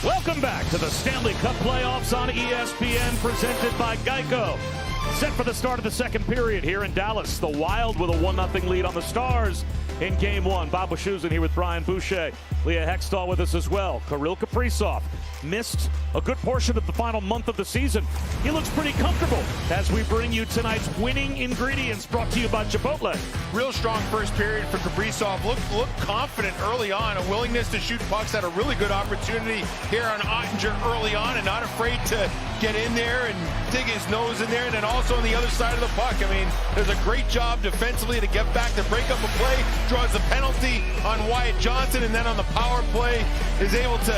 Welcome back to the Stanley Cup playoffs on ESPN, presented by Geico. Set for the start of the second period here in Dallas. The Wild with a 1-0 lead on the Stars in Game 1. Bob Wischusen here with Brian Boucher. Leah Hextall with us as well. Kirill Kaprizov missed a good portion of the final month of the season. He looks pretty comfortable as we bring you tonight's winning ingredients, brought to you by Chipotle. Real strong first period for Kaprizov. Looked confident early on. A willingness to shoot pucks. Had a really good opportunity here on Ottinger early on, and not afraid to get in there and dig his nose in there. And then also on the other side of the puck, I mean, there's a great job defensively to get back, to break up a play. Draws a penalty on Wyatt Johnston, and then on the power play is able to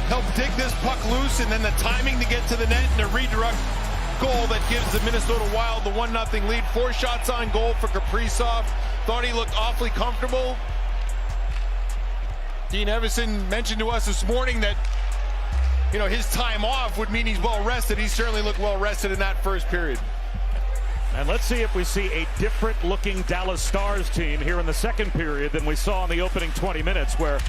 help dig this puck loose, and then the timing to get to the net and a redirect goal that gives the Minnesota Wild the 1-0 lead. 4 shots on goal for Kaprizov. Thought he looked awfully comfortable. Dean Evison mentioned to us this morning that, you know, his time off would mean he's well rested. He certainly looked well rested in that first period. And let's see if we see a different looking Dallas Stars team here in the second period than we saw in the opening 20 minutes, where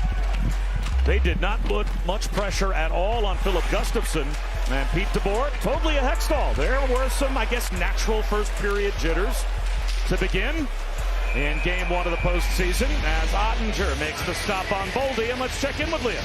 they did not put much pressure at all on Filip Gustavsson. And Pete DeBoer, totally a Hextall. There were some, I guess, natural first period jitters to begin in Game 1 of the postseason as Ottinger makes the stop on Boldy. And let's check in with Leah.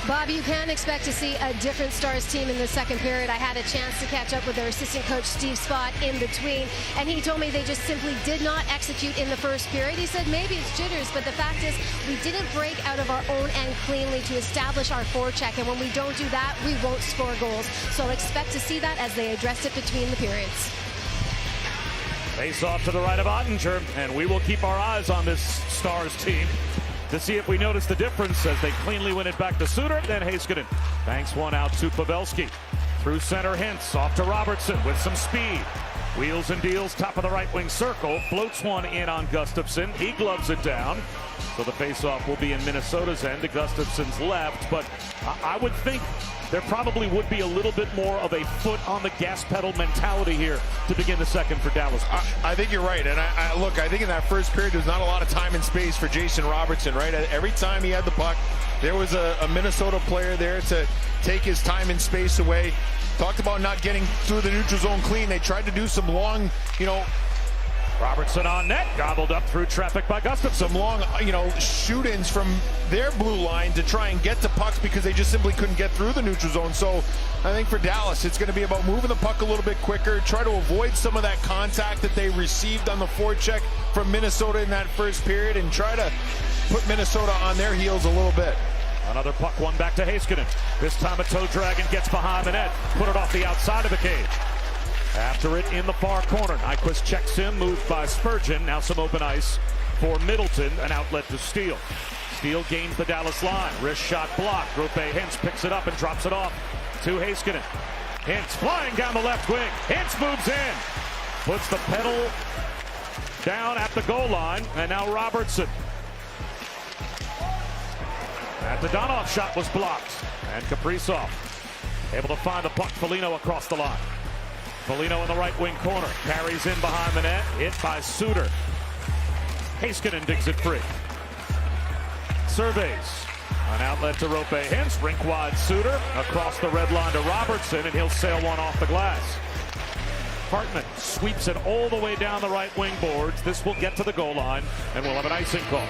Bob, you can expect to see a different Stars team in the second period. I had a chance to catch up with their assistant coach, Steve Spott, in between, and he told me they just simply did not execute in the first period. He said maybe it's jitters, but the fact is we didn't break out of our own end cleanly to establish our forecheck, and when we don't do that, we won't score goals. So expect to see that as they address it between the periods. Face off to the right of Ottinger, and we will keep our eyes on this Stars team to see if we notice the difference as they cleanly win it back to Suter. Then Heiskanen banks one out to Pavelski. Through center, Hintz off to Robertson with some speed. Wheels and deals, top of the right wing circle. Floats one in on Gustafsson. He gloves it down. So the faceoff will be in Minnesota's end to Gustafsson's left. But I would think there probably would be a little bit more of a foot on the gas pedal mentality here to begin the second for Dallas. I think you're right. And I think in that first period, there's not a lot of time and space for Jason Robertson, right? Every time he had the puck, there was a Minnesota player there to take his time and space away. Talked about not getting through the neutral zone clean. They tried to do some long, Robertson on net, gobbled up through traffic by Gustafsson. Some long, shoot-ins from their blue line to try and get to pucks because they just simply couldn't get through the neutral zone. So I think for Dallas, it's going to be about moving the puck a little bit quicker, try to avoid some of that contact that they received on the forecheck from Minnesota in that first period, and try to put Minnesota on their heels a little bit. Another puck, one back to Heiskanen. This time a toe drag and gets behind the net. Put it off the outside of the cage. After it in the far corner. Nyquist checks him, moved by Spurgeon. Now some open ice for Middleton. An outlet to Steele. Steele gains the Dallas line. Wrist shot blocked. Roope Hintz picks it up and drops it off to Heiskanen. Hintz flying down the left wing. Hintz moves in. Puts the pedal down at the goal line. And now Robertson. That Dadonov shot was blocked. And Kaprizov able to find the puck. Foligno across the line. Foligno in the right wing corner. Carries in behind the net. Hit by Suter. Heiskanen digs it free. Surveys. An outlet to Roope Hintz. Rink wide Suter. Across the red line to Robertson. And he'll sail one off the glass. Hartman sweeps it all the way down the right wing boards. This will get to the goal line. And we'll have an icing call.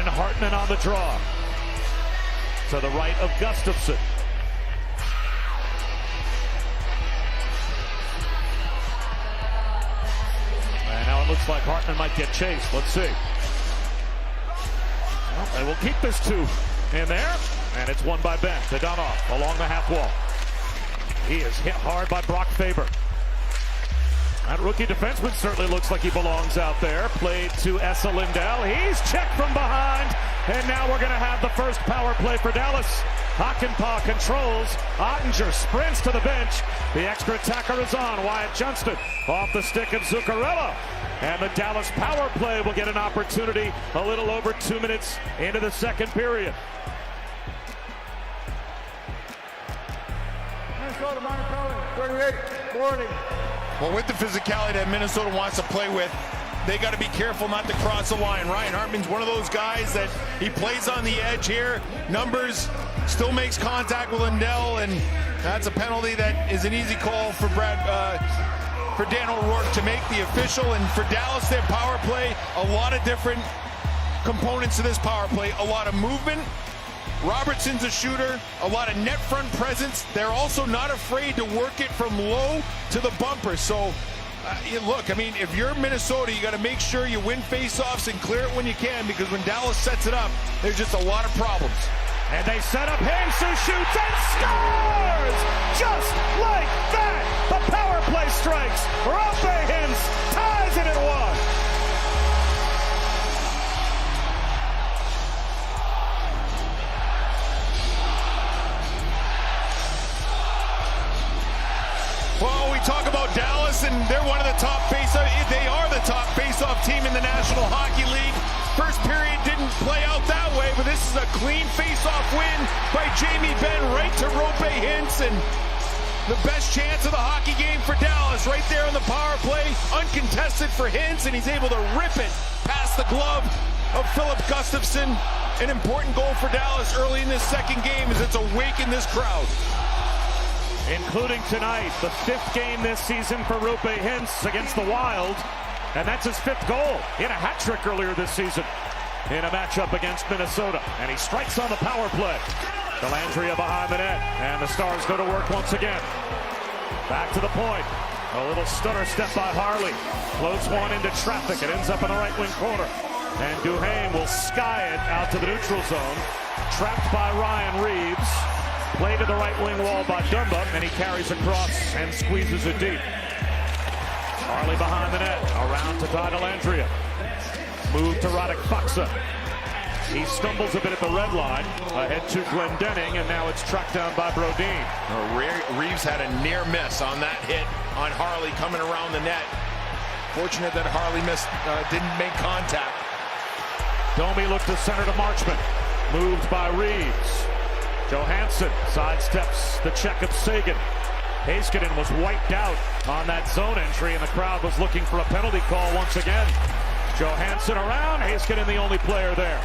And Hartman on the draw. To the right of Gustafsson. And now it looks like Hartman might get chased. Let's see. Well, they will keep this two in there. And it's won by Ben. Dadonov along the half wall. He is hit hard by Brock Faber. That rookie defenseman certainly looks like he belongs out there. Played to Esa Lindell. He's checked from behind. And now we're going to have the first power play for Dallas. Hakanpää controls. Ottinger sprints to the bench. The extra attacker is on. Wyatt Johnston off the stick of Zuccarello. And the Dallas power play will get an opportunity a little over 2 minutes into the second period. Minnesota minor penalty, 38, warning. Well, with the physicality that Minnesota wants to play with, they got to be careful not to cross the line. Ryan Hartman's one of those guys that he plays on the edge here. Numbers, still makes contact with Lindell, and that's a penalty that is an easy call for Dan O'Rourke to make the official. And for Dallas, their power play, a lot of different components to this power play. A lot of movement. Robertson's a shooter, a lot of net front presence. They're also not afraid to work it from low to the bumper. So, look, I mean, if you're Minnesota, you got to make sure you win faceoffs and clear it when you can, because when Dallas sets it up, there's just a lot of problems. And they set up Hintz, who shoots and scores! Just like that! The power play strikes. Roope Hintz ties it at 1. Well, we talk about Dallas, and they're one of the top face-off. They are the top face-off team in the National Hockey League. First period didn't play out that way, but this is a clean face-off win by Jamie Benn right to Roope Hintz, and the best chance of the hockey game for Dallas right there on the power play, uncontested for Hintz, and he's able to rip it past the glove of Philip Gustafsson. An important goal for Dallas early in this second game as it's awakened this crowd. Including tonight, the 5th game this season for Roope Hintz against the Wild. And that's his 5th goal. He had a hat trick earlier this season in a matchup against Minnesota. And he strikes on the power play. Dellandrea behind the net. And the Stars go to work once again. Back to the point. A little stutter step by Harley. Floats one into traffic. It ends up in the right wing corner. And Duhaime will sky it out to the neutral zone. Trapped by Ryan Reeves. Play to the right wing wall by Dumba, and he carries across and squeezes it deep. Harley behind the net, around to Dellandrea. Move to Radek Faksa. He stumbles a bit at the red line, ahead to Glendening, and now it's tracked down by Brodin. Reeves had a near miss on that hit on Harley coming around the net. Fortunate that Harley didn't make contact. Domi looked to center to Marchment. Moved by Reeves. Johansson sidesteps the check of Sagan. Heiskanen was wiped out on that zone entry, and the crowd was looking for a penalty call once again. Johansson around, Heiskanen the only player there.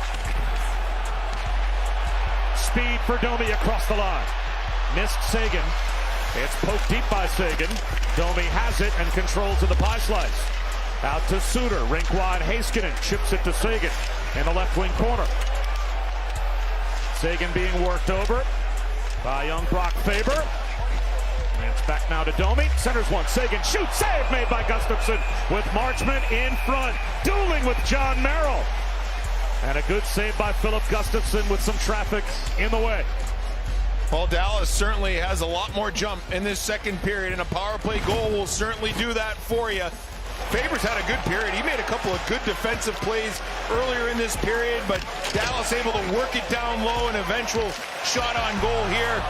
Speed for Domi across the line. Missed Sagan. It's poked deep by Sagan. Domi has it and controls to the pie slice. Out to Suter, rink wide Heiskanen, chips it to Sagan in the left wing corner. Sagan being worked over by young Brock Faber. And it's back now to Domi. Centers one. Sagan shoots. Save made by Gustafsson with Marchment in front. Dueling with John Merrill. And a good save by Philip Gustafsson with some traffic in the way. Well, Dallas certainly has a lot more jump in this second period, and a power play goal will certainly do that for you. Faber's had a good period. He made a couple of good defensive plays earlier in this period, but Dallas able to work it down low, an eventual shot on goal here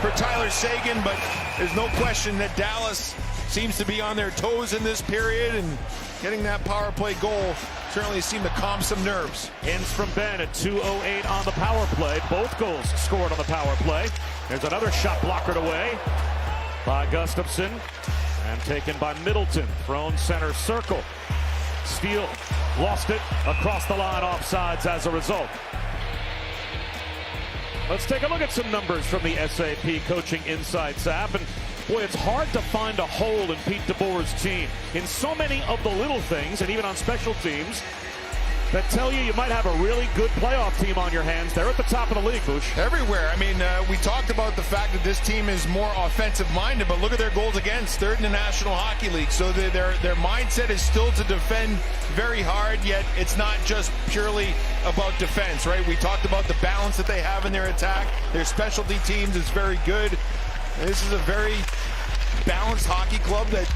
for Tyler Sagan, but there's no question that Dallas seems to be on their toes in this period, and getting that power play goal certainly seemed to calm some nerves. Ends from Ben at 2:08 on the power play. Both goals scored on the power play. There's another shot blockered away by Gustafsson. And taken by Middleton, thrown center circle. Steele lost it across the line, offsides as a result. Let's take a look at some numbers from the SAP Coaching Insights app. And boy, it's hard to find a hole in Pete DeBoer's team in so many of the little things, and even on special teams, that tell you might have a really good playoff team on your hands. They're at the top of the league, Bush. Everywhere. I mean, we talked about the fact that this team is more offensive-minded, but look at their goals against, 3rd in the National Hockey League. So their mindset is still to defend very hard, yet it's not just purely about defense, right? We talked about the balance that they have in their attack. Their specialty teams is very good. This is a very balanced hockey club that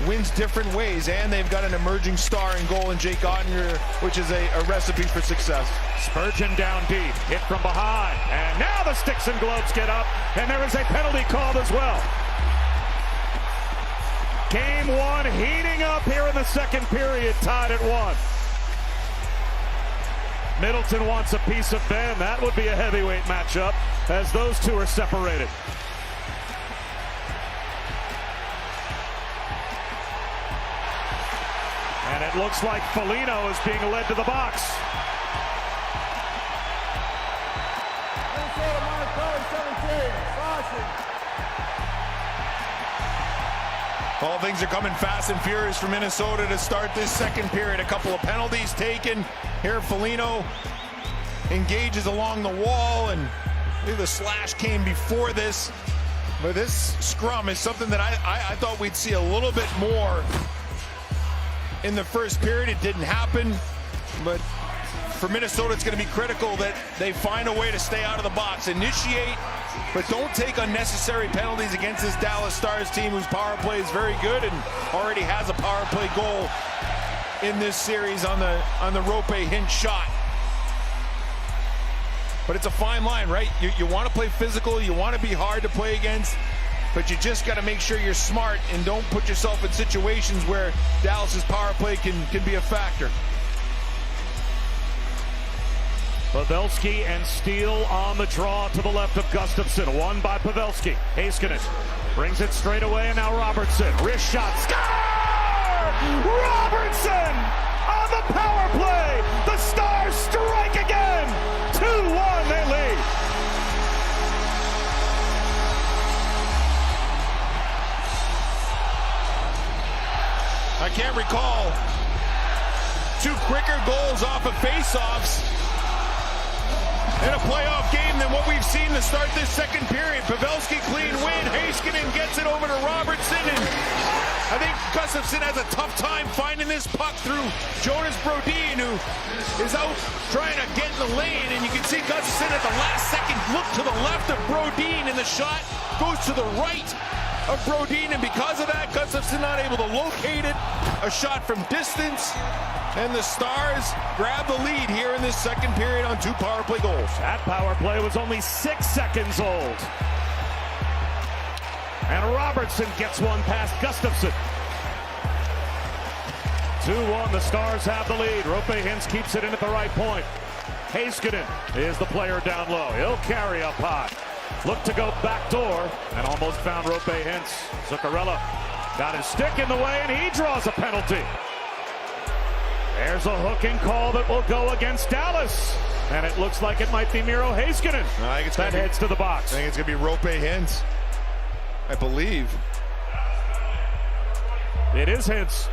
wins different ways, and they've got an emerging star in goal in Jake Oettinger, which is a recipe for success. Spurgeon down deep, hit from behind, and now the sticks and gloves get up, and there is a penalty called as well. Game one heating up here in the second period, tied at 1. Middleton wants a piece of Ben. That would be a heavyweight matchup as those two are separated. And it looks like Foligno is being led to the box. Minnesota minus 17. Caution. All things are coming fast and furious for Minnesota to start this second period. A couple of penalties taken. Here Foligno engages along the wall, and the slash came before this. But this scrum is something that I thought we'd see a little bit more in the first period. It didn't happen, but for Minnesota, it's going to be critical that they find a way to stay out of the box, initiate, but don't take unnecessary penalties against this Dallas Stars team, whose power play is very good and already has a power play goal in this series on the Rope Hintz shot. But it's a fine line, right? You want to play physical, you want to be hard to play against, but you just got to make sure you're smart and don't put yourself in situations where Dallas's power play can be a factor. Pavelski and Steele on the draw to the left of Gustafsson. Won by Pavelski. Heiskanen brings it straight away, and now Robertson. Wrist shot. Score! Robertson on the power play. The Stars strike again. 2-1, they lead. I can't recall two quicker goals off of face-offs in a playoff game than what we've seen to start this second period. Pavelski clean win. Heiskanen gets it over to Robertson, and I think Gustafsson has a tough time finding this puck through Jonas Brodin, who is out trying to get in the lane, and you can see Gustafsson at the last second look to the left of Brodin, and the shot goes to the right of Brodin, and because of that, Gustafsson not able to locate it. A shot from distance, and the Stars grab the lead here in this second period on 2 power play goals. That power play was only 6 seconds old. And Robertson gets one past Gustafsson. 2-1, the Stars have the lead. Rope Hintz keeps it in at the right point. Heiskanen is the player down low. He'll carry up high. Look to go backdoor and almost found Rope Hintz. Zuccarello got his stick in the way, and he draws a penalty. There's a hooking call that will go against Dallas. And it looks like it might be Miro Heiskanen that heads to the box. I think it's going to be Rope Hintz, I believe. It is Hintz.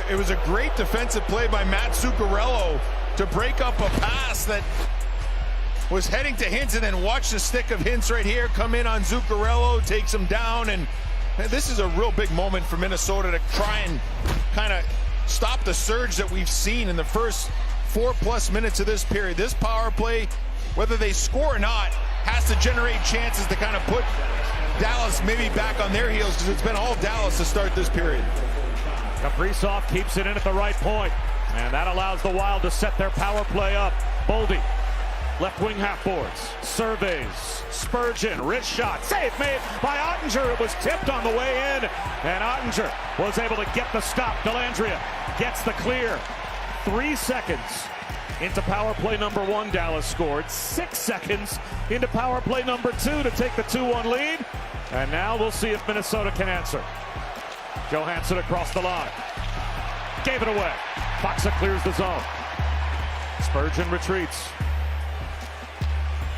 It was a great defensive play by Matt Zuccarello to break up a pass that was heading to Hintz, and then watch the stick of Hintz right here come in on Zuccarello, takes him down, and this is a real big moment for Minnesota to try and kind of stop the surge that we've seen in the first 4+ minutes of this period. This power play, whether they score or not, has to generate chances to kind of put Dallas maybe back on their heels, because it's been all Dallas to start this period. Kaprizov keeps it in at the right point, and that allows the Wild to set their power play up. Boldy, left wing half boards, surveys, Spurgeon, wrist shot, save made by Ottinger. It was tipped on the way in, and Ottinger was able to get the stop. Dellandrea gets the clear. 3 seconds into power play number 1, Dallas scored. 6 seconds into power play number 2 to take the 2-1 lead, and now we'll see if Minnesota can answer. Johansson across the line, gave it away. Faksa clears the zone. Spurgeon retreats.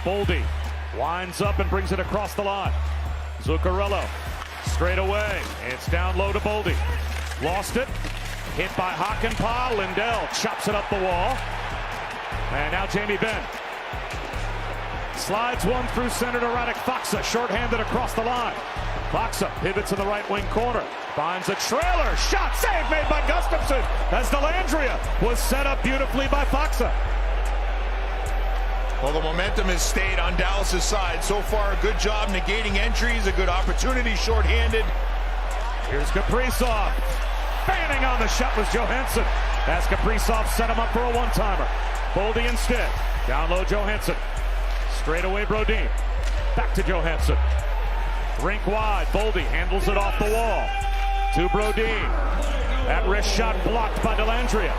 Boldy winds up and brings it across the line. Zuccarello straight away. It's down low to Boldy. Lost it. Hit by Hakanpää. Lindell chops it up the wall. And now Jamie Benn slides one through center to Radek Faksa. Short-handed across the line. Faksa pivots in the right wing corner. Finds a trailer. Shot save made by Gustafsson as Dellandrea was set up beautifully by Faksa. Well, the momentum has stayed on Dallas's side. So far, a good job negating entries, a good opportunity short-handed. Here's Kaprizov. Fanning on the shot was Johansson as Kaprizov set him up for a one-timer. Boldy instead. Down low Johansson. Straight away Brodin. Back to Johansson. Rink wide, Boldy handles it off the wall. To Brodin. That wrist shot blocked by Dellandrea.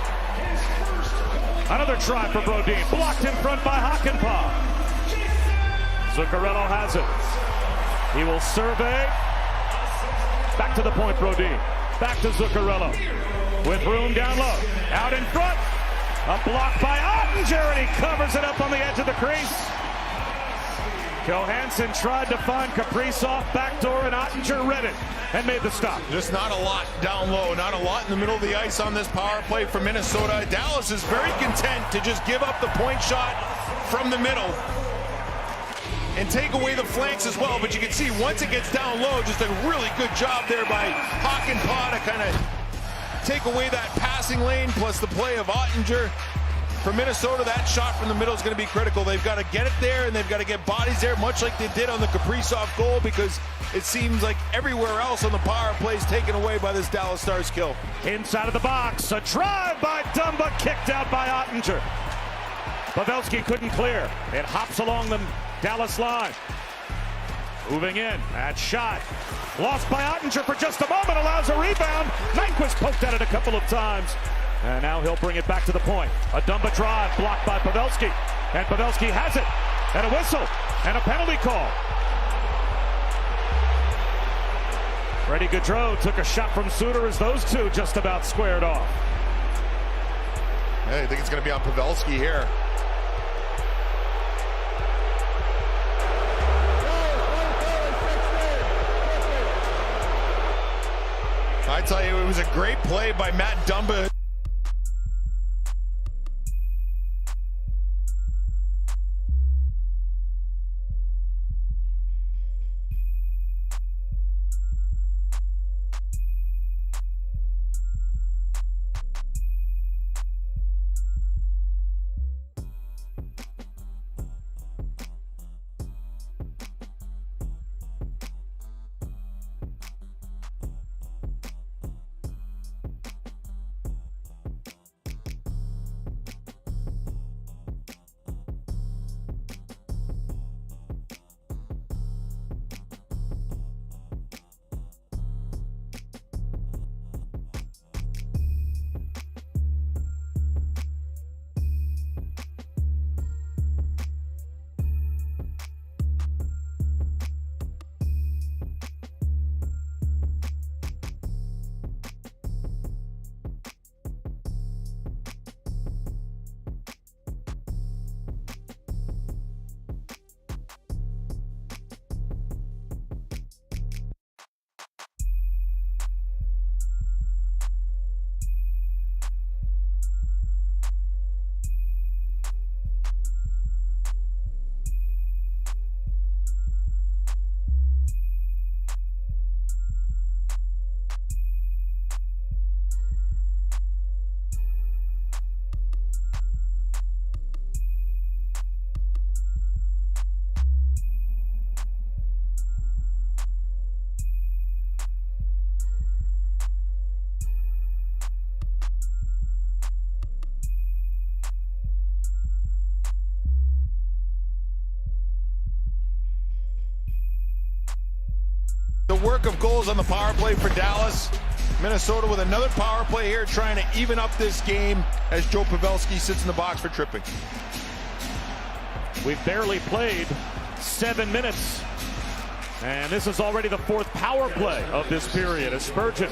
Another try for Brodin, blocked in front by Hakanpää. Zuccarello has it. He will survey. Back to the point, Brodin. Back to Zuccarello. With room down low. Out in front. A block by Ottinger, and he covers it up on the edge of the crease. Johansson tried to find Kaprizov backdoor, and Ottinger read it and made the stop. Just not a lot down low, not a lot in the middle of the ice on this power play for Minnesota. Dallas is very content to just give up the point shot from the middle and take away the flanks as well. But you can see once it gets down low, just a really good job there by Hakanpää to kind of take away that passing lane, plus the play of Ottinger. For Minnesota, that shot from the middle is going to be critical. They've got to get it there, and they've got to get bodies there, much like they did on the Kaprizov goal, because it seems like everywhere else on the power play is taken away by this Dallas Stars kill. Inside of the box, a drive by Dumba, kicked out by Ottinger. Pavelski couldn't clear. It hops along the Dallas line. Moving in, that shot. Lost by Ottinger for just a moment, allows a rebound. Nyquist poked at it a couple of times. And now he'll bring it back to the point. A Dumba drive blocked by Pavelski. And Pavelski has it. And a whistle. And a penalty call. Freddie Gaudreau took a shot from Suter as those two just about squared off. I think it's going to be on Pavelski here. I tell you, it was a great play by Matt Dumba. The work of goals on the power play for Dallas. Minnesota with another power play here, trying to even up this game as Joe Pavelski sits in the box for tripping. We've barely played 7 minutes. And this is already the fourth power play of this period as Spurgeon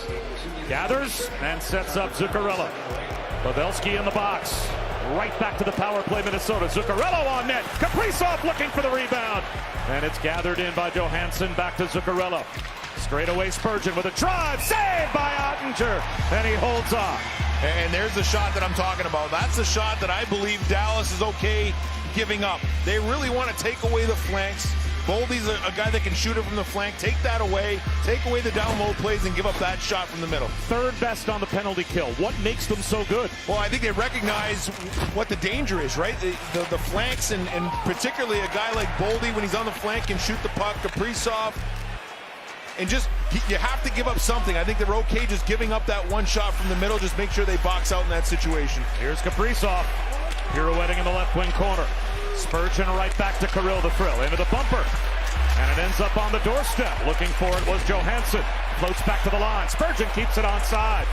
gathers and sets up Zuccarello. Pavelski in the box. Right back to the power play, Minnesota. Zuccarello on net. Kaprizov looking for the rebound. And it's gathered in by Johansson. Back to Zuccarello. Straight away Spurgeon with a drive. Saved by Ottinger. And he holds on. And there's the shot that I'm talking about. That's the shot that I believe Dallas is okay giving up. They really want to take away the flanks. Boldy's a guy that can shoot it from the flank. Take that away. Take away the down low plays and give up that shot from the middle. Third best on the penalty kill. What makes them so good? Well, I think they recognize what the danger is, right? The flanks, and particularly a guy like Boldy, when he's on the flank, can shoot the puck. Kaprizov. And just, you have to give up something. I think they're okay just giving up that one shot from the middle. Just make sure they box out in that situation. Here's Kaprizov. Pirouetting in the left wing corner. Spurgeon right back to Kirill the Frill. Into the bumper. And it ends up on the doorstep. Looking for it was Johansson. Floats back to the line. Spurgeon keeps it onside.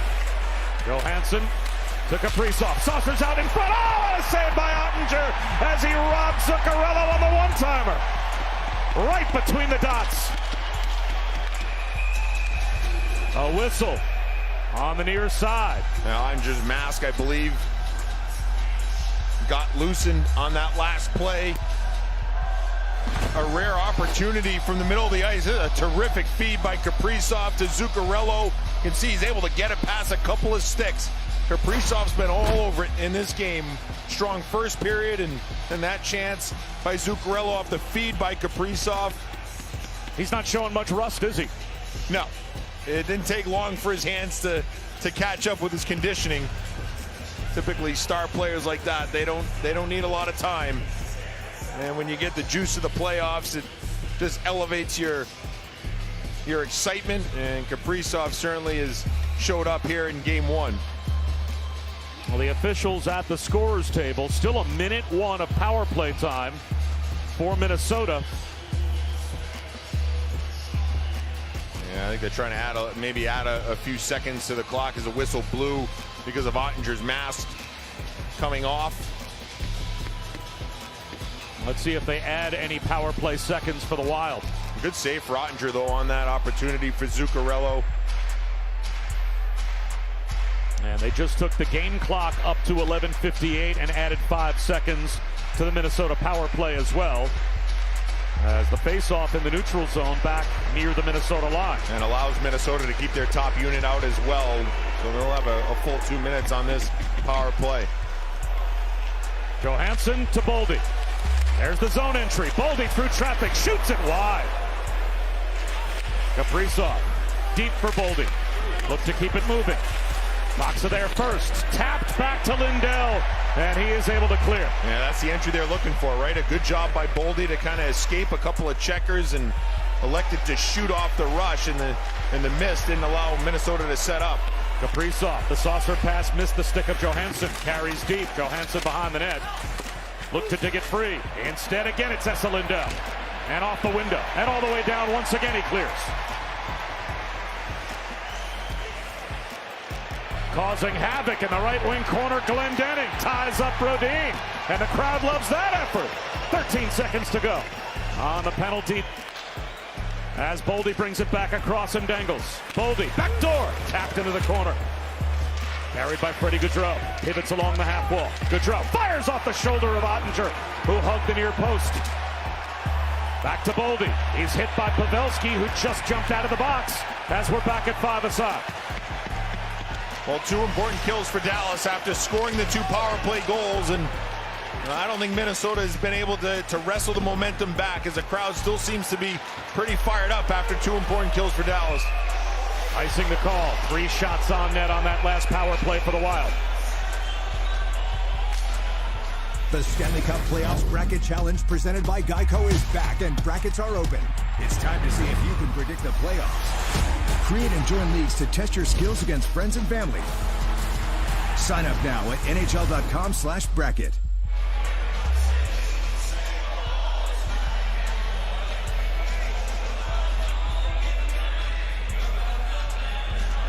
Johansson to Kaprizov. Saucers out in front. Oh, a save by Ottinger as he robs Zuccarello on the one-timer. Right between the dots. A whistle on the near side. Now Ottinger's mask, I believe, got loosened on that last play. A rare opportunity from the middle of the ice. This is a terrific feed by Kaprizov to Zuccarello. You can see he's able to get it past a couple of sticks. Kaprizov's been all over it in this game. Strong first period, and then that chance by Zuccarello off the feed by Kaprizov. He's not showing much rust, is he? No, it didn't take long for his hands to catch up with his conditioning. Typically, star players like that, they don't need a lot of time. And when you get the juice of the playoffs, it just elevates your excitement. And Kaprizov certainly has showed up here in game one. Well, the officials at the scorer's table, still a minute one of power play time for Minnesota. Yeah, I think they're trying to maybe add a few seconds to the clock as a whistle blew because of Ottinger's mask coming off. Let's see if they add any power play seconds for the Wild. Good save for Ottinger, though, on that opportunity for Zuccarello. And they just took the game clock up to 11:58 and added 5 seconds to the Minnesota power play as well. As the face-off in the neutral zone back near the Minnesota line. And allows Minnesota to keep their top unit out as well. So they'll have a full 2 minutes on this power play. Johansson to Boldy. There's the zone entry. Boldy through traffic, shoots it wide. Kaprizov, deep for Boldy. Look to keep it moving. Moxa there first. Tapped back to Lindell, and he is able to clear. Yeah, that's the entry they're looking for, right? A good job by Boldy to kind of escape a couple of checkers and elected to shoot off the rush, and the miss didn't allow Minnesota to set up. Kaprizov, the saucer pass missed the stick of Johansson. Carries deep. Johansson behind the net. Look to dig it free. Instead, again, it's Esa Lindell. And off the window. And all the way down. Once again, he clears. Causing havoc in the right wing corner. Glendening ties up Rodin. And the crowd loves that effort. 13 seconds to go on the penalty. As Boldy brings it back across and dangles. Boldy, backdoor. Tapped into the corner. Carried by Freddie Gaudreau. Pivots along the half wall. Gaudreau fires off the shoulder of Ottinger, who hugged the near post. Back to Boldy. He's hit by Pavelski, who just jumped out of the box as we're back at 5 aside. Well, 2 important kills for Dallas after scoring the 2 power play goals, and I don't think Minnesota has been able to wrestle the momentum back, as the crowd still seems to be pretty fired up after 2 important kills for Dallas. Icing the call. 3 shots on net on that last power play for the Wild. The Stanley Cup Playoffs Bracket Challenge presented by Geico is back, and brackets are open. It's time to see if you can predict the playoffs. Create and join leagues to test your skills against friends and family. Sign up now at nhl.com/bracket.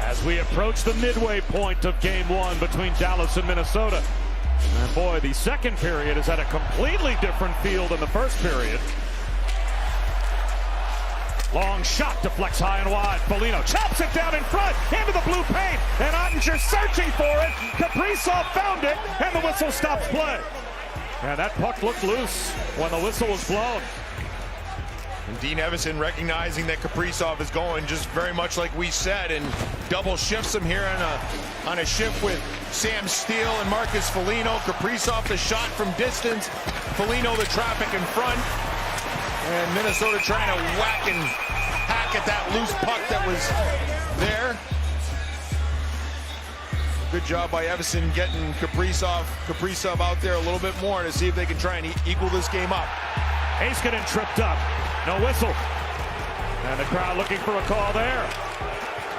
As we approach the midway point of game 1 between Dallas and Minnesota. And boy, the second period is at a completely different feel than the first period. Long shot deflects high and wide. Foligno chops it down in front into the blue paint. And Ottinger searching for it. Kaprizov found it, and the whistle stops play. And that puck looked loose when the whistle was blown. And Dean Evason recognizing that Kaprizov is going just very much like we said, and double shifts him here on a shift with Sam Steele and Marcus Foligno. Kaprizov the shot from distance. Foligno the traffic in front. And Minnesota trying to whack and hack at that loose puck that was there. Good job by Evason getting Kaprizov out there a little bit more to see if they can try and equal this game up. Heiskanen tripped up. No whistle. And the crowd looking for a call there.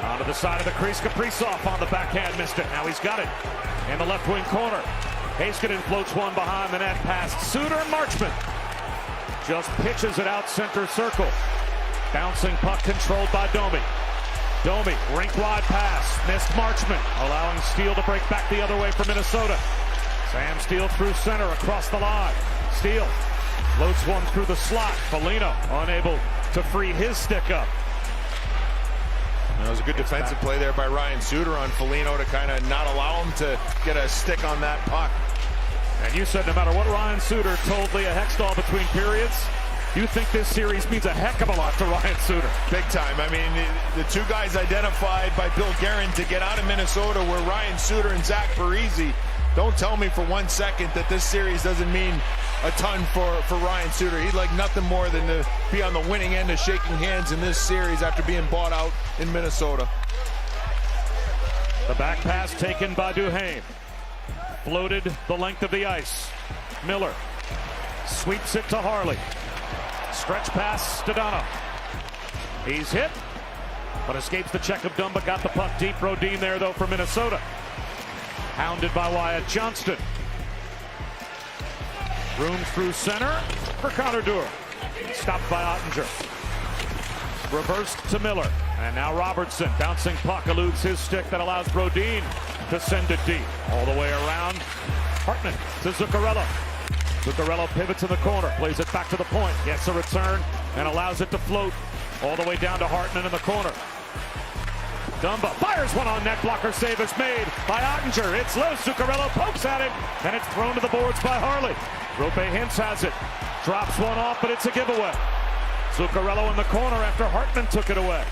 Onto the side of the crease. Kaprizov on the backhand missed it. Now he's got it in the left wing corner. Heiskanen floats one behind the net past Suter and Marchment. just pitches it out center circle. Bouncing puck controlled by Domi. Domi, rink-wide pass, missed Marchment, allowing Steele to break back the other way for Minnesota. Sam Steele through center, across the line. Steele floats one through the slot. Foligno unable to free his stick up. That was a good defensive play there by Ryan Suter on Foligno to kind of not allow him to get a stick on that puck. And you said no matter what Ryan Suter told Leah Hextall between periods, you think this series means a heck of a lot to Ryan Suter. Big time. I mean, the two guys identified by Bill Guerin to get out of Minnesota were Ryan Suter and Zach Parise. Don't tell me for 1 second that this series doesn't mean a ton for Ryan Suter. He'd like nothing more than to be on the winning end of shaking hands in this series after being bought out in Minnesota. The back pass taken by Duhaime. Floated the length of the ice. Miller sweeps it to Harley. Stretch pass to Dono. He's hit, but escapes the check of Dumba. Got the puck deep. Rodin there, though, for Minnesota. Hounded by Wyatt Johnston. Room through center for Connor Dewar. Stopped by Ottinger. Reversed to Miller. And now Robertson. Bouncing puck eludes his stick that allows Rodin to send it deep. All the way around. Hartman to Zuccarello. Zuccarello pivots in the corner. Plays it back to the point. Gets a return and allows it to float all the way down to Hartman in the corner. Dumba fires one on net. Blocker save is made by Ottinger. It's loose. Zuccarello pokes at it, and it's thrown to the boards by Harley. Rope Hintz has it. Drops one off, but it's a giveaway. Zuccarello in the corner after Hartman took it away.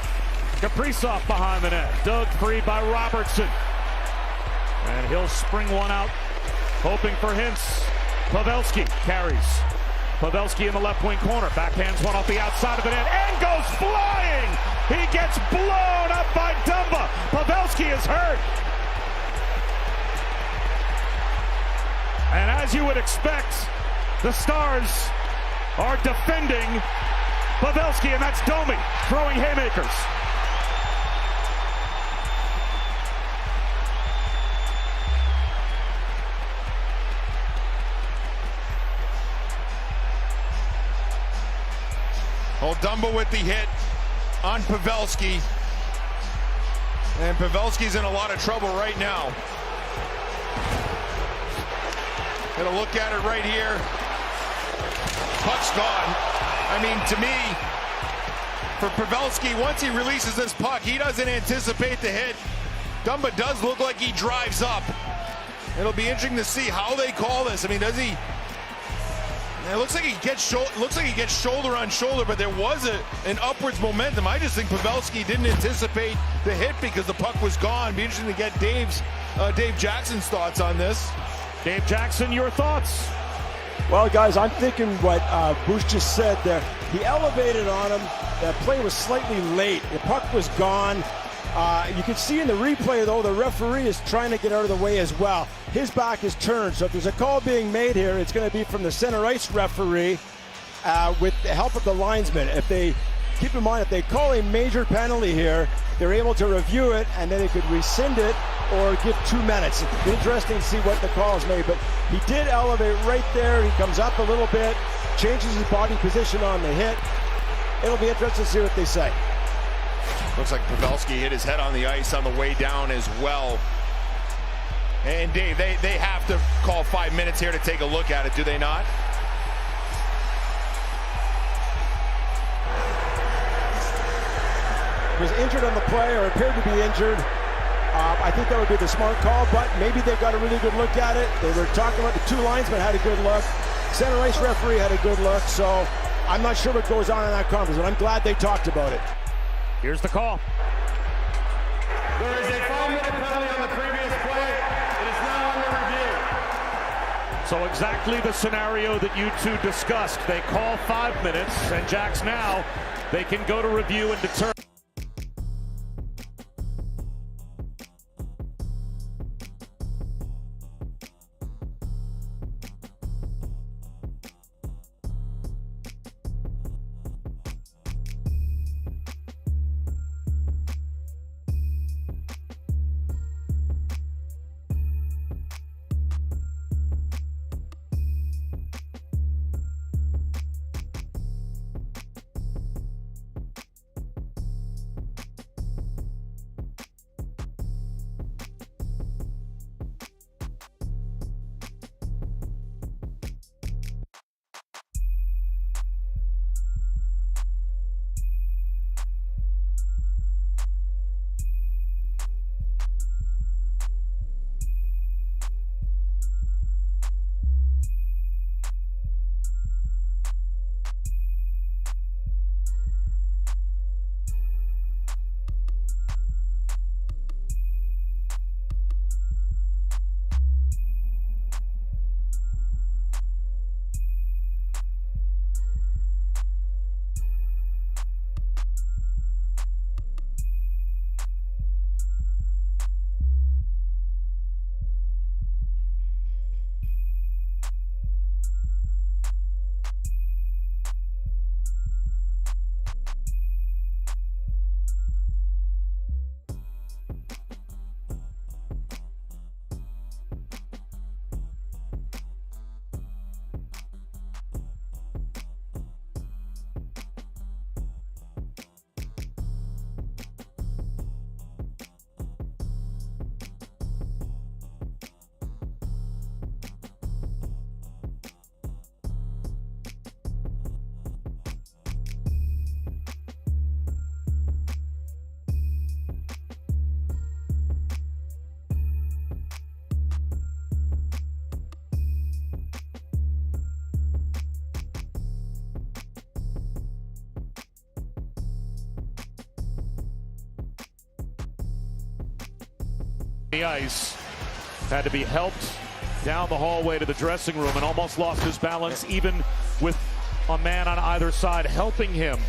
Kaprizov behind the net. Dug free by Robertson. And he'll spring one out, hoping for Hintz. Pavelski carries. Pavelski in the left wing corner. Backhands one off the outside of the net and goes flying. He gets blown up by Dumba. Pavelski is hurt. And as you would expect, the Stars are defending Pavelski, and that's Domi throwing haymakers. Well, Dumba with the hit on Pavelski. And Pavelski's in a lot of trouble right now. Gonna look at it right here. Puck's gone. I mean, to me, for Pavelski, once he releases this puck, he doesn't anticipate the hit. Dumba does look like he drives up. It'll be interesting to see how they call this. I mean, does he? It looks like he gets shoulder on shoulder, but there was an upwards momentum. I just think Pavelski didn't anticipate the hit because the puck was gone. Be interesting to get Dave Jackson's thoughts on this. Dave Jackson, your thoughts? Well, guys, I'm thinking what Bush just said there. He elevated on him. That play was slightly late. The puck was gone. You can see in the replay, though, the referee is trying to get out of the way as well. His back is turned, so if there's a call being made here, it's going to be from the center ice referee with the help of the linesman. If they keep in mind, if they call a major penalty here, they're able to review it, and then they could rescind it or give 2 minutes. It's interesting to see what the call is made, but he did elevate right there. He comes up a little bit, changes his body position on the hit. It'll be interesting to see what they say. Looks like Pavelski hit his head on the ice on the way down as well. And Dave, they have to call 5 minutes here to take a look at it, do they not? Was injured on the play or appeared to be injured. I think that would be the smart call, but maybe they got a really good look at it. They were talking about the two linesmen had a good look. Center ice referee had a good look, so I'm not sure what goes on in that conference, but I'm glad they talked about it. Here's the call. There is a 5-minute penalty on the previous play. It is now under review. So exactly the scenario that you two discussed. They call 5 minutes, and Jax now, they can go to review and determine. The ice had to be helped down the hallway to the dressing room and almost lost his balance, even with a man on either side helping him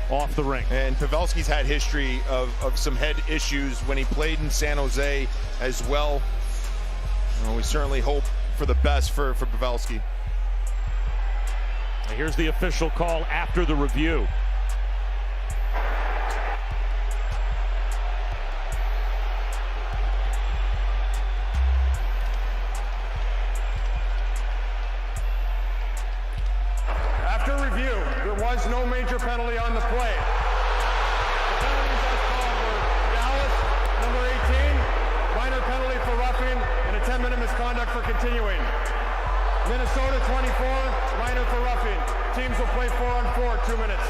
off the ring. And Pavelski's had history of some head issues when he played in San Jose as well. We certainly hope for the best for Pavelski. Here's the official call after the review. After review, there was no major penalty on the play. The penalties as called were Dallas, number 18, minor penalty for roughing, and a 10-minute misconduct for continuing. Minnesota 24, minor for roughing. Teams will play 4-on-4, 2 minutes.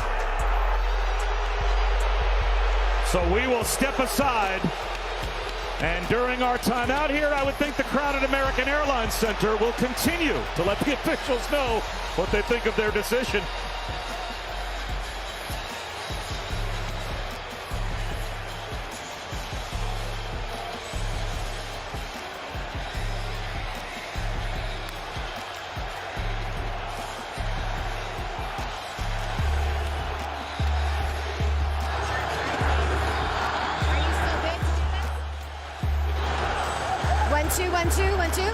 So we will step aside. And during our timeout here, I would think the crowd at American Airlines Center will continue to let the officials know what they think of their decision. One, two.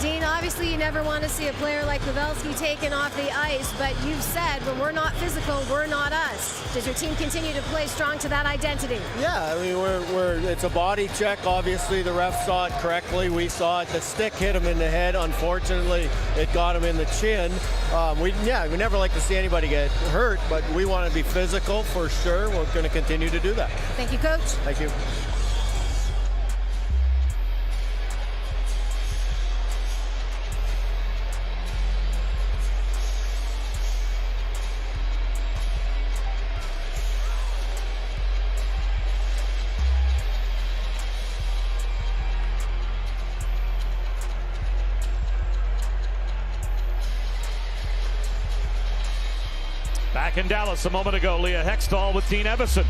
Dean, obviously you never want to see a player like Pavelski taken off the ice, but you've said when we're not physical, we're not us. Does your team continue to play strong to that identity? Yeah, I mean, it's a body check. Obviously, the ref saw it correctly. We saw it. The stick hit him in the head. Unfortunately, it got him in the chin. We never like to see anybody get hurt, but we want to be physical for sure. We're going to continue to do that. Thank you, Coach. Thank you. Back in Dallas a moment ago, Leah Hextall with Dean Evason.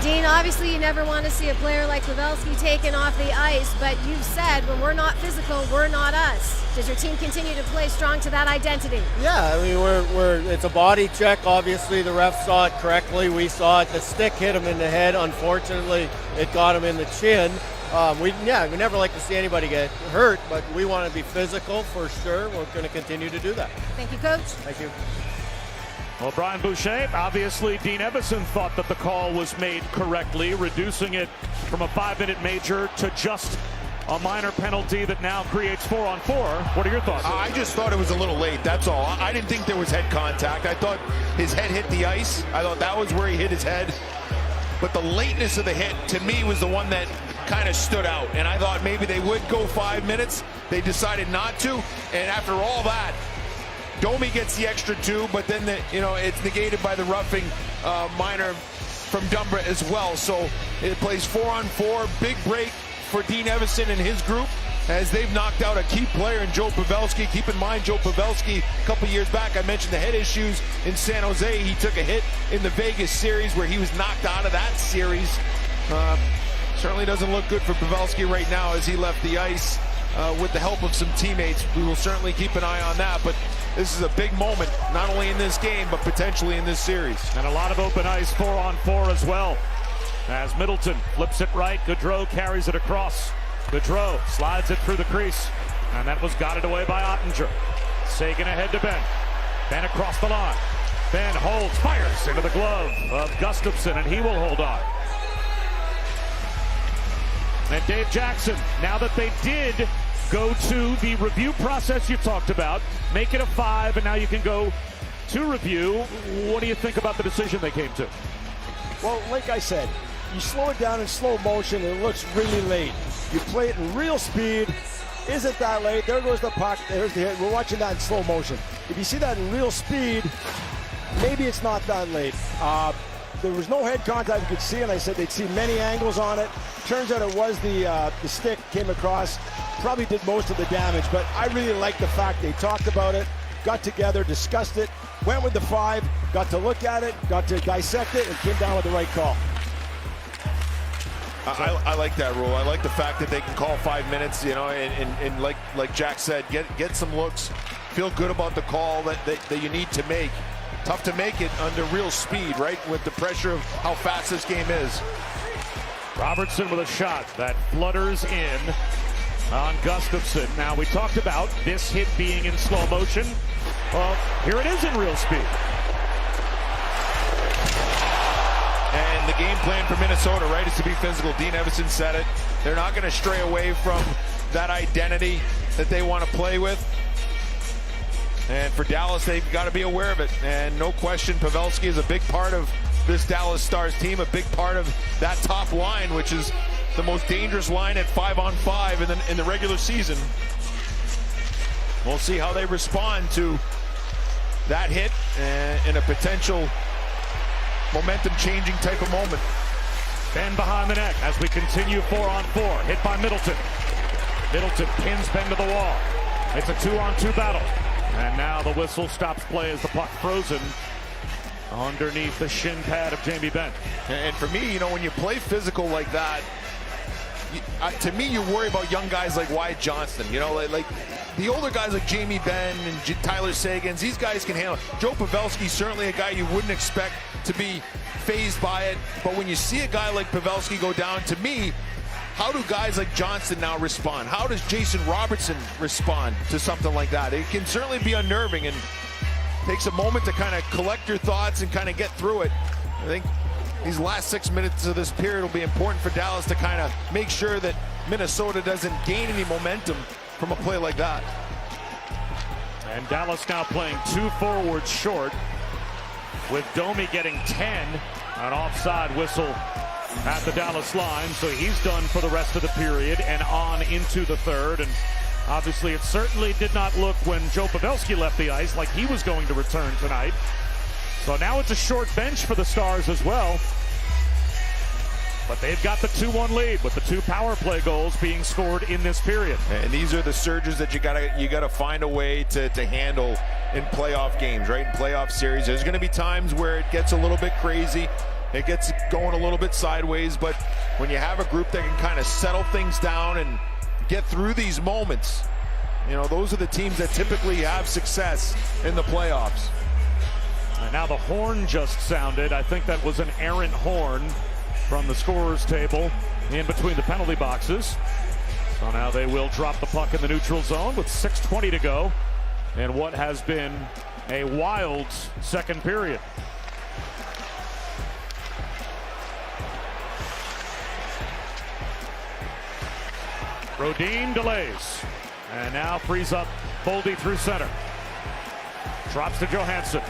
Dean, obviously you never want to see a player like Pavelski taken off the ice, but you've said when we're not physical, we're not us. Does your team continue to play strong to that identity? Yeah, I mean, it's a body check. Obviously, the ref saw it correctly. We saw it. The stick hit him in the head. Unfortunately, it got him in the chin. We never like to see anybody get hurt, but we want to be physical for sure. We're going to continue to do that. Thank you, Coach. Thank you. Well, Brian Boucher, obviously Dean Evason thought that the call was made correctly, reducing it from a 5-minute major to just a minor penalty that now creates 4-on-4. What are your thoughts? I just thought it was a little late, that's all. I didn't think there was head contact. I thought his head hit the ice. I thought that was where he hit his head. But the lateness of the hit, to me, was the one that kind of stood out. And I thought maybe they would go 5 minutes. They decided not to. And after all that, Domi gets the extra 2, but then it's negated by the roughing minor from Dumbra as well. So it plays 4-on-4. Big break for Dean Evason and his group as they've knocked out a key player in Joe Pavelski. Keep in mind, Joe Pavelski, a couple years back, I mentioned the head issues in San Jose. He took a hit in the Vegas series where he was knocked out of that series. Certainly doesn't look good for Pavelski right now as he left the ice with the help of some teammates. We will certainly keep an eye on that, but this is a big moment, not only in this game, but potentially in this series. And a lot of open ice 4-on-4 as well. As Middleton flips it right, Gaudreau carries it across. Gaudreau slides it through the crease, and that was guided away by Ottinger. Sagan ahead to Ben. Ben across the line. Ben holds, fires into the glove of Gustafsson, and he will hold on. And Dave Jackson, now that they did go to the review process you talked about, make it a 5, and now you can go to review. What do you think about the decision they came to? Well, like I said, you slow it down in slow motion, and it looks really late. You play it in real speed. Is it that late? There goes the puck. There's the hit. We're watching that in slow motion. If you see that in real speed, maybe it's not that late. There was no head contact you could see, and I said they'd see many angles on it. Turns out it was the stick came across, probably did most of the damage, but I really like the fact they talked about it, got together, discussed it, went with the 5, got to look at it, got to dissect it, and came down with the right call. I like that rule. I like the fact that they can call 5 minutes, you know, and like Jack said, get some looks, feel good about the call that you need to make. Tough to make it under real speed, right, with the pressure of how fast this game is. Robertson with a shot that flutters in on Gustafson. Now, we talked about this hit being in slow motion. Well, here it is in real speed. And the game plan for Minnesota, right, is to be physical. Dean Evison said it. They're not going to stray away from that identity that they want to play with. And for Dallas, they've got to be aware of it. And no question, Pavelski is a big part of this Dallas Stars team, a big part of that top line, which is the most dangerous line at 5-on-5 in the regular season. We'll see how they respond to that hit and a potential momentum-changing type of moment. Ben behind the net as we continue 4-on-4. Hit by Middleton. Middleton pins Ben to the wall. It's a 2-on-2 battle. And now the whistle stops play as the puck frozen underneath the shin pad of Jamie Benn. And for me, you know, when you play physical like that, to me, you worry about young guys like Wyatt Johnston. You know, like the older guys like Jamie Benn and Tyler Seguins, these guys can handle it. Joe Pavelski, certainly a guy you wouldn't expect to be phased by it. But when you see a guy like Pavelski go down, to me, how do guys like Johnston now respond? How does Jason Robertson respond to something like that? It can certainly be unnerving and takes a moment to kind of collect your thoughts and kind of get through it. I think these last 6 minutes of this period will be important for Dallas to kind of make sure that Minnesota doesn't gain any momentum from a play like that. And Dallas now playing 2 forwards short, with Domi getting 10, an offside whistle at the Dallas line, so he's done for the rest of the period and on into the third. And obviously it certainly did not look when Joe Pavelski left the ice like he was going to return tonight. So now it's a short bench for the Stars as well. But they've got the 2-1 lead with the 2 power play goals being scored in this period. And these are the surges that you gotta find a way to handle in playoff games, right? In playoff series, there's gonna be times where it gets a little bit crazy. It gets going a little bit sideways, but when you have a group that can kind of settle things down and get through these moments, you know, those are the teams that typically have success in the playoffs. And now the horn just sounded. I think that was an errant horn from the scorer's table in between the penalty boxes. So now they will drop the puck in the neutral zone with 6:20 to go in what has been a wild second period. Rodin delays, and now frees up Boldy through center. Drops to Johansson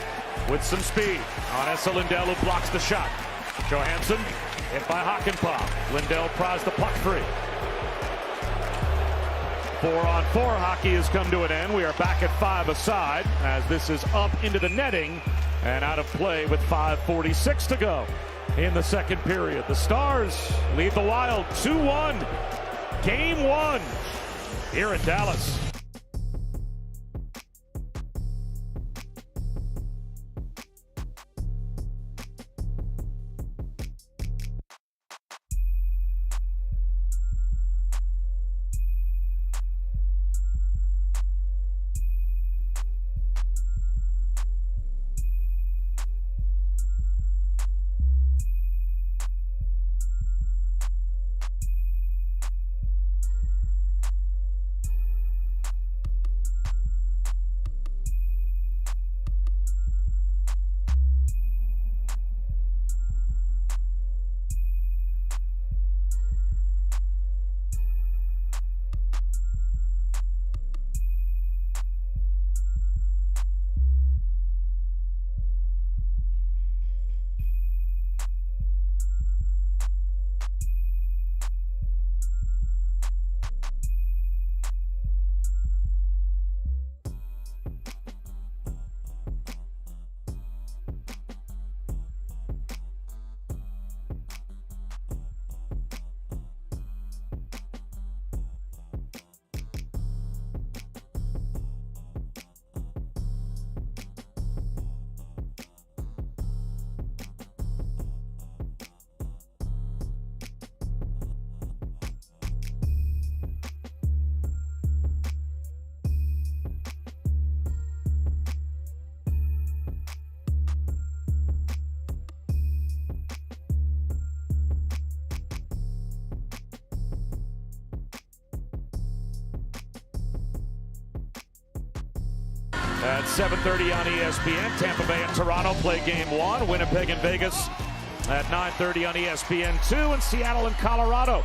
with some speed on Esa Lindell, who blocks the shot. Johansson hit by Hakanpää. Lindell pries the puck free. 4-on-4 hockey has come to an end. We are back at 5 aside as this is up into the netting and out of play with 5:46 to go in the second period. The Stars lead the Wild 2-1. Game 1 here in Dallas. at 7:30 on ESPN. Tampa Bay and Toronto play game 1. Winnipeg and Vegas at 9:30 on ESPN2. And Seattle and Colorado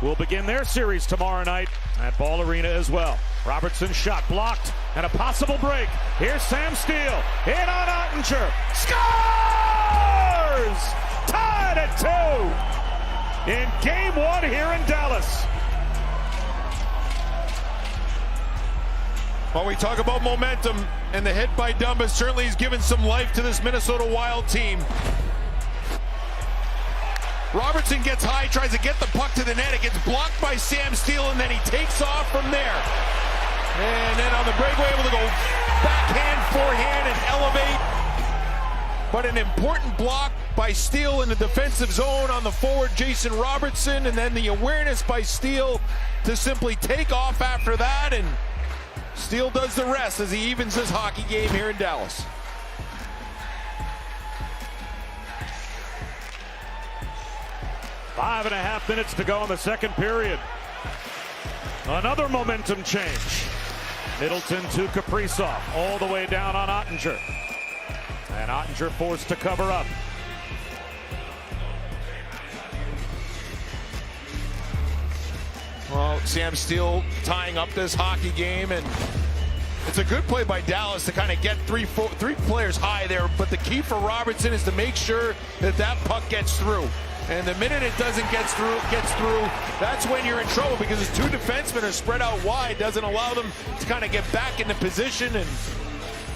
will begin their series tomorrow night at Ball Arena as well. Robertson's shot blocked and a possible break. Here's Sam Steele in on Ottinger. Scores! Tied at 2 in game 1 here in Dallas. While we talk about momentum, and the hit by Dumba certainly has given some life to this Minnesota Wild team. Robertson gets high, tries to get the puck to the net. It gets blocked by Sam Steele, and then he takes off from there. And then on the breakaway, able to go backhand, forehand, and elevate. But an important block by Steele in the defensive zone on the forward, Jason Robertson. And then the awareness by Steele to simply take off after that. And Steele does the rest as he evens his hockey game here in Dallas. 5.5 minutes to go in the second period. Another momentum change. Middleton to Kaprizov, all the way down on Ottinger. And Ottinger forced to cover up. Well, Sam Steele tying up this hockey game, and it's a good play by Dallas to kind of get three players high there. But the key for Robertson is to make sure that that puck gets through. And the minute it doesn't get through, that's when you're in trouble, because his 2 defensemen are spread out wide, doesn't allow them to kind of get back into position. And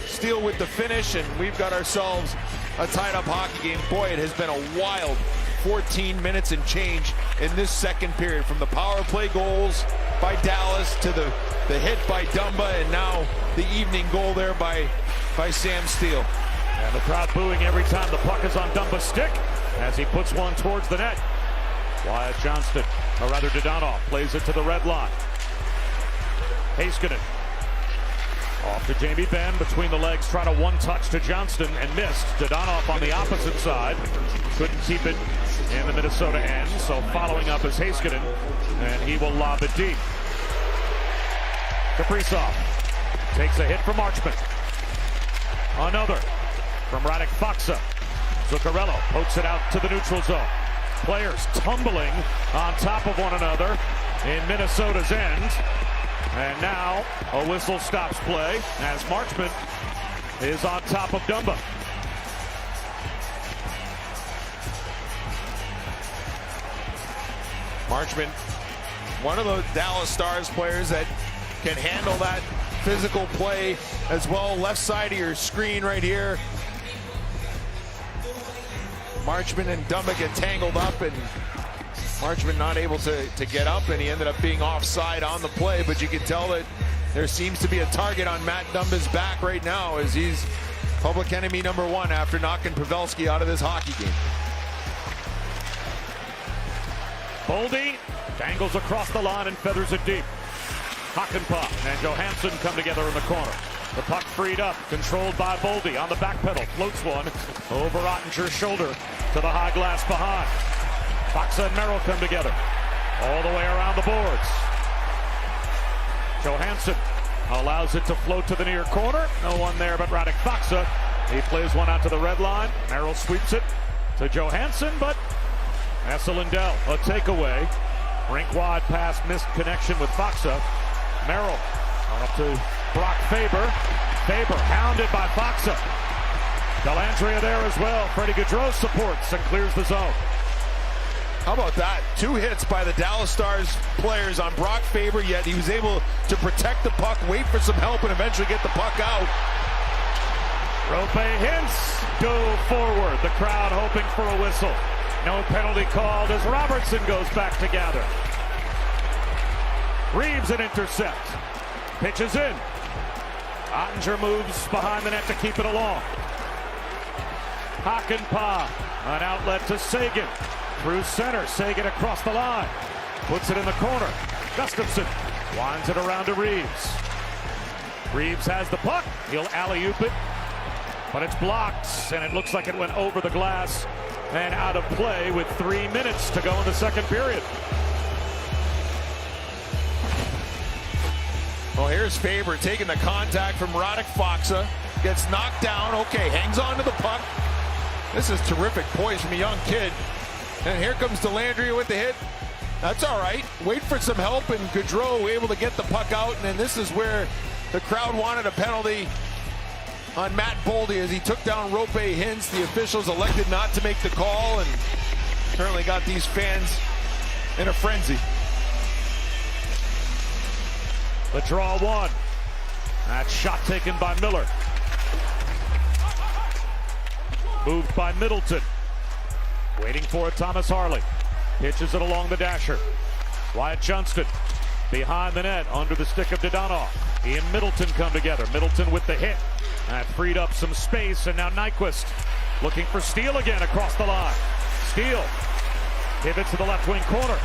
Steele with the finish, and we've got ourselves a tied-up hockey game. Boy, it has been a wild 14 minutes and change in this second period, from the power play goals by Dallas to the hit by Dumba, and now the evening goal there by Sam Steele. And the crowd booing every time the puck is on Dumba's stick as he puts one towards the net. Wyatt Johnston, or rather Dadonov, plays it to the red line. Heiskanen off to Jamie Benn, between the legs, try to one-touch to Johnston and missed. Dadonov on the opposite side, couldn't keep it in the Minnesota end, so following up is Heiskanen, and he will lob it deep. Kaprizov takes a hit from Marchman. Another from Radek Faksa. Zuccarello pokes it out to the neutral zone. Players tumbling on top of one another in Minnesota's end. And now a whistle stops play as Marchman is on top of Dumba. Marchman, one of the Dallas Stars players that can handle that physical play as well. Left side of your screen right here. Marchman and Dumba get tangled up, and Marchman not able to get up, and he ended up being offside on the play. But you can tell that there seems to be a target on Matt Dumba's back right now, as he's public enemy number 1 after knocking Pavelski out of this hockey game. Boldy dangles across the line and feathers it deep. Hakanpää and Johansson come together in the corner. The puck freed up, controlled by Boldy on the back pedal. Floats one over Ottinger's shoulder to the high glass behind. Faksa and Merrill come together all the way around the boards. Johansson allows it to float to the near corner. No one there but Radek Faksa. He plays one out to the red line. Merrill sweeps it to Johansson, but Esa Lindell, a takeaway. Rink wide pass, missed connection with Faksa. Merrill on up to Brock Faber. Faber hounded by Faksa. Dellandrea there as well. Freddie Gaudreau supports and clears the zone. How about that? 2 hits by the Dallas Stars players on Brock Faber, yet he was able to protect the puck, wait for some help, and eventually get the puck out. Rope hints go forward. The crowd hoping for a whistle. No penalty called as Robertson goes back to gather. Reeves an intercept. Pitches in. Ottinger moves behind the net to keep it along. Hakanpää, an outlet to Sagan. Through center, Sagan across the line. Puts it in the corner. Gustafsson winds it around to Reeves. Reeves has the puck. He'll alley-oop it. But it's blocked, and it looks like it went over the glass and out of play with 3 minutes to go in the second period. Well, here's Bears' favor, taking the contact from Radek Faksa. Gets knocked down. Okay, hangs on to the puck. This is terrific poise from a young kid. And here comes Delandria with the hit. That's all right. Wait for some help, and Gaudreau able to get the puck out. And then this is where the crowd wanted a penalty on Matt Boldy as he took down Rope Hintz. The officials elected not to make the call, and apparently got these fans in a frenzy. The draw one. That shot taken by Miller. Moved by Middleton. Waiting for it, Thomas Harley. Pitches it along the dasher. Wyatt Johnston behind the net, under the stick of Dadonov. He and Middleton come together. Middleton with the hit. That freed up some space, and now Nyquist looking for Steele again across the line. Steele pivots to the left wing corner.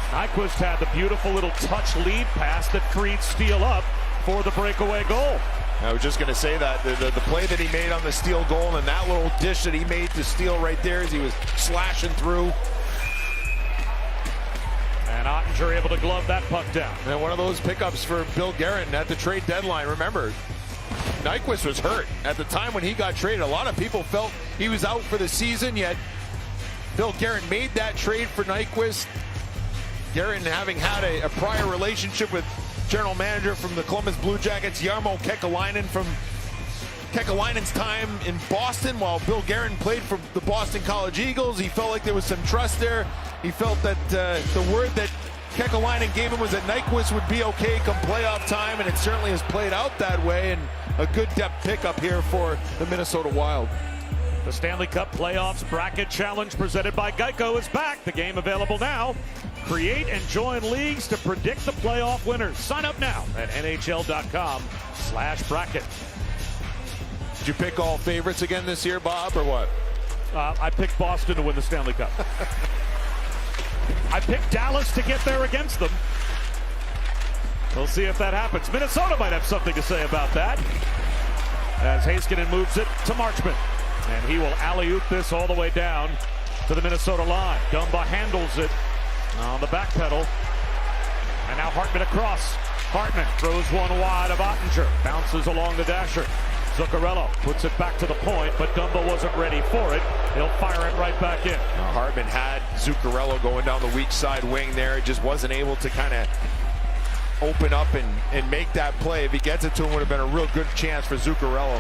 Nyquist had the beautiful little touch lead pass that freed Steele up for the breakaway goal. I was just going to say that the play that he made on the Steele goal, and that little dish that he made to Steele right there as he was slashing through. And Ottinger able to glove that puck down. And one of those pickups for Bill Guerin at the trade deadline. Remember, Nyquist was hurt at the time when he got traded. A lot of people felt he was out for the season, yet Bill Guerin made that trade for Nyquist. Guerin having had a prior relationship with general manager from the Columbus Blue Jackets, Jarmo Kekalainen, from Kekalainen's time in Boston while Bill Guerin played for the Boston College Eagles. He felt like there was some trust there. He felt that the word that Kekalainen gave him was that Nyquist would be okay come playoff time, and it certainly has played out that way, and a good depth pickup here for the Minnesota Wild. The Stanley Cup Playoffs Bracket Challenge presented by Geico is back. The game available now. Create and join leagues to predict the playoff winners. Sign up now at NHL.com/bracket. Did you pick all favorites again this year, Bob, or what? I picked Boston to win the Stanley Cup. I picked Dallas to get there against them. We'll see if that happens. Minnesota might have something to say about that, as Heiskanen moves it to Marchment. And he will alley-oop this all the way down to the Minnesota line. Dumba handles it on the back pedal. And now Hartman across. Hartman throws one wide of Ottinger. Bounces along the dasher. Zuccarello puts it back to the point, but Dumba wasn't ready for it. He'll fire it right back in. Hartman had Zuccarello going down the weak side wing there. It just wasn't able to kind of open up and make that play. If he gets it to him, would have been a real good chance for Zuccarello.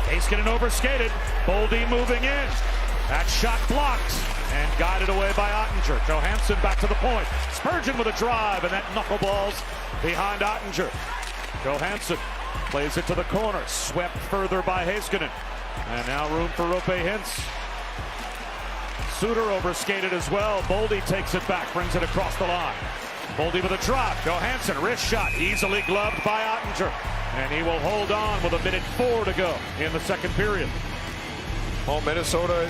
Heiskanen overskated. Boldy moving in. That shot blocked and guided away by Ottinger. Johansson back to the point. Spurgeon with a drive, and that knuckleballs behind Ottinger. Johansson plays it to the corner. Swept further by Heiskanen. And now room for Rope Hintz. Suter overskated as well. Boldy takes it back, brings it across the line. Boldy with a drop. Johansson, wrist shot, easily gloved by Ottinger. And he will hold on with 1:04 to go in the second period. Well, Minnesota,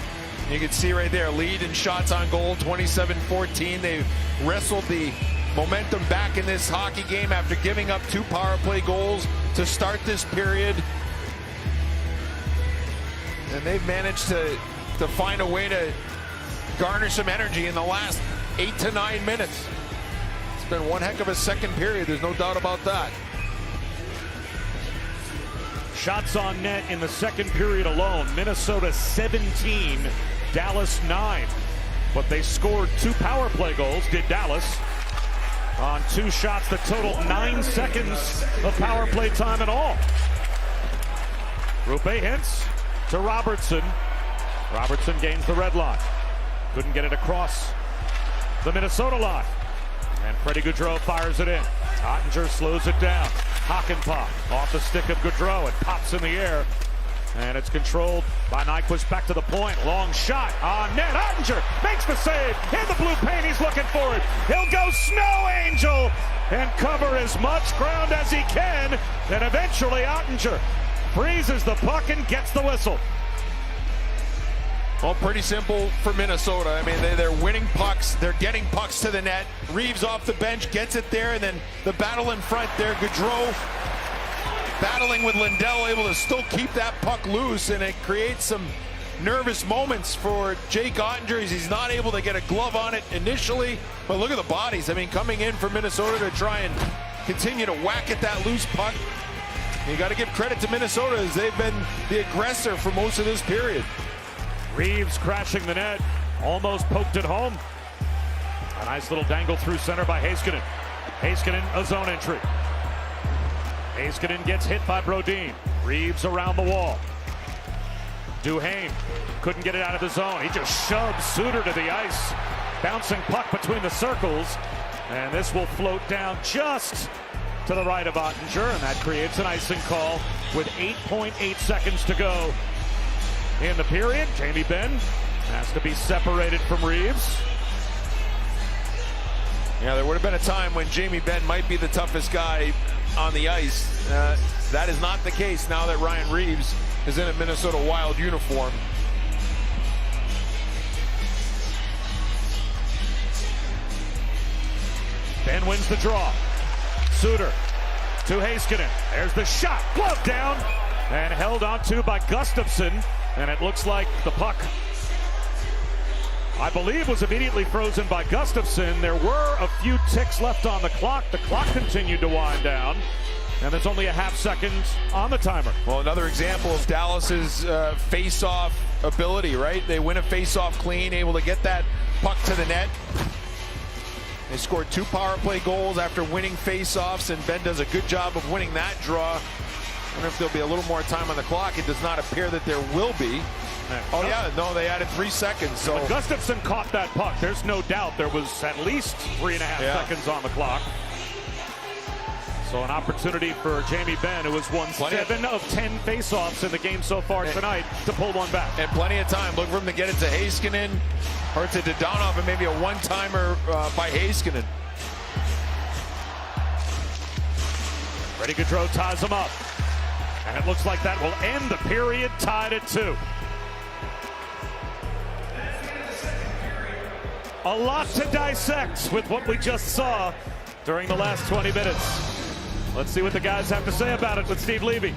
you can see right there, lead in shots on goal, 27-14. They've wrestled the momentum back in this hockey game after giving up 2 power play goals to start this period. And they've managed to find a way to garner some energy in the last 8 to 9 minutes. It's been one heck of a second period, there's no doubt about that. Shots on net in the second period alone. Minnesota 17, Dallas 9. But they scored 2 power play goals, did Dallas, on 2 shots that totaled 9 seconds of power play time in all. Rope Hintz to Robertson. Robertson gains the red line. Couldn't get it across the Minnesota line. And Freddie Gaudreau fires it in. Ottinger slows it down. Hakanpää off the stick of Gaudreau. It pops in the air. And it's controlled by Nyquist back to the point. Long shot on net. Ottinger makes the save. In the blue paint, he's looking for it. He'll go Snow Angel and cover as much ground as he can. And eventually Ottinger freezes the puck and gets the whistle. Well, pretty simple for Minnesota. I mean, they're winning pucks. They're getting pucks to the net. Reeves off the bench, gets it there, and then the battle in front there. Gaudreau battling with Lindell, able to still keep that puck loose, and it creates some nervous moments for Jake Ottinger. He's not able to get a glove on it initially, but look at the bodies. I mean, coming in for Minnesota to try and continue to whack at that loose puck. You got to give credit to Minnesota as they've been the aggressor for most of this period. Reeves crashing the net, almost poked it home. A nice little dangle through center by Heiskanen. Heiskanen, a zone entry. Heiskanen gets hit by Brodin. Reeves around the wall. Duhaime couldn't get it out of the zone. He just shoved Suter to the ice. Bouncing puck between the circles. And this will float down just to the right of Ottinger, and that creates an icing call with 8.8 seconds to go in the period. Jamie Benn has to be separated from Reeves. Yeah, there would have been a time when Jamie Benn might be the toughest guy on the ice. That is not the case now that Ryan Reeves is in a Minnesota Wild uniform. Benn wins the draw. Suter to Heiskanen. There's the shot. Glove down and held onto by Gustafsson. And it looks like the puck, I believe, was immediately frozen by Gustafsson. There were a few ticks left on the clock. The clock continued to wind down. And there's only a half second on the timer. Well, another example of Dallas's face-off ability, right? They win a face-off clean, able to get that puck to the net. They scored 2 power play goals after winning face-offs, and Ben does a good job of winning that draw. I wonder if there'll be a little more time on the clock. It does not appear that there will be. Oh, yeah, no, they added 3 seconds. So but Gustafsson caught that puck. There's no doubt there was at least 3.5 seconds on the clock. So an opportunity for Jamie Benn, who has won 7 of 10 faceoffs in the game so far tonight, to pull one back. And plenty of time. Look for him to get it to Heiskanen, or to Dadonov, and maybe a one-timer by Heiskanen. Freddie Gaudreau ties him up. And it looks like that will end the period, tied at 2. A lot to dissect with what we just saw during the last 20 minutes. Let's see what the guys have to say about it with Steve Levy.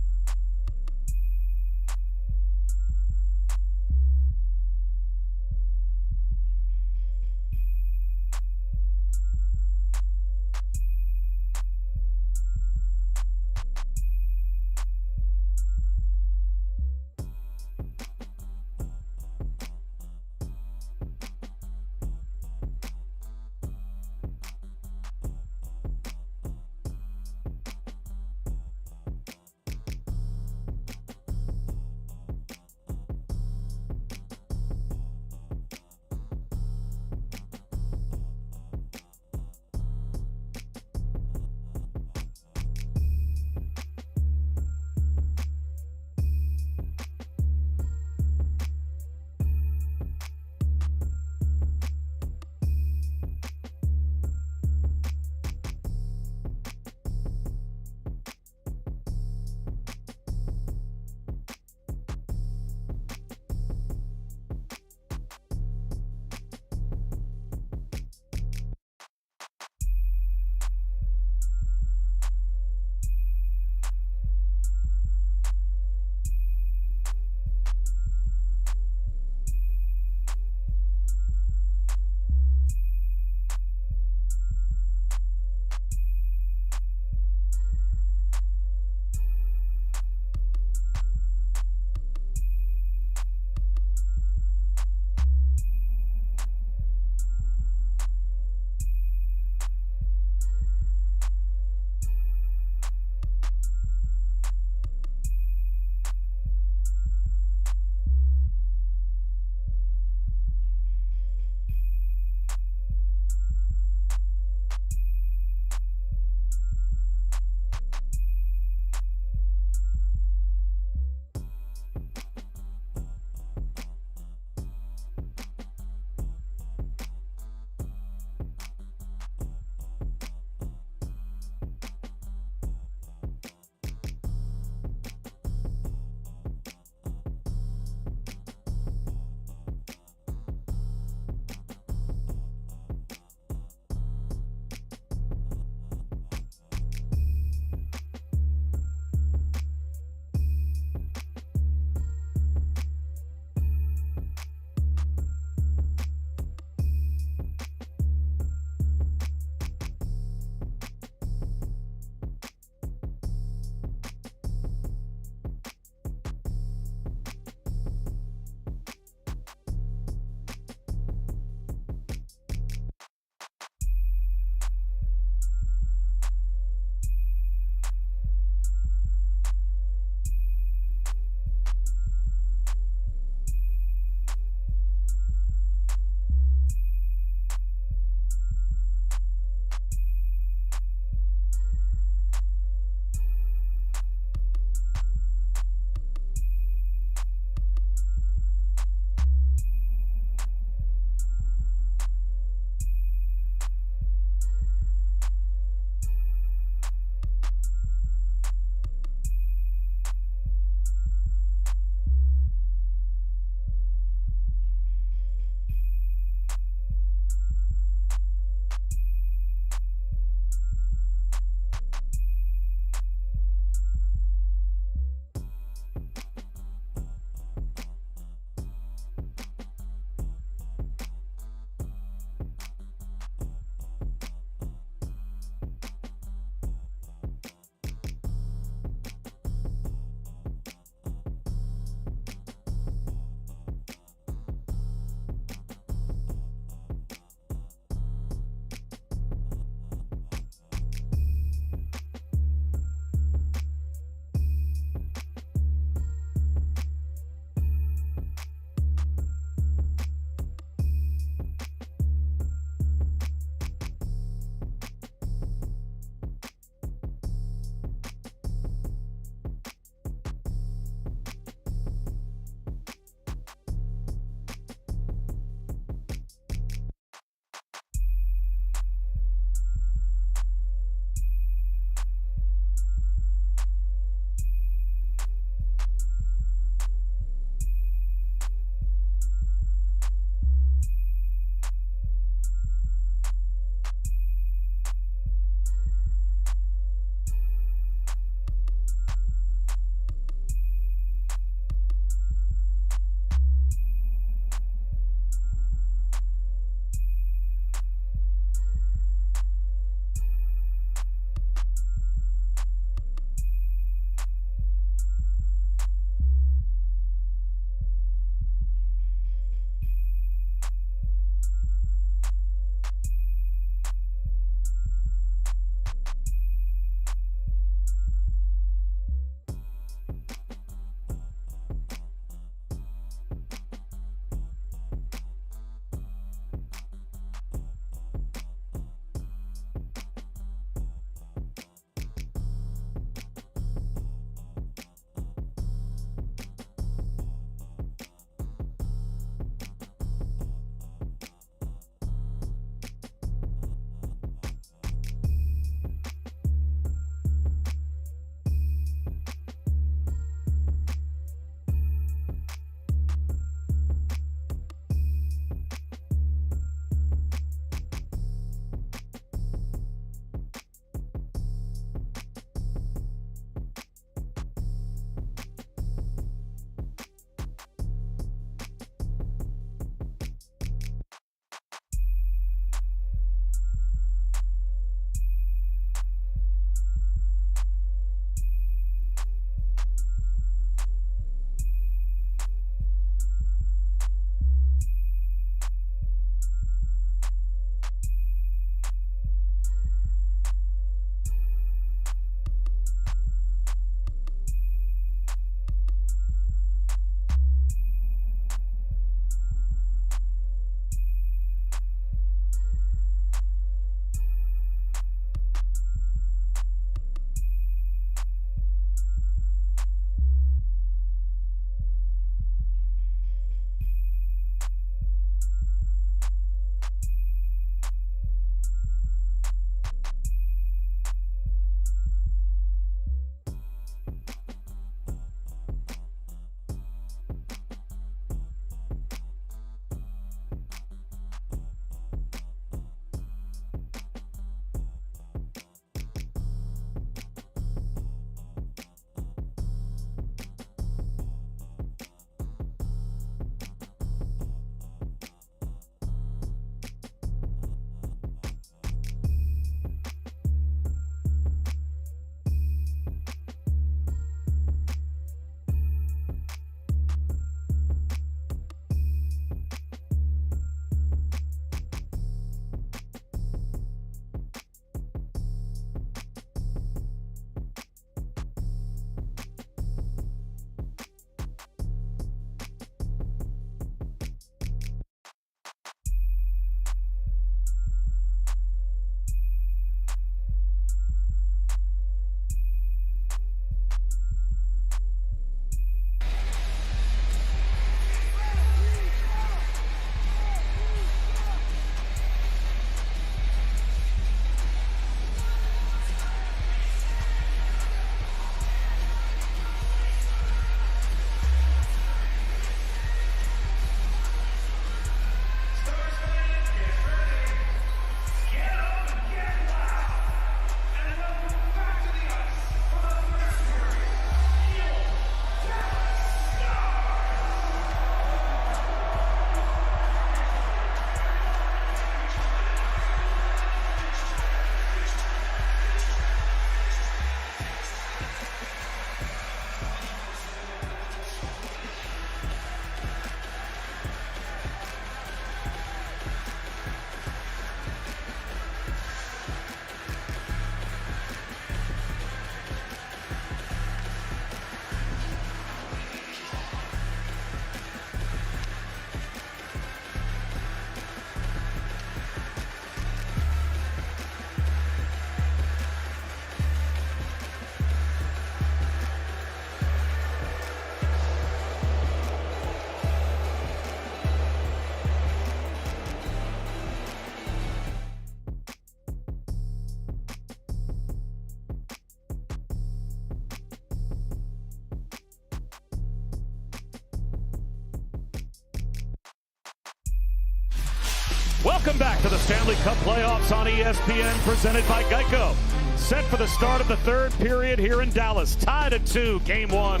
Welcome back to the Stanley Cup playoffs on ESPN, presented by Geico. Set for the start of the third period here in Dallas. Tied at 2, game 1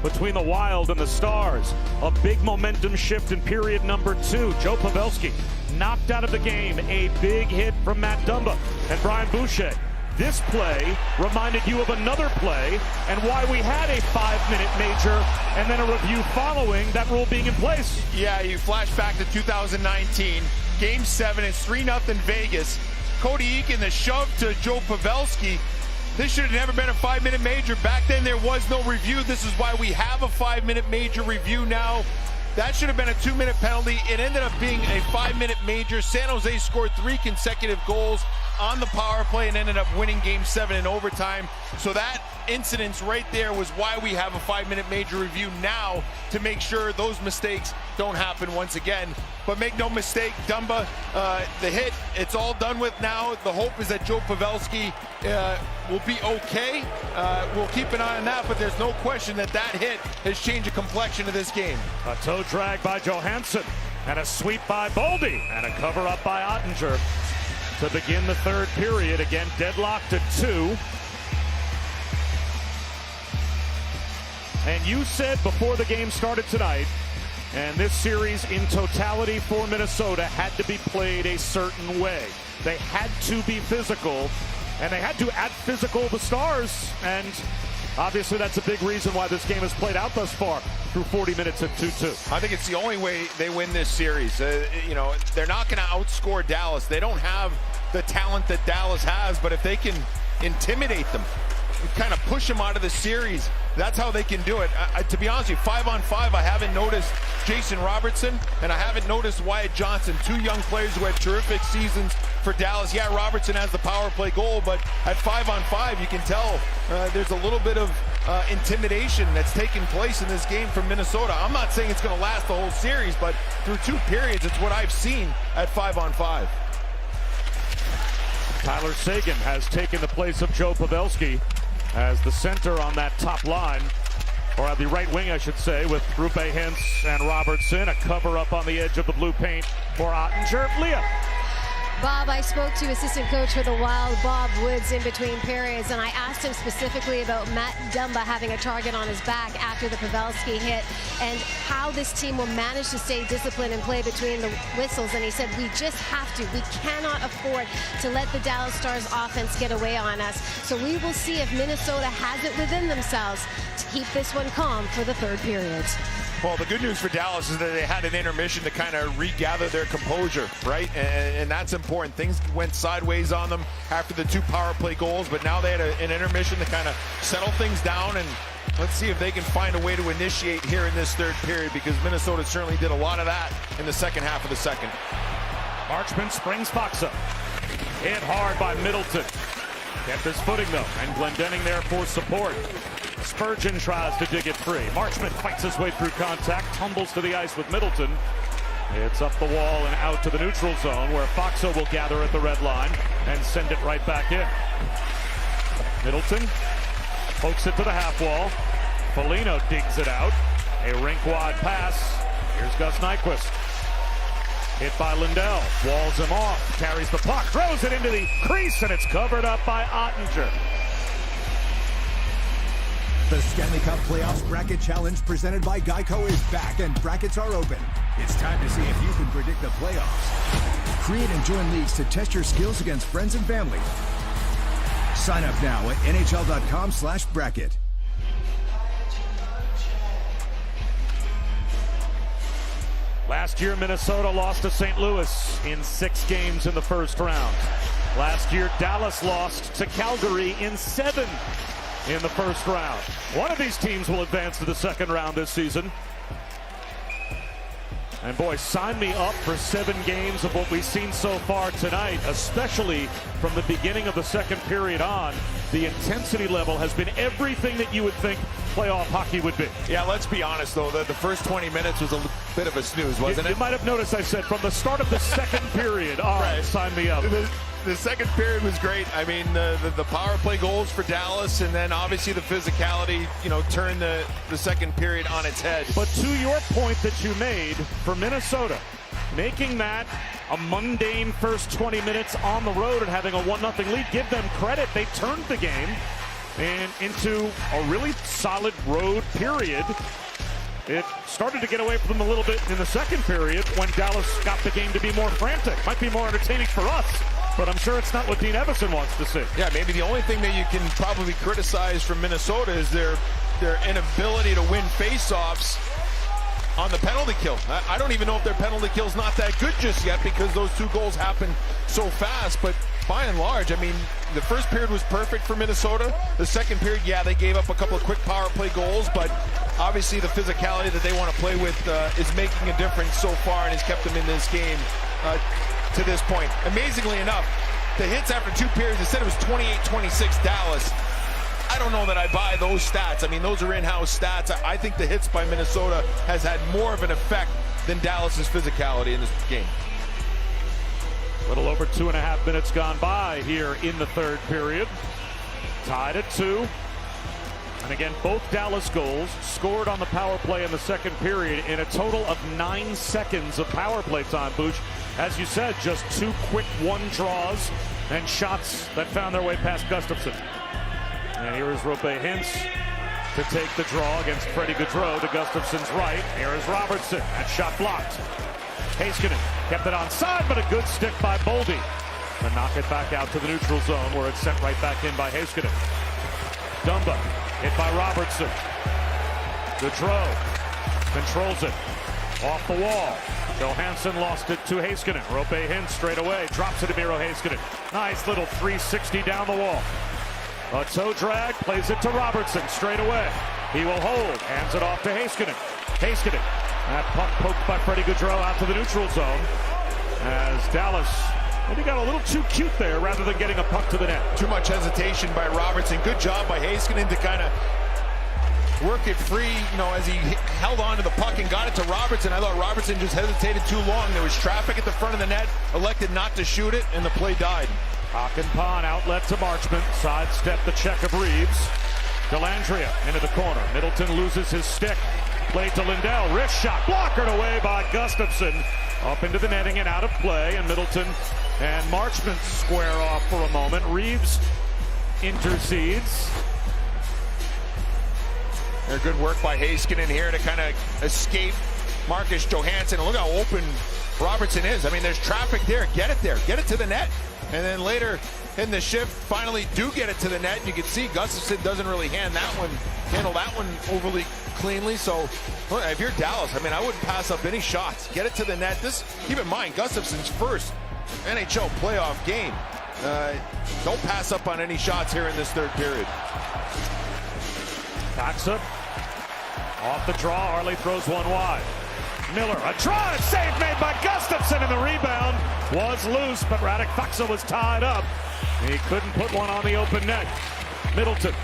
between the Wild and the Stars. A big momentum shift in period number 2. Joe Pavelski knocked out of the game. A big hit from Matt Dumba and Brian Boucher. This play reminded you of another play and why we had a 5-minute major and then a review following that rule being in place. Yeah, you flash back to 2019. Game 7, it's 3-0 Vegas. Cody Eakin, the shove to Joe Pavelski. This should have never been a 5-minute major. Back then there was no review. This is why we have a 5-minute major review now. That should have been a 2-minute penalty. It ended up being a 5-minute major. San Jose scored 3 consecutive goals on the power play and ended up winning game 7 in overtime. So that incident right there was why we have a 5-minute major review now, to make sure those mistakes don't happen once again. But make no mistake, Dumba, the hit, it's all done with now. The hope is that Joe Pavelski will be okay. We'll keep an eye on that, but there's no question that that hit has changed the complexion of this game. A toe drag by Johansson and a sweep by Boldy and a cover up by Ottinger to begin the third period. Again, deadlocked at 2. And you said before the game started tonight, and this series in totality for Minnesota had to be played a certain way. They had to be physical, and they had to add physical the Stars, and obviously that's a big reason why this game has played out thus far through 40 minutes at 2-2. I think it's the only way they win this series. You know, they're not going to outscore Dallas. They don't have the talent that Dallas has, but if they can intimidate them, kind of push them out of the series, that's how they can do it. To be honest with you, 5-on-5, I haven't noticed Jason Robertson, and I haven't noticed Wyatt Johnson, 2 young players who had terrific seasons for Dallas. Yeah, Robertson has the power play goal, but at 5-on-5, you can tell there's a little bit of intimidation that's taking place in this game from Minnesota. I'm not saying it's going to last the whole series, but through 2 periods, it's what I've seen at 5-on-5. Tyler Seguin has taken the place of Joe Pavelski as the center on that top line, or on the right wing, I should say, with Rupe Hintz and Robertson. A cover up on the edge of the blue paint for Ottinger. Leah. Bob, I spoke to assistant coach for the Wild, Bob Woods, in between periods, and I asked him specifically about Matt Dumba having a target on his back after the Pavelski hit and how this team will manage to stay disciplined and play between the whistles. And he said, we just have to. We cannot afford to let the Dallas Stars offense get away on us. So we will see if Minnesota has it within themselves to keep this one calm for the third period. Well, the good news for Dallas is that they had an intermission to kind of regather their composure, right? And that's important. Things went sideways on them after the 2 power play goals, but now they had an intermission to kind of settle things down, and let's see if they can find a way to initiate here in this third period, because Minnesota certainly did a lot of that in the second half of the second. Marchment springs Fox up. Hit hard by Middleton. Kept his footing, though, and Glendening there for support. Spurgeon tries to dig it free. Marchment fights his way through contact, tumbles to the ice with Middleton. It's up the wall and out to the neutral zone, where Foxo will gather at the red line and send it right back in. Middleton pokes it to the half wall. Foligno digs it out. A rink-wide pass. Here's Gus Nyquist. Hit by Lindell. Walls him off. Carries the puck. Throws it into the crease, and it's covered up by Ottinger. The Stanley Cup Playoffs Bracket Challenge presented by Geico is back, and brackets are open. It's time to see if you can predict the playoffs. Create and join leagues to test your skills against friends and family. Sign up now at NHL.com/bracket. Last year, Minnesota lost to St. Louis in 6 games in the first round. Last year, Dallas lost to Calgary in 7 in the first round. One of these teams will advance to the second round this season. And boy, sign me up for 7 games of what we've seen so far tonight, especially from the beginning of the second period on. The intensity level has been everything that you would think playoff hockey would be. Yeah, let's be honest, though, the first 20 minutes was a bit of a snooze, wasn't it? You might have noticed I said from the start of the second period, all right, sign me up. The second period was great. I mean, the power play goals for Dallas, and then obviously the physicality, you know, turned the second period on its head. But to your point that you made for Minnesota, making that a mundane first 20 minutes on the road and having a 1-0 lead. Give them credit. They turned the game into a really solid road period. It started to get away from them a little bit in the second period when Dallas got the game to be more frantic. Might be more entertaining for us, but I'm sure it's not what Dean Evison wants to see. Yeah, maybe the only thing that you can probably criticize from Minnesota is their inability to win faceoffs on the penalty kill. I don't even know if their penalty kill's not that good just yet because those 2 goals happened so fast, but by and large, I mean, the first period was perfect for Minnesota. The second period, yeah, they gave up a couple of quick power play goals, but obviously the physicality that they want to play with is making a difference so far and has kept them in this game to this point. Amazingly enough, the hits after 2 periods, instead it was 28-26 Dallas. I don't know that I buy those stats. I mean, those are in-house stats. I think the hits by Minnesota has had more of an effect than Dallas's physicality in this game. A little over 2.5 minutes gone by here in the third period. Tied at 2. And again, both Dallas goals scored on the power play in the second period in a total of 9 seconds of power play time, Booch. As you said, just 2 quick one-draws and shots that found their way past Gustafsson. And here is Rope Hintz to take the draw against Freddie Gaudreau to Gustafsson's right. Here is Robertson. That shot blocked. Heiskanen kept it onside, but a good stick by Boldy to knock it back out to the neutral zone where it's sent right back in by Heiskanen. Dumba hit by Robertson. Gaudreau controls it off the wall. Johansson lost it to Heiskanen. Rope Hintz straight away drops it to Miro Heiskanen. Nice little 360 down the wall. A toe drag, plays it to Robertson straight away. He will hold, hands it off to Heiskanen. Heiskanen, that puck poked by Freddie Gaudreau out to the neutral zone as Dallas maybe got a little too cute there rather than getting a puck to the net. Too much hesitation by Robertson. Good job by Heiskanen to kind of work it free, you know, as he held on to the puck and got it to Robertson. I thought Robertson just hesitated too long. There was traffic at the front of the net, elected not to shoot it, and the play died. Hakanpää outlet to Marchment. Sidestep the check of Reeves. Dellandrea into the corner. Middleton loses his stick. Played to Lindell. Wrist shot. Blockered away by Gustafsson. Up into the netting and out of play. And Middleton and Marchment square off for a moment. Reeves intercedes. Good work by Heiskanen here to kind of escape Marcus Johansson. Look how open Robertson is. I mean, there's traffic there. Get it there. Get it to the net. And then later in the shift, finally do get it to the net. And you can see Gustafsson doesn't really handle that one overly cleanly. So if you're Dallas, I mean, I wouldn't pass up any shots. Get it to the net. Keep in mind, Gustafsson's first NHL playoff game. Don't pass up on any shots here in this third period. Faksa off the draw. Harley throws one wide. Miller, a drive, save made by Gustafsson, and the rebound was loose, but Radek Faksa was tied up. He couldn't put one on the open net. Middleton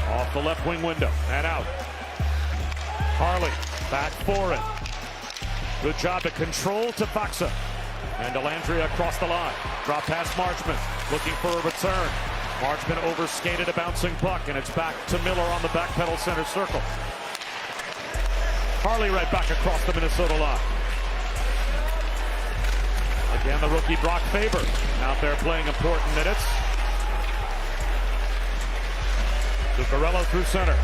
off the left wing window and out. Harley back for it. Good job to control to Faksa. And Dellandrea across the line. Drop past Marchment, looking for a return. Marchment overskated a bouncing puck, and it's back to Miller on the back pedal center circle. Harley right back across the Minnesota line. Again, the rookie Brock Faber out there playing important minutes. Zuccarello through center.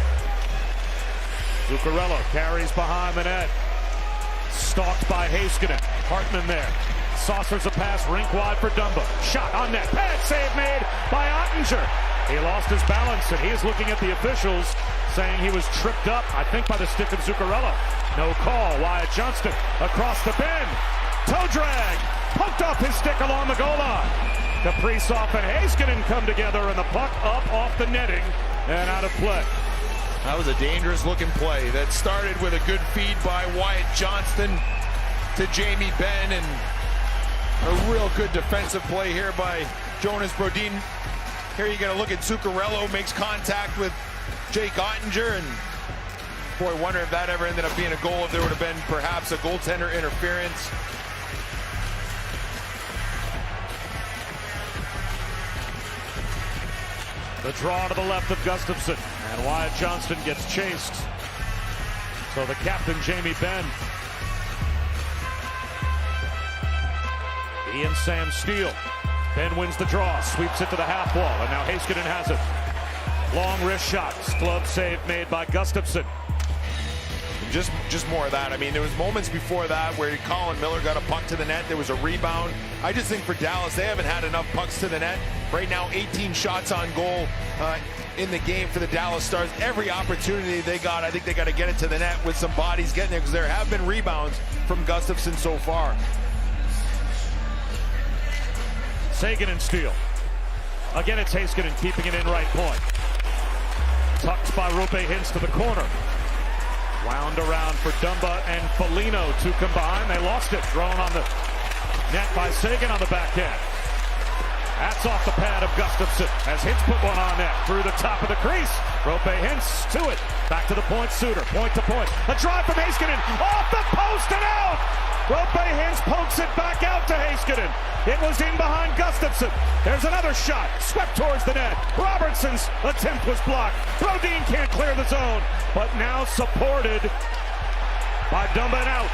Zuccarello carries behind the net. Stalked by Heiskanen. Hartman there. Saucers a pass, rink wide for Dumba. Shot on net. Pad save made by Ottinger. He lost his balance, and he is looking at the officials, saying he was tripped up, I think, by the stick of Zuccarello. No call. Wyatt Johnston across the bend. Toe drag. Poked off his stick along the goal line. Kaprizov and Heiskanen come together, and the puck up off the netting and out of play. That was a dangerous looking play that started with a good feed by Wyatt Johnston to Jamie Benn, and a real good defensive play here by Jonas Brodin. Here you got to look at Zuccarello, makes contact with Jake Ottinger, and boy, wonder if that ever ended up being a goal, if there would have been perhaps a goaltender interference. The draw to the left of Gustafsson, and Wyatt Johnston gets chased. So the captain, Jamie Benn, He and Sam Steele. Ben wins the draw, sweeps it to the half wall, and now Heiskanen has it. Long wrist shots, glove save made by Gustafsson. Just more of that. I mean, there was moments before that where Colin Miller got a puck to the net. There was a rebound. I just think for Dallas, they haven't had enough pucks to the net. Right now, 18 shots on goal in the game for the Dallas Stars. Every opportunity they got, I think they got to get it to the net with some bodies getting there, because there have been rebounds from Gustafsson so far. Sagan and Steele. Again, it's Heiskanen keeping it in right point. Tucked by Roope Hintz to the corner. Wound around for Dumba and Foligno to combine. They lost it. Thrown on the net by Sagan on the back end. That's off the pad of Gustafsson as Hintz put one on net through the top of the crease. Roope Hintz to it. Back to the point, Suter. Point to point. A drive from Heiskanen. Off the post and out! Roope Hintz pokes it back out to Heiskanen. It was in behind Gustafsson. There's another shot. Swept towards the net. Robertson's attempt was blocked. Brodin can't clear the zone, but now supported by Dumba and out.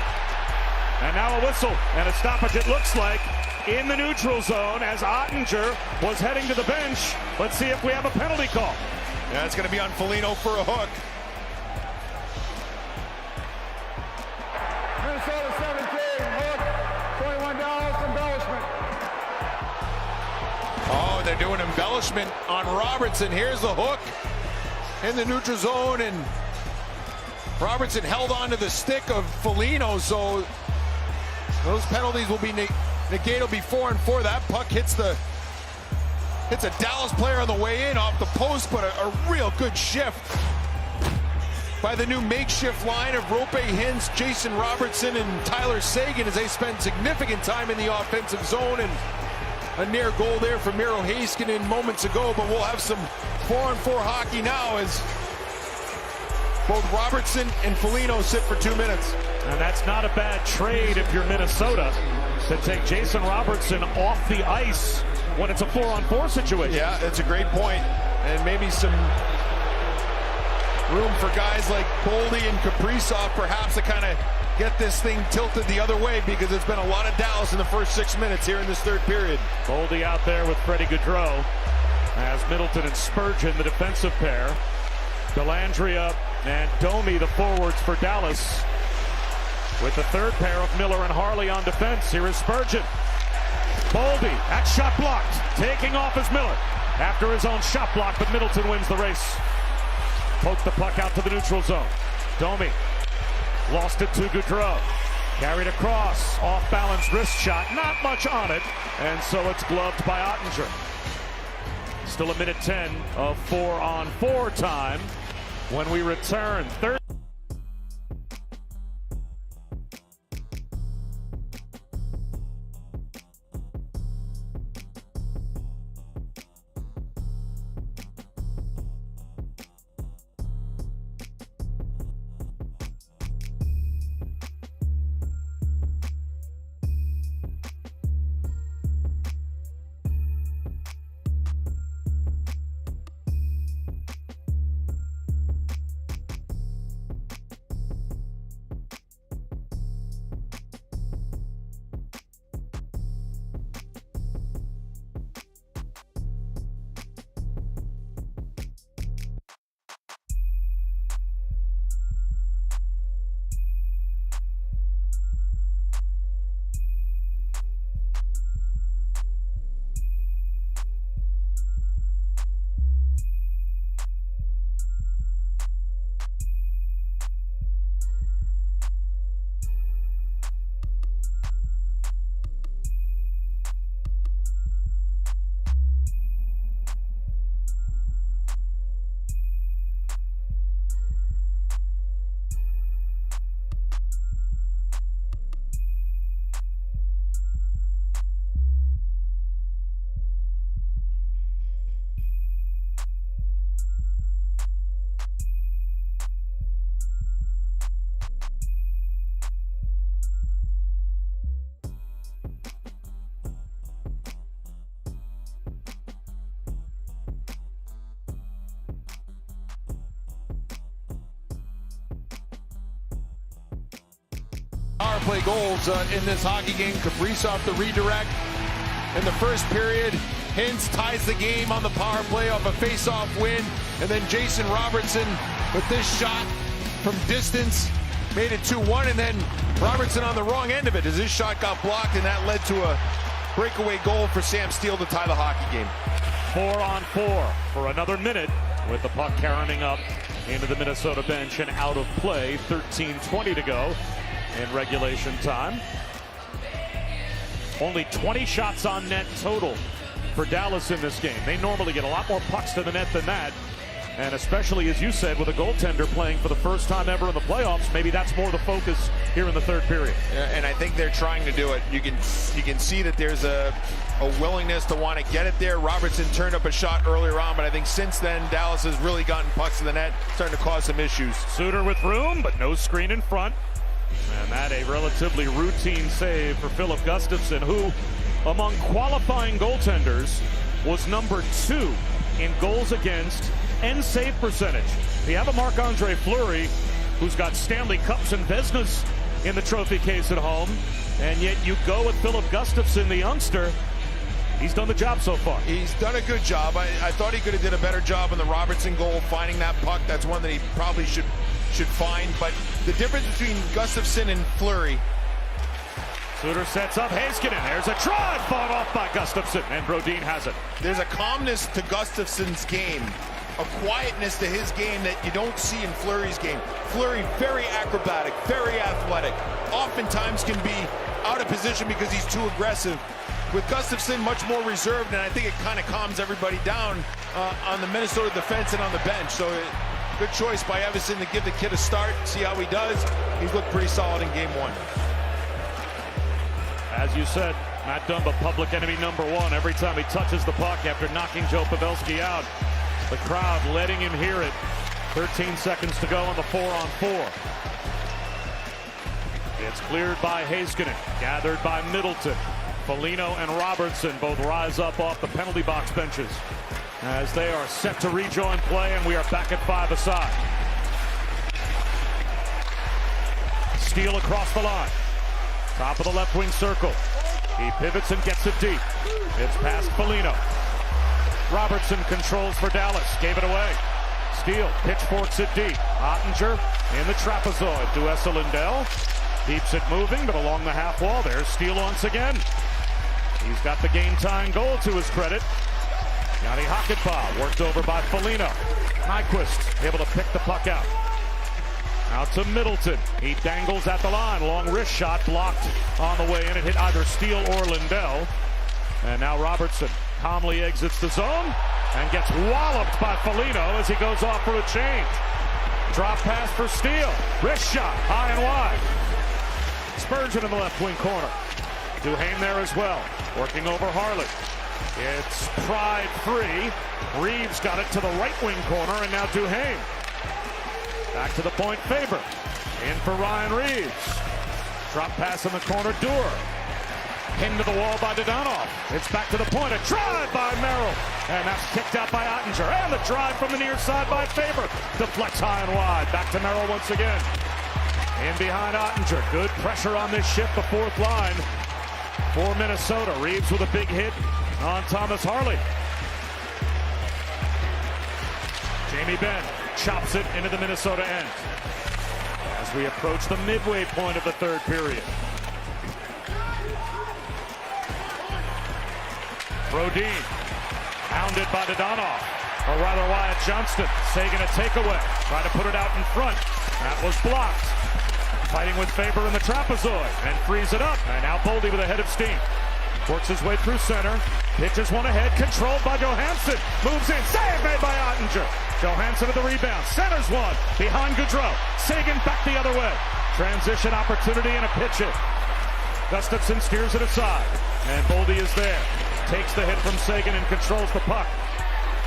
And now a whistle and a stoppage, it looks like, in the neutral zone as Ottinger was heading to the bench. Let's see if we have a penalty call. Yeah, it's going to be on Foligno for a hook. Minnesota 17, hook, 21 Dallas, embellishment. Oh, they're doing embellishment on Robertson. Here's the hook in the neutral zone, and Robertson held onto the stick of Foligno, so those penalties will be negated. Will be 4-4. That puck hits a Dallas player on the way in off the post, but a real good shift by the new makeshift line of Roope Hintz, Jason Robertson, and Tyler Sagan as they spend significant time in the offensive zone, and a near goal there for Miro Heiskanen moments ago. But we'll have some 4-on-4 hockey now as both Robertson and Foligno sit for 2 minutes. And that's not a bad trade if you're Minnesota, to take Jason Robertson off the ice when it's a 4-on-4 situation. Yeah, that's a great point. And maybe some room for guys like Boldy and Kaprizov perhaps to kind of get this thing tilted the other way, because it's been a lot of Dallas in the first 6 minutes here in this third period. Boldy out there with Freddie Gaudreau as Middleton and Spurgeon, the defensive pair. Dellandrea and Domi, the forwards for Dallas, with the third pair of Miller and Harley on defense. Here is Spurgeon. Boldy, that shot blocked. Taking off is Miller after his own shot block, but Middleton wins the race. Poked the puck out to the neutral zone. Domi lost it to Gaudreau. Carried across, off-balance wrist shot, not much on it, and so it's gloved by Ottinger. Still a minute 10 of 4-on-4 time when we return. Third. Power play goals in this hockey game. Kaprizov the redirect. in the first period. Hintz ties the game on the power play off a face-off win. And then Jason Robertson with this shot from distance made it 2-1. And then Robertson on the wrong end of it as his shot got blocked, and that led to a breakaway goal for Sam Steele to tie the hockey game. 4-on-4 for another minute with the puck carrying up into the Minnesota bench and out of play. 13:20 to go in regulation time. Only 20 shots on net total for Dallas in this game. They normally get a lot more pucks to the net than that. And especially, as you said, with a goaltender playing for the first time ever in the playoffs, maybe that's more the focus here in the third period. And I think they're trying to do it. You can see that there's a willingness to want to get it there. Robertson turned up a shot earlier on, but I think since then, Dallas has really gotten pucks to the net, starting to cause some issues. Suter with room, but no screen in front. And that a relatively routine save for Philip Gustafson, who, among qualifying goaltenders, was number 2 in goals against and save percentage. You have a Marc-Andre Fleury who's got Stanley Cups and Vezinas in the trophy case at home, and yet you go with Philip Gustafson, the youngster. He's done the job so far. He's done a good job. I thought he could have did a better job on the Robertson goal, finding that puck. That's one that he probably should find. But the difference between Gustafson and Fleury. Suter sets up Heiskanen. There's a drive fought off by Gustafson, and Brodin has it. There's a calmness to Gustafson's game, a quietness to his game that you don't see in Fleury's game. Fleury, very acrobatic, very athletic. Oftentimes can be out of position because he's too aggressive. With Gustafson, much more reserved, and I think it kind of calms everybody down on the Minnesota defense and on the bench. So good choice by Evason to give the kid a start, see how he does. He's looked pretty solid in game 1. As you said, Matt Dumba, public enemy number 1 every time he touches the puck after knocking Joe Pavelski out. The crowd letting him hear it. 13 seconds to go on the 4-on-4. It's cleared by Heiskanen, gathered by Middleton. Foligno and Robertson both rise up off the penalty box benches as they are set to rejoin play, and we are back at 5 aside. Steele across the line. Top of the left wing circle. He pivots and gets it deep. It's past Foligno. Robertson controls for Dallas. Gave it away. Steele pitchforks it deep. Ottinger in the trapezoid. Duessa Lindell keeps it moving, but along the half wall, there's Steele once again. He's got the game-tying goal to his credit. Jani Hakanpää worked over by Foligno. Nyquist able to pick the puck out. Out to Middleton. He dangles at the line. Long wrist shot blocked on the way in. It hit either Steele or Lindell. And now Robertson calmly exits the zone and gets walloped by Foligno as he goes off for a change. Drop pass for Steele. Wrist shot high and wide. Spurgeon in the left wing corner. Duhaime there as well. Working over Harley. It's Pride free. Reeves got it to the right wing corner, and now Duhaime. Back to the point, Faber. In for Ryan Reeves. Drop pass in the corner, Duer. Pinned to the wall by Dadonov. It's back to the point, a drive by Merrill. And that's kicked out by Ottinger. And the drive from the near side by Faber. Deflects high and wide. Back to Merrill once again. In behind Ottinger. Good pressure on this shift, the fourth line for Minnesota. Reeves with a big hit on Thomas Harley. Jamie Benn chops it into the Minnesota end as we approach the midway point of the third period. Brodin hounded by Dadonov, or rather Wyatt Johnston. Sagan a takeaway, trying to put it out in front. That was blocked. Fighting with Faber in the trapezoid and frees it up. And now Boldy with a head of steam. Works his way through center. Pitches one ahead, controlled by Johansson. Moves in, save made by Ottinger. Johansson to the rebound, centers one. Behind Gaudreau. Sagan back the other way. Transition opportunity and a pitch it. Gustafson steers it aside. And Boldy is there. Takes the hit from Sagan and controls the puck.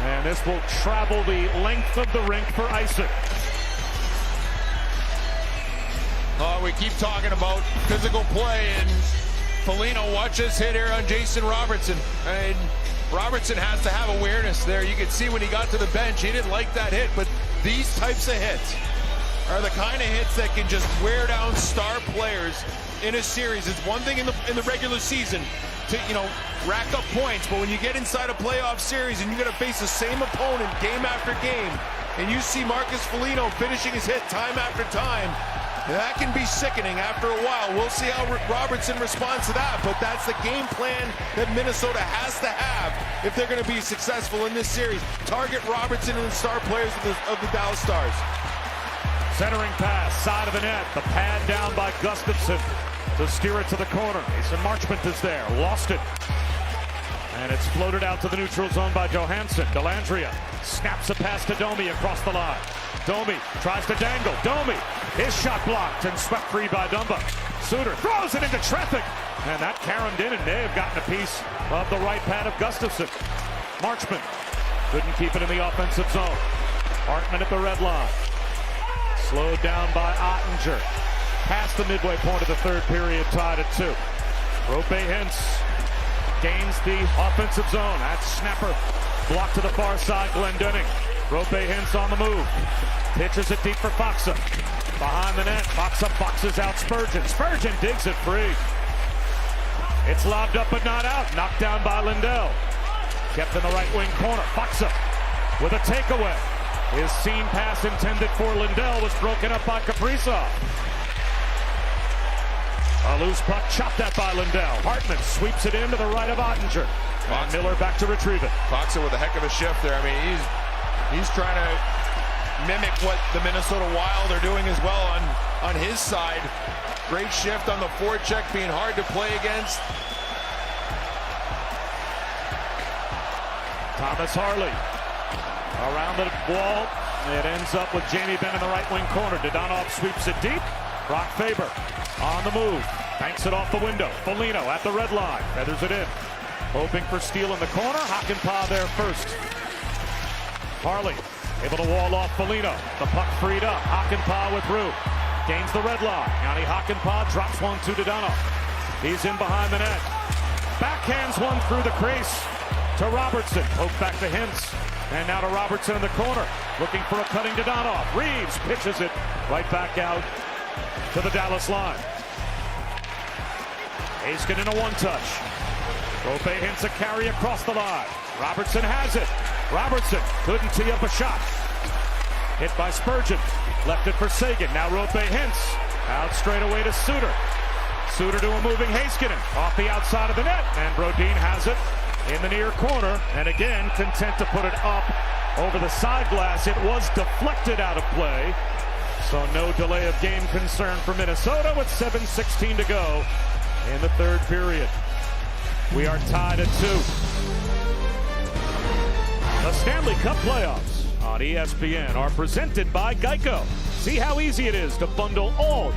And this will travel the length of the rink for Isaac. We keep talking about physical play, and Foligno, watch this hit here on Jason Robertson. And Robertson has to have awareness there. You can see when he got to the bench, he didn't like that hit, but these types of hits are the kind of hits that can just wear down star players in a series. It's one thing in the regular season to, rack up points, but when you get inside a playoff series and you're going to face the same opponent game after game, and you see Marcus Foligno finishing his hit time after time, that can be sickening after a while. We'll see how Robertson responds to that, but that's the game plan that Minnesota has to have if they're going to be successful in this series. Target Robertson and the star players of the Dallas Stars. Centering pass, side of the net. The pad down by Gustafsson to steer it to the corner. Mason Marchment is there, lost it. And it's floated out to the neutral zone by Johansson. Dellandrea snaps a pass to Domi across the line. Domi tries to dangle. Domi, his shot blocked and swept free by Dumba. Suter throws it into traffic. And that caromed in and may have gotten a piece of the right pad of Gustafsson. Marchment couldn't keep it in the offensive zone. Hartman at the red line. Slowed down by Ottinger. Past the midway point of the third period, tied at 2. Rope Hintz gains the offensive zone. That snapper blocked to the far side, Glendening. Rope Hintz on the move. Pitches it deep for Foxa. Behind the net, Foxa boxes out Spurgeon. Spurgeon digs it free. It's lobbed up but not out. Knocked down by Lindell. Kept in the right wing corner. Foxa with a takeaway. His seam pass intended for Lindell was broken up by Kaprizov. A loose puck chopped at by Lindell. Hartman sweeps it into the right of Ottinger. And Miller back to retrieve it. Foxa with a heck of a shift there. I mean, he's trying to mimic what the Minnesota Wild are doing as well on his side. Great shift on the forecheck, being hard to play against. Thomas Harley around the wall. It ends up with Jamie Benn in the right wing corner. Dadonov sweeps it deep. Brock Faber on the move. Banks it off the window. Foligno at the red line. Feathers it in. Hoping for steal in the corner. Hakanpää there first. Harley able to wall off Foligno. The puck freed up. Hakanpää with room. Gains the red line. Yanni Hakanpää drops one to Dadonov. He's in behind the net. Backhands one through the crease to Robertson. Poke back to Hintz. And now to Robertson in the corner. Looking for a cutting Dadonov. Reeves pitches it right back out to the Dallas line. Haskin in a one-touch. Rope Hintz a carry across the line. Robertson has it. Robertson couldn't tee up a shot. Hit by Spurgeon. Left it for Sagan. Now Rope Hintz. Out straight away to Suter. Suter to a moving Heiskanen. Off the outside of the net. And Brodin has it in the near corner. And again, content to put it up over the side glass. It was deflected out of play. So no delay of game concern for Minnesota with 7:16 to go in the third period. We are tied at 2. The Stanley Cup playoffs on ESPN are presented by Geico. See how easy it is to bundle all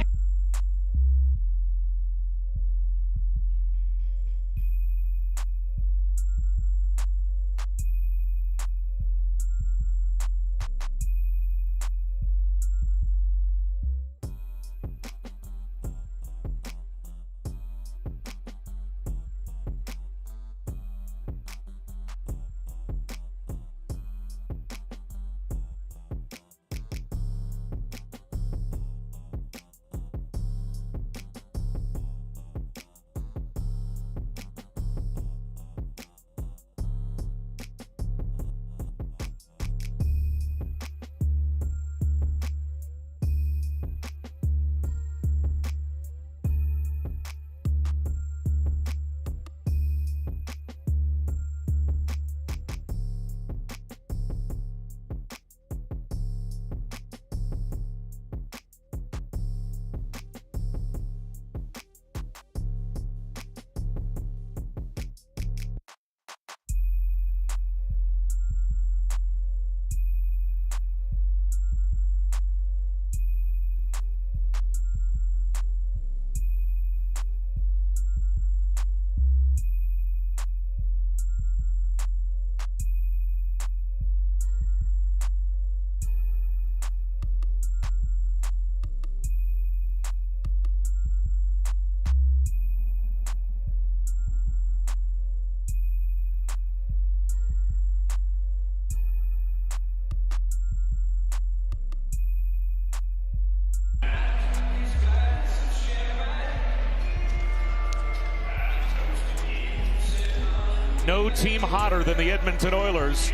no team hotter than the Edmonton Oilers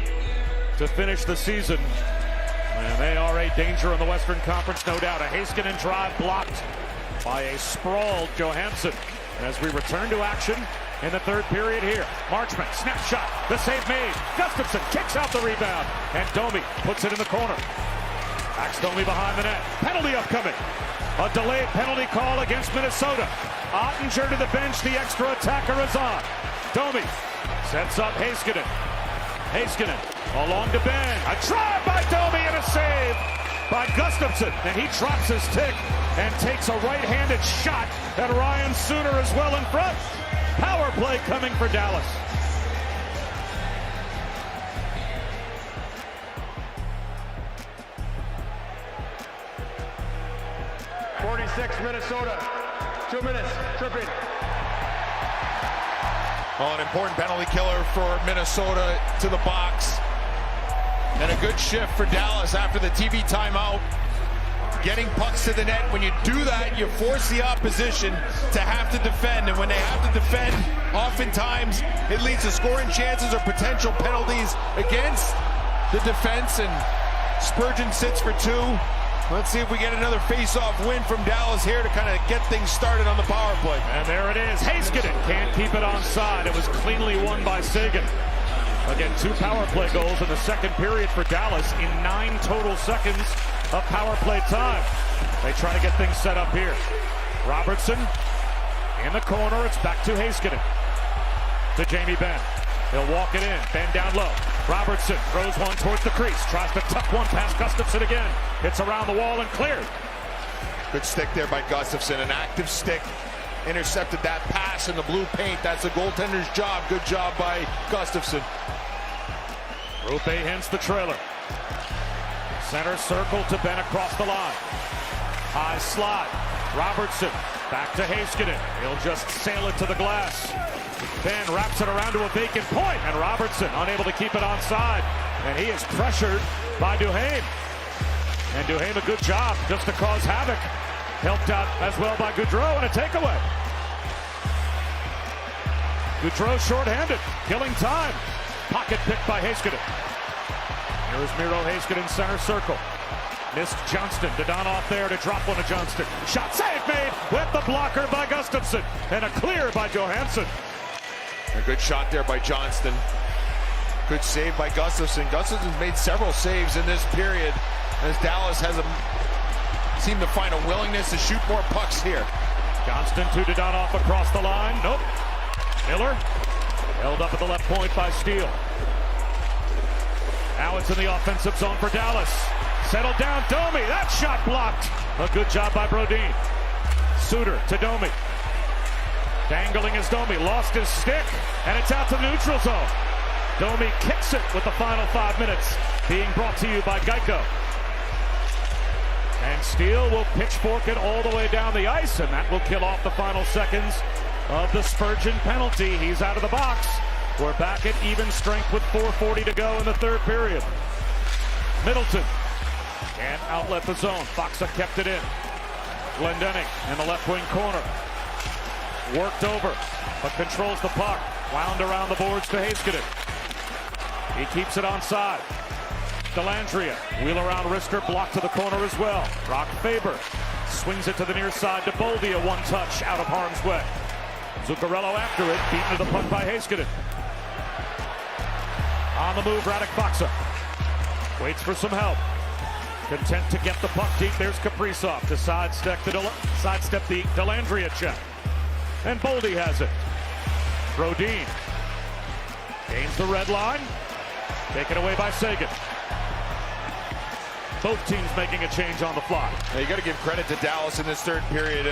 to finish the season. And they are a danger in the Western Conference, no doubt. A Heiskanen drive blocked by a sprawled Johansson. As we return to action in the third period here. Marchment, snapshot, the save made. Gustafsson kicks out the rebound. And Domi puts it in the corner. Backs Domi behind the net. Penalty upcoming. A delayed penalty call against Minnesota. Ottinger to the bench. The extra attacker is on. Domi sets up Heiskanen. Heiskanen along to Ben. A drive by Domi and a save by Gustafsson. And he drops his stick and takes a right-handed shot at Ryan Suter as well in front. Power play coming for Dallas. Minnesota. 2 minutes. Tripping. Well, an important penalty killer for Minnesota to the box. And a good shift for Dallas after the TV timeout. Getting pucks to the net. When you do that, you force the opposition to have to defend. And when they have to defend, oftentimes it leads to scoring chances or potential penalties against the defense. And Spurgeon sits for 2. Let's see if we get another face-off win from Dallas here to kind of get things started on the power play. And there it is. Heiskanen can't keep it onside. It was cleanly won by Sagan. Again, 2 power play goals in the second period for Dallas in 9 total seconds of power play time. They try to get things set up here. Robertson in the corner. It's back to Heiskanen. To Jamie Benn. He'll walk it in. Benn down low. Robertson throws one towards the crease. Tries to tuck one past Gustafsson again. Hits around the wall and cleared. Good stick there by Gustafsson. An active stick. Intercepted that pass in the blue paint. That's the goaltender's job. Good job by Gustafsson. Rupe hits the trailer. Center circle to Ben across the line. High slot. Robertson back to Heiskanen. He'll just sail it to the glass. Ben wraps it around to a vacant point, and Robertson unable to keep it onside. And he is pressured by Duhaime. And Duhaime a good job just to cause havoc. Helped out as well by Gaudreau and a takeaway. Gaudreau shorthanded, killing time. Pocket picked by Heiskanen. Here's Miro Heiskanen center circle. Missed Johnston. Dadonov there to drop one to Johnston. Shot save made with the blocker by Gustafsson. And a clear by Johansson. A good shot there by Johnston. Good save by Gustafsson. Gustafsson's made several saves in this period as Dallas has seemed to find a willingness to shoot more pucks here. Johnston to Dadonov across the line. Nope. Miller held up at the left point by Steele. Now it's in the offensive zone for Dallas. Settled down, Domi. That shot blocked. A good job by Brodin. Suter to Domi. Dangling as Domi lost his stick, and it's out to the neutral zone. Domi kicks it with the final 5 minutes being brought to you by Geico. And Steele will pitchfork it all the way down the ice, and that will kill off the final seconds of the Spurgeon penalty. He's out of the box. We're back at even strength with 4:40 to go in the third period. Middleton can't outlet the zone. Foxa kept it in. Glendening in the left wing corner. Worked over, but controls the puck. Wound around the boards to Heiskanen. He keeps it onside. Dellandrea, wheel around wrister, blocked to the corner as well. Brock Faber swings it to the near side to Boldy, a one touch out of harm's way. Zuccarello after it, beaten to the puck by Heiskanen. On the move, Radek Foxa. Waits for some help. Content to get the puck deep. There's Kaprizov to sidestep the Dellandrea check. And Boldy has it. Brodin gains the red line. Taken away by Sagan. Both teams making a change on the fly. Now you got to give credit to Dallas in this third period.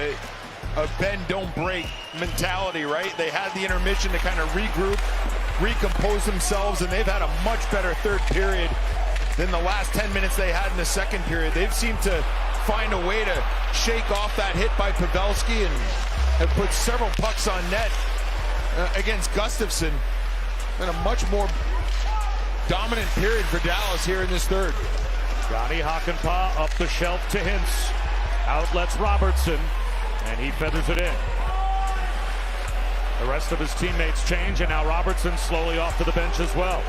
A bend, don't break mentality, right? They had the intermission to kind of regroup, recompose themselves, and they've had a much better third period than the last 10 minutes they had in the second period. They've seemed to find a way to shake off that hit by Pavelski and have put several pucks on net against Gustafsson in a much more dominant period for Dallas here in this third. Johnny Hakanpää up the shelf to Hintz. Outlets Robertson, and he feathers it in. The rest of his teammates change, and now Robertson slowly off to the bench as well.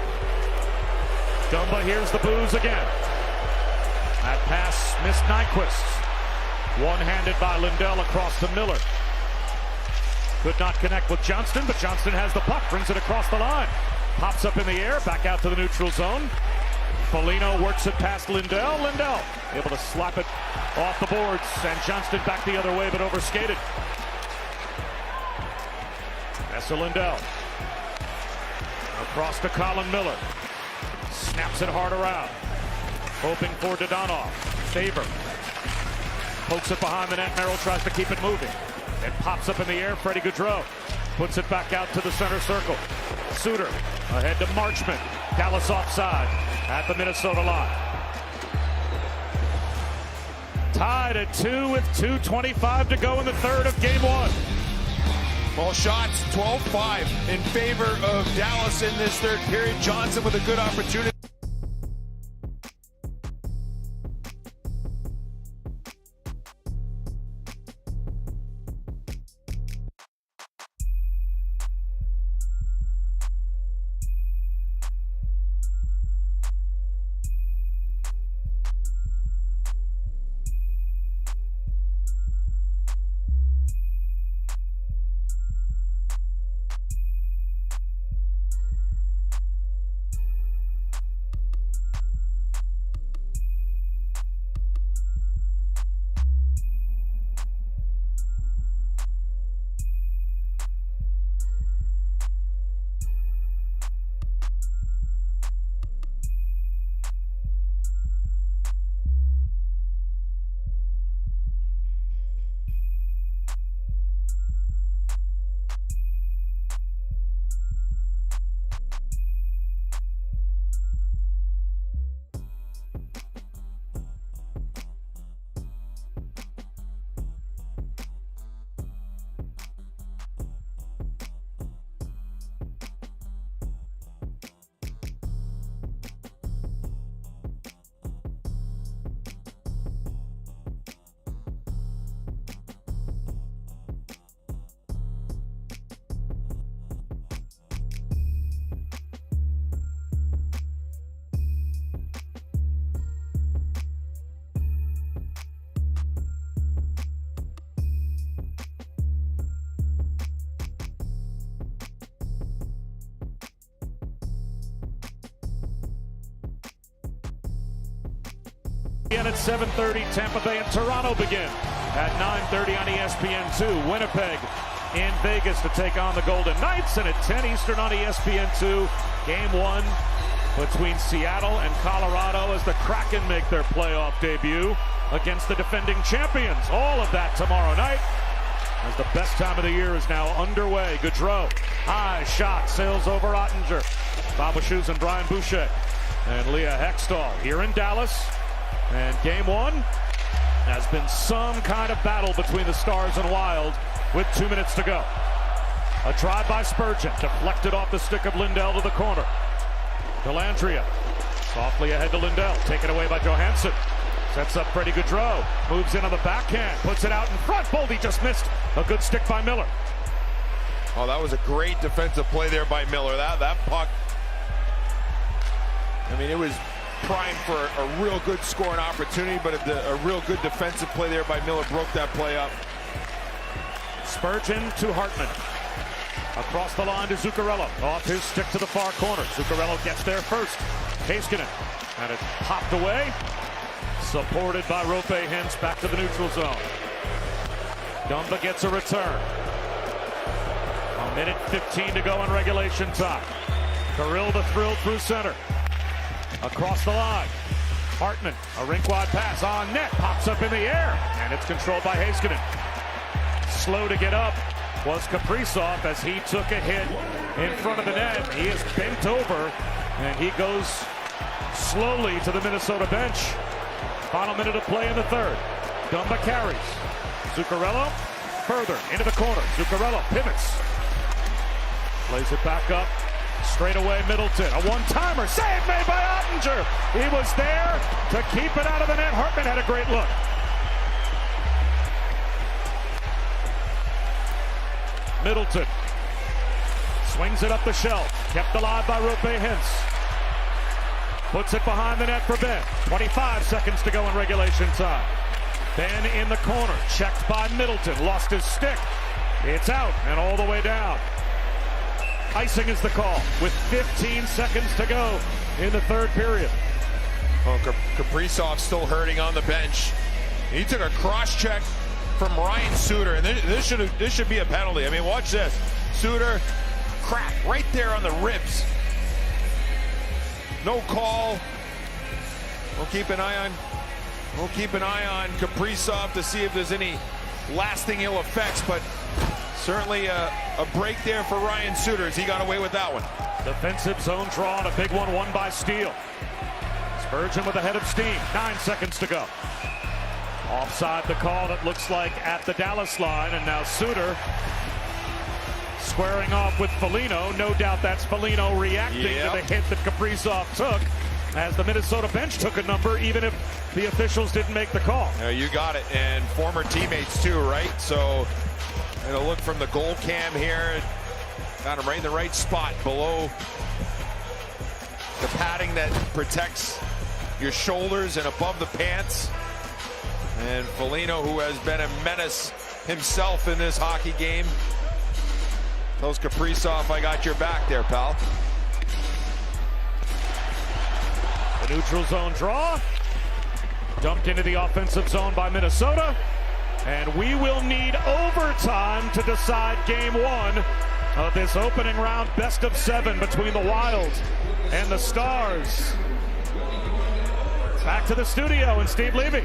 Dumba hears the boos again. That pass missed Nyquist. One-handed by Lindell across to Miller. Could not connect with Johnston, but Johnston has the puck, brings it across the line. Pops up in the air, back out to the neutral zone. Foligno works it past Lindell. Lindell able to slap it off the boards, and Johnston back the other way, but overskated. Essa Lindell. Across to Colin Miller. Snaps it hard around. Hoping for Dodonov. Faber. Pokes it behind the net. Merrill tries to keep it moving. It pops up in the air. Freddie Gaudreau puts it back out to the center circle. Suter ahead to Marchment. Dallas offside at the Minnesota line. Tied at 2 with 2:25 to go in the third of game one. Well, shots 12-5 in favor of Dallas in this third period. Johnson with a good opportunity. Again at 7:30, Tampa Bay and Toronto begin at 9:30 on ESPN2. Winnipeg in Vegas to take on the Golden Knights, and at 10 Eastern on ESPN2, game one between Seattle and Colorado as the Kraken make their playoff debut against the defending champions. All of that tomorrow night as the best time of the year is now underway. Gaudreau, high shot, sails over Ottinger. Bob Wischusen and Brian Boucher and Leah Hextall here in Dallas. And game one has been some kind of battle between the Stars and Wild with 2 minutes to go. A drive by Spurgeon, deflected off the stick of Lindell to the corner. Delandria softly ahead to Lindell, taken away by Johansson. Sets up Freddie Gaudreau, moves in on the backhand, puts it out in front. Boldy just missed. A good stick by Miller. Oh, that was a great defensive play there by Miller. That puck, I mean, it was primed for a real good scoring opportunity, but a real good defensive play there by Miller broke that play up. Spurgeon to Hartman. Across the line to Zuccarello. Off his stick to the far corner. Zuccarello gets there first. Heiskanen had it popped away. Supported by Rope Hintz back to the neutral zone. Dumba gets a return. A minute 15 to go in regulation time. Kirill the thrill through center. Across the line. Hartman, a rink-wide pass on net. Pops up in the air, and it's controlled by Heiskanen. Slow to get up was Kaprizov as he took a hit in front of the net. He is bent over, and he goes slowly to the Minnesota bench. Final minute of play in the third. Dumba carries. Zuccarello further into the corner. Zuccarello pivots. Plays it back up. Straight away, Middleton. A one-timer. Save made by Ottinger. He was there to keep it out of the net. Hartman had a great look. Middleton Swings it up the shelf. Kept alive by Rope Hintz. Puts it behind the net for Ben. 25 seconds to go in regulation time. Ben in the corner. Checked by Middleton. Lost his stick. It's out and all the way down. Icing is the call with 15 seconds to go in the third period. Well, Kaprizov still hurting on the bench. He took a cross check from Ryan Suter, and this should be a penalty. I mean, watch this. Suter, crack right there on the ribs. No call. We'll keep an eye on Kaprizov to see if there's any lasting ill effects, but certainly a break there for Ryan Suter as he got away with that one. Defensive zone draw and a big one won by Steele. Spurgeon with a head of steam. 9 seconds to go. Offside the call, it looks like at the Dallas line, and now Suter squaring off with Foligno. No doubt that's Foligno reacting to the hit that Kaprizov took as the Minnesota bench took a number, even if the officials didn't make the call. You got it, and former teammates too, right? So, a look from the goal cam here. Got him right in the right spot below the padding that protects your shoulders and above the pants. And Foligno, who has been a menace himself in this hockey game, tells Kaprizov, I got your back there, pal. The neutral zone draw. Dumped into the offensive zone by Minnesota. And we will need overtime to decide game one of this opening round best of 7 between the Wild and the Stars. Back to the studio and Steve Levy.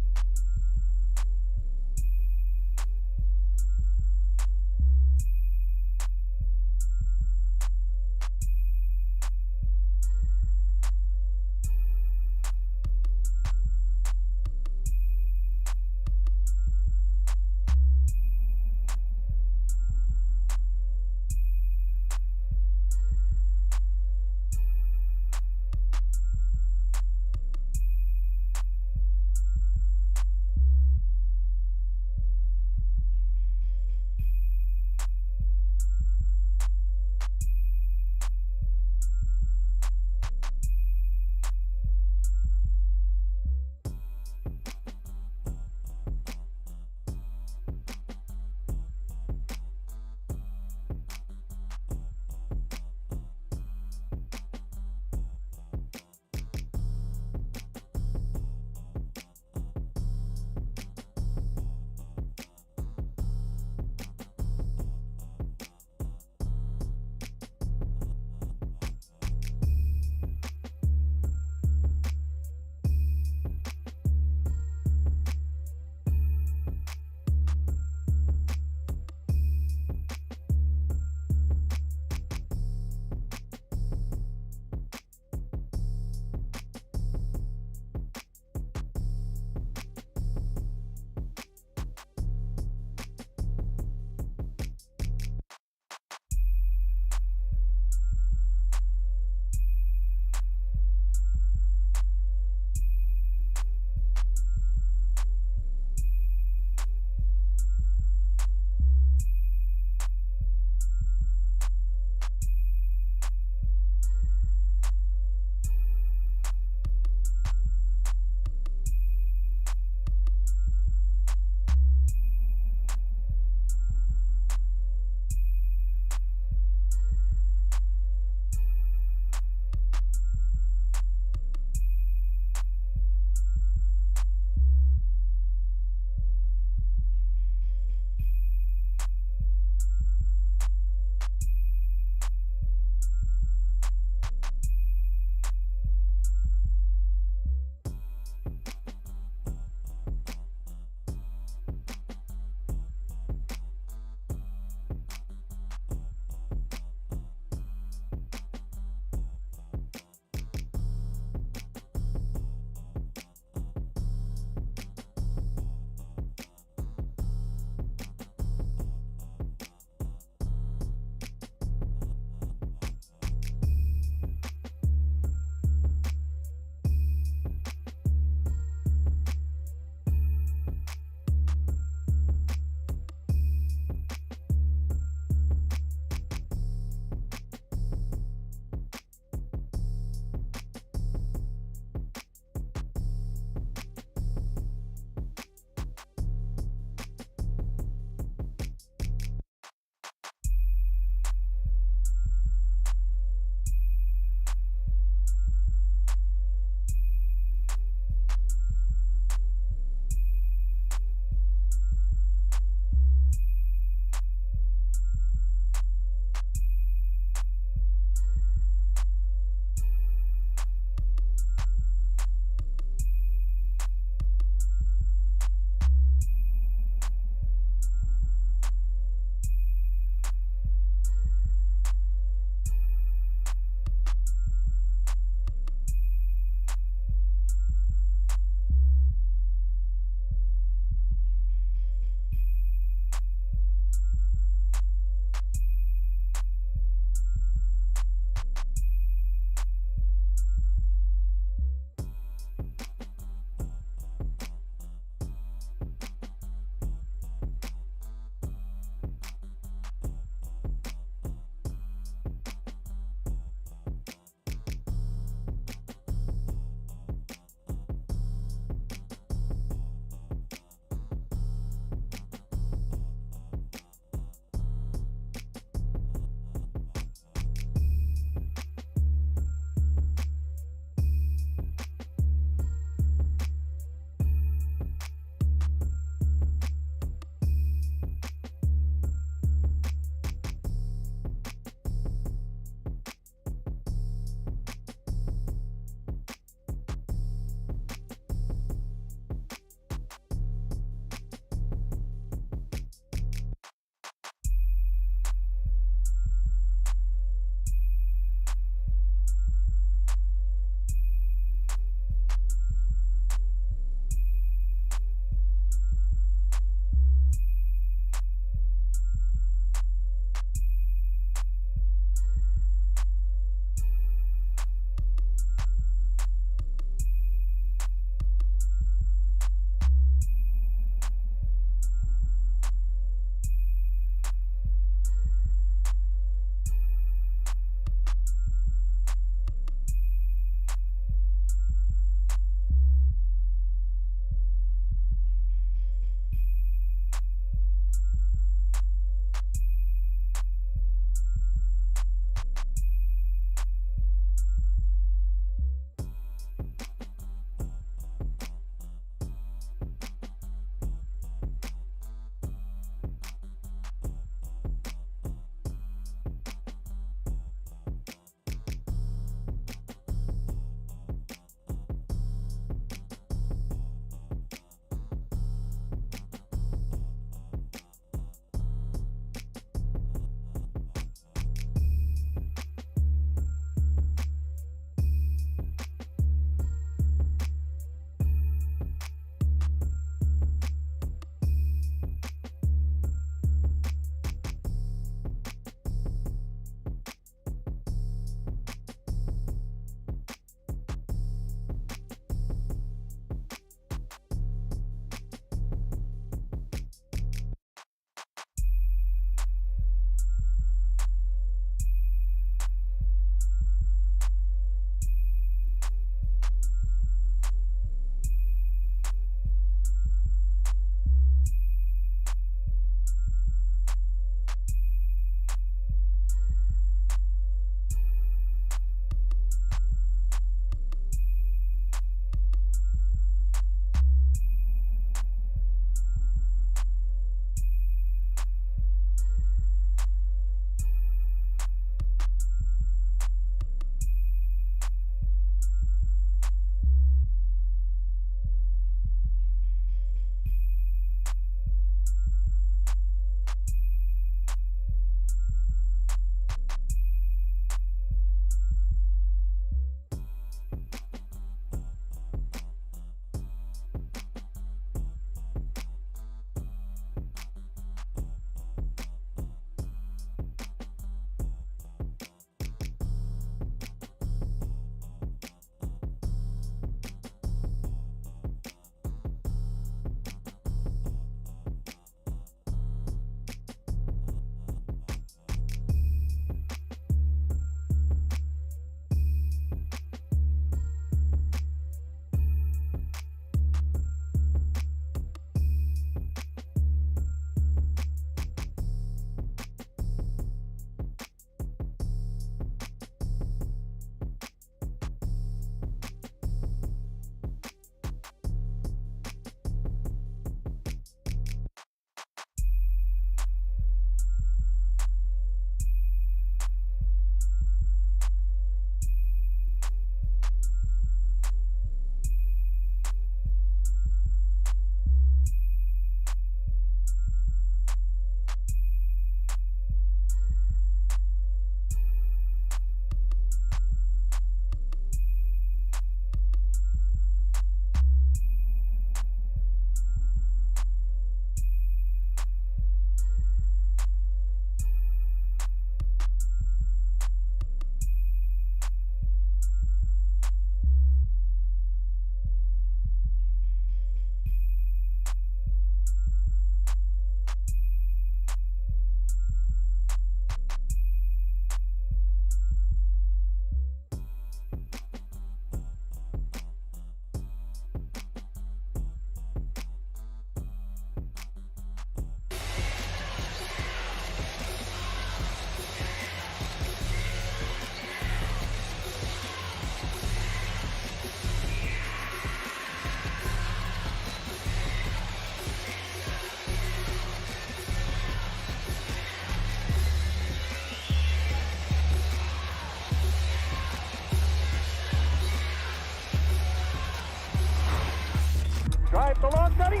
the long Gunny.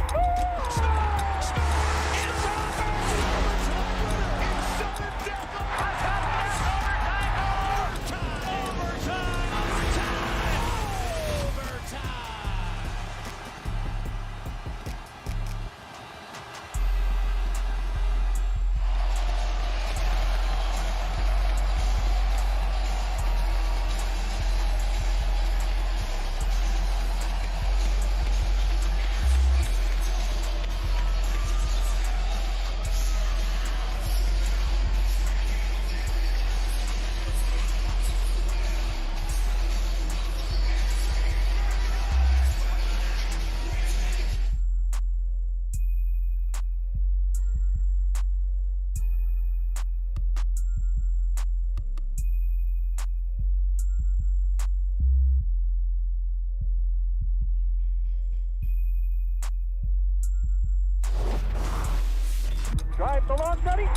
Drive the long Gunny.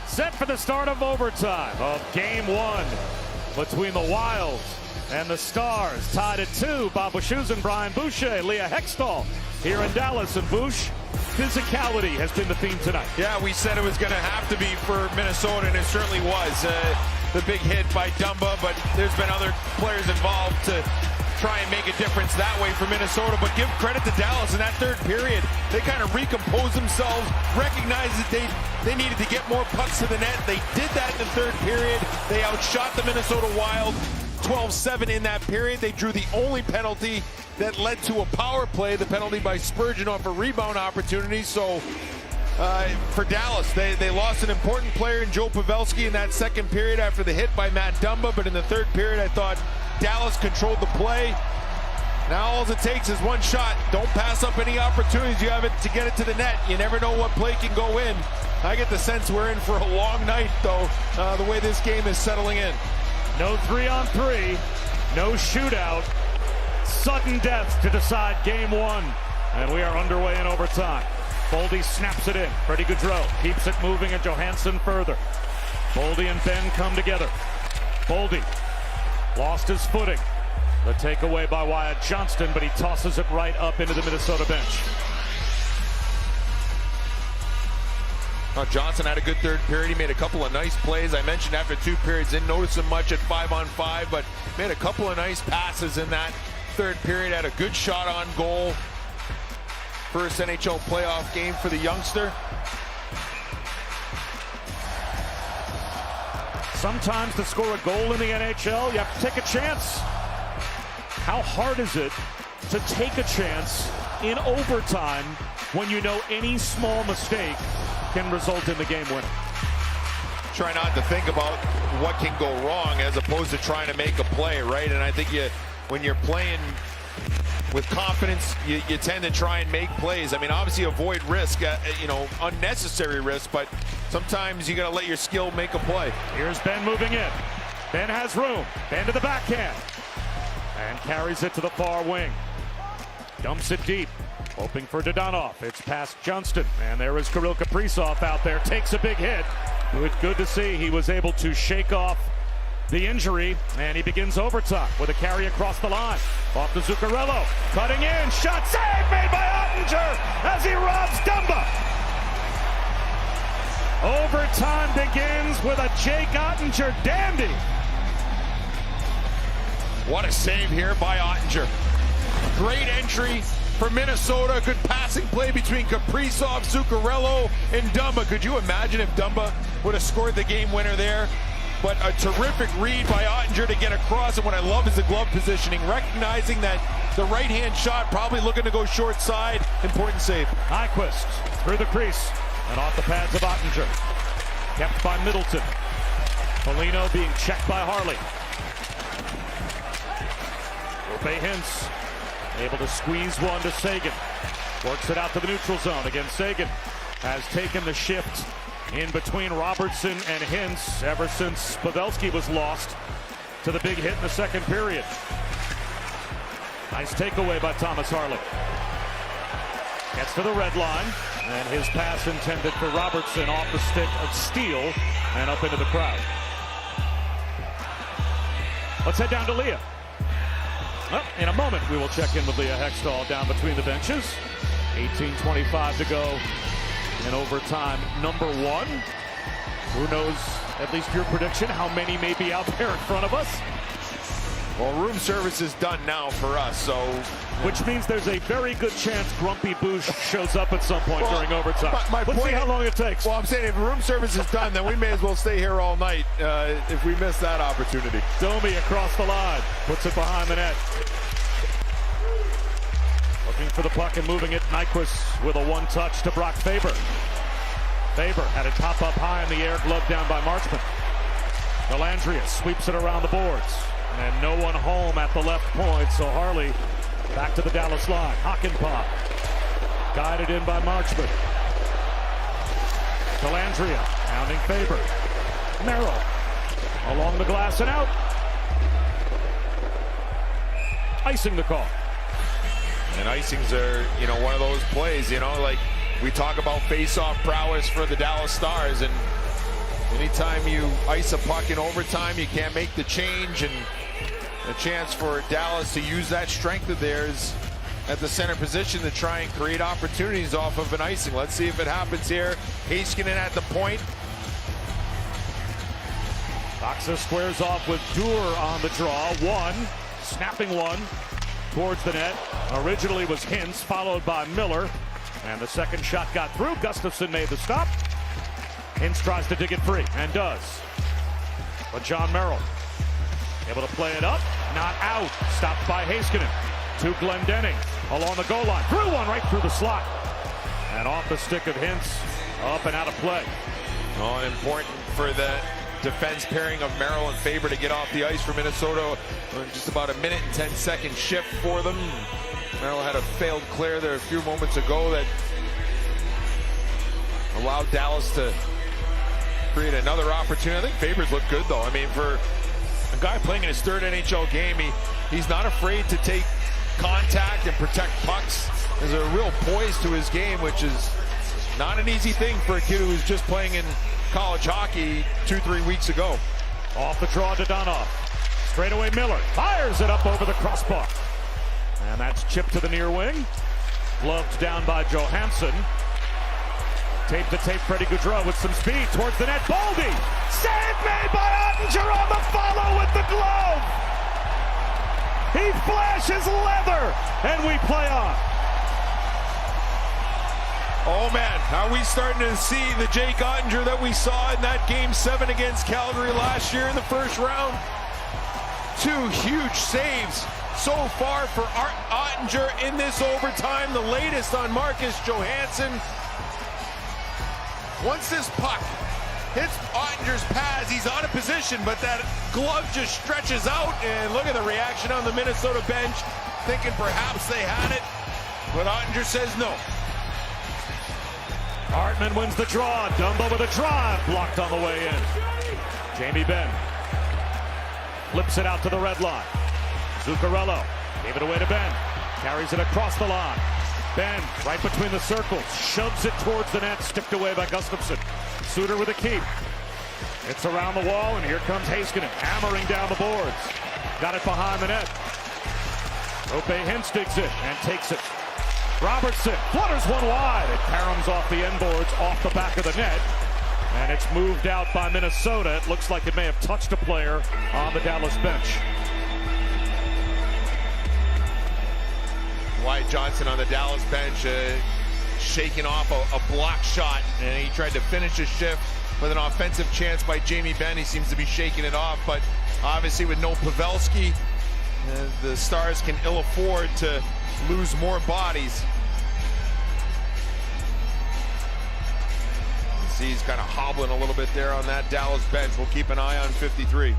Set for the start of overtime of game one between the Wild and the Stars. Tied at 2. Bob Wischusen, Brian Boucher, Leah Hextall here in Dallas. And Bouch, physicality has been the theme tonight. Yeah, we said it was going to have to be for Minnesota, and it certainly was. The big hit by Dumba, but there's been other players involved to try and make a difference that way for Minnesota. But give credit to Dallas in that third period. They kind of recomposed themselves, recognized that they needed to get more pucks to the net. They did that in the third period. They outshot the Minnesota Wild 12-7 in that period. They drew the only penalty that led to a power play, the penalty by Spurgeon off a rebound opportunity. So for Dallas, they lost an important player in Joe Pavelski in that second period after the hit by Matt Dumba. But in the third period, I thought Dallas controlled the play. Now all it takes is one shot. Don't pass up any opportunities you have it to get it to the net. You never know what play can go in. I get the sense we're in for a long night, though, the way this game is settling in. No 3-on-3, no shootout. Sudden death to decide game one. And we are underway in overtime. Boldy snaps it in. Freddie Gaudreau keeps it moving, and Johansson further. Boldy and Ben come together. Boldy lost his footing. The takeaway by Wyatt Johnston, but he tosses it right up into the Minnesota bench. Johnson had a good third period. He made a couple of nice plays. I mentioned after 2 periods, didn't notice him much at 5-on-5, but made a couple of nice passes in that third period. Had a good shot on goal. First NHL playoff game for the youngster. Sometimes to score a goal in the NHL, you have to take a chance. How hard is it to take a chance in overtime when you know any small mistake can result in the game winner? Try not to think about what can go wrong as opposed to trying to make a play, right? And I think when you're playing with confidence, you tend to try and make plays. I mean, obviously avoid risk, unnecessary risk, but sometimes you got to let your skill make a play. Here's Ben moving in. Ben has room. Ben to the backhand. And carries it to the far wing. Dumps it deep. Hoping for Dodonov. It's past Johnston. And there is Kirill Kaprizov out there. Takes a big hit. Good to see he was able to shake off the injury. And he begins overtime with a carry across the line. Off to Zuccarello. Cutting in. Shot save made by Ottinger as he robs Dumba. Overtime begins with a Jake Ottinger dandy. What a save here by Ottinger. Great entry for Minnesota. Good passing play between Kaprizov, Zuccarello, and Dumba. Could you imagine if Dumba would have scored the game winner there? But a terrific read by Ottinger to get across. And what I love is the glove positioning, recognizing that the right-hand shot probably looking to go short side. Important save. Nyquist through the crease and off the pads of Ottinger. Kept by Middleton. Foligno being checked by Harley. Roope Hintz able to squeeze one to Sagan. Works it out to the neutral zone. Again, Sagan has taken the shift in between Robertson and Hintz ever since Pavelski was lost to the big hit in the second period. Nice takeaway by Thomas Harley. Gets to the red line, and his pass intended for Robertson off the stick of Steele and up into the crowd. Let's head down to Leah. Well, in a moment, we will check in with Leah Hextall down between the benches. 18:25 to go in overtime number 1. Who knows, at least your prediction, how many may be out there in front of us? Well, room service is done now for us, so... Which means there's a very good chance Grumpy Boosh shows up at some point during overtime. Let's see how long it takes. Well, I'm saying if room service is done, then we may as well stay here all night if we miss that opportunity. Domi across the line, puts it behind the net. Looking for the puck and moving it. Nyquist with a one-touch to Brock Faber. Faber had it pop up high in the air, glove down by Marchman. Delandria sweeps it around the boards. And no one home at the left point, so Harley back to the Dallas line. Hakanpää guided in by Marchman. Delandria pounding Faber. Merrill along the glass and out. Icing the call. And icings are, one of those plays, like we talk about face-off prowess for the Dallas Stars, and anytime you ice a puck in overtime, you can't make the change, and a chance for Dallas to use that strength of theirs at the center position to try and create opportunities off of an icing. Let's see if it happens here. Heiskanen at the point. Doxa squares off with Duer on the draw. Snapping one towards the net. Originally was Hintz, followed by Miller. And the second shot got through. Gustafsson made the stop. Hintz tries to dig it free, and does. But John Merrill able to play it up, not out. Stopped by Heiskanen to Glendening along the goal line. Threw one right through the slot. And off the stick of Hintz, up and out of play. Oh, important for the defense pairing of Merrill and Faber to get off the ice for Minnesota. Just about a 1:10 shift for them. Merrill had a failed clear there a few moments ago that allowed Dallas to create another opportunity. I think Faber's looked good, though. I mean, for a guy playing in his 3rd NHL game, he's not afraid to take contact and protect pucks. There's a real poise to his game, which is not an easy thing for a kid who was just playing in college hockey 2-3 weeks ago. Off the draw to Donoff. Straight away Miller fires it up over the crossbar. And that's chipped to the near wing. Gloved down by Johansson. Tape to tape, Freddie Gaudreau with some speed towards the net. Boldy! Save made by Ottinger on the follow with the glove! He flashes leather, and we play on. Oh man, are we starting to see the Jake Ottinger that we saw in that Game 7 against Calgary last year in the first round? 2 huge saves so far for Ottinger in this overtime, the latest on Marcus Johansson. Once this puck hits Ottinger's pads, he's out of position, but that glove just stretches out, and look at the reaction on the Minnesota bench, thinking perhaps they had it, but Ottinger says no. Hartman wins the draw. Dumba with a drive, blocked on the way in. Jamie Benn flips it out to the red line. Zuccarello gave it away to Benn. Carries it across the line. Benn right between the circles, shoves it towards the net, sticked away by Gustafsson. Suter with a keep. It's around the wall, and here comes Heiskanen, hammering down the boards. Got it behind the net. Roope Hintz digs it and takes it. Robertson flutters one wide. It caroms off the end boards, off the back of the net. And it's moved out by Minnesota. It looks like it may have touched a player on the Dallas bench. Wyatt Johnson on the Dallas bench, shaking off a block shot, and he tried to finish his shift with an offensive chance by Jamie Benn. He seems to be shaking it off, but obviously with no Pavelski, the Stars can ill afford to lose more bodies. You see he's kind of hobbling a little bit there on that Dallas bench. We'll keep an eye on 53.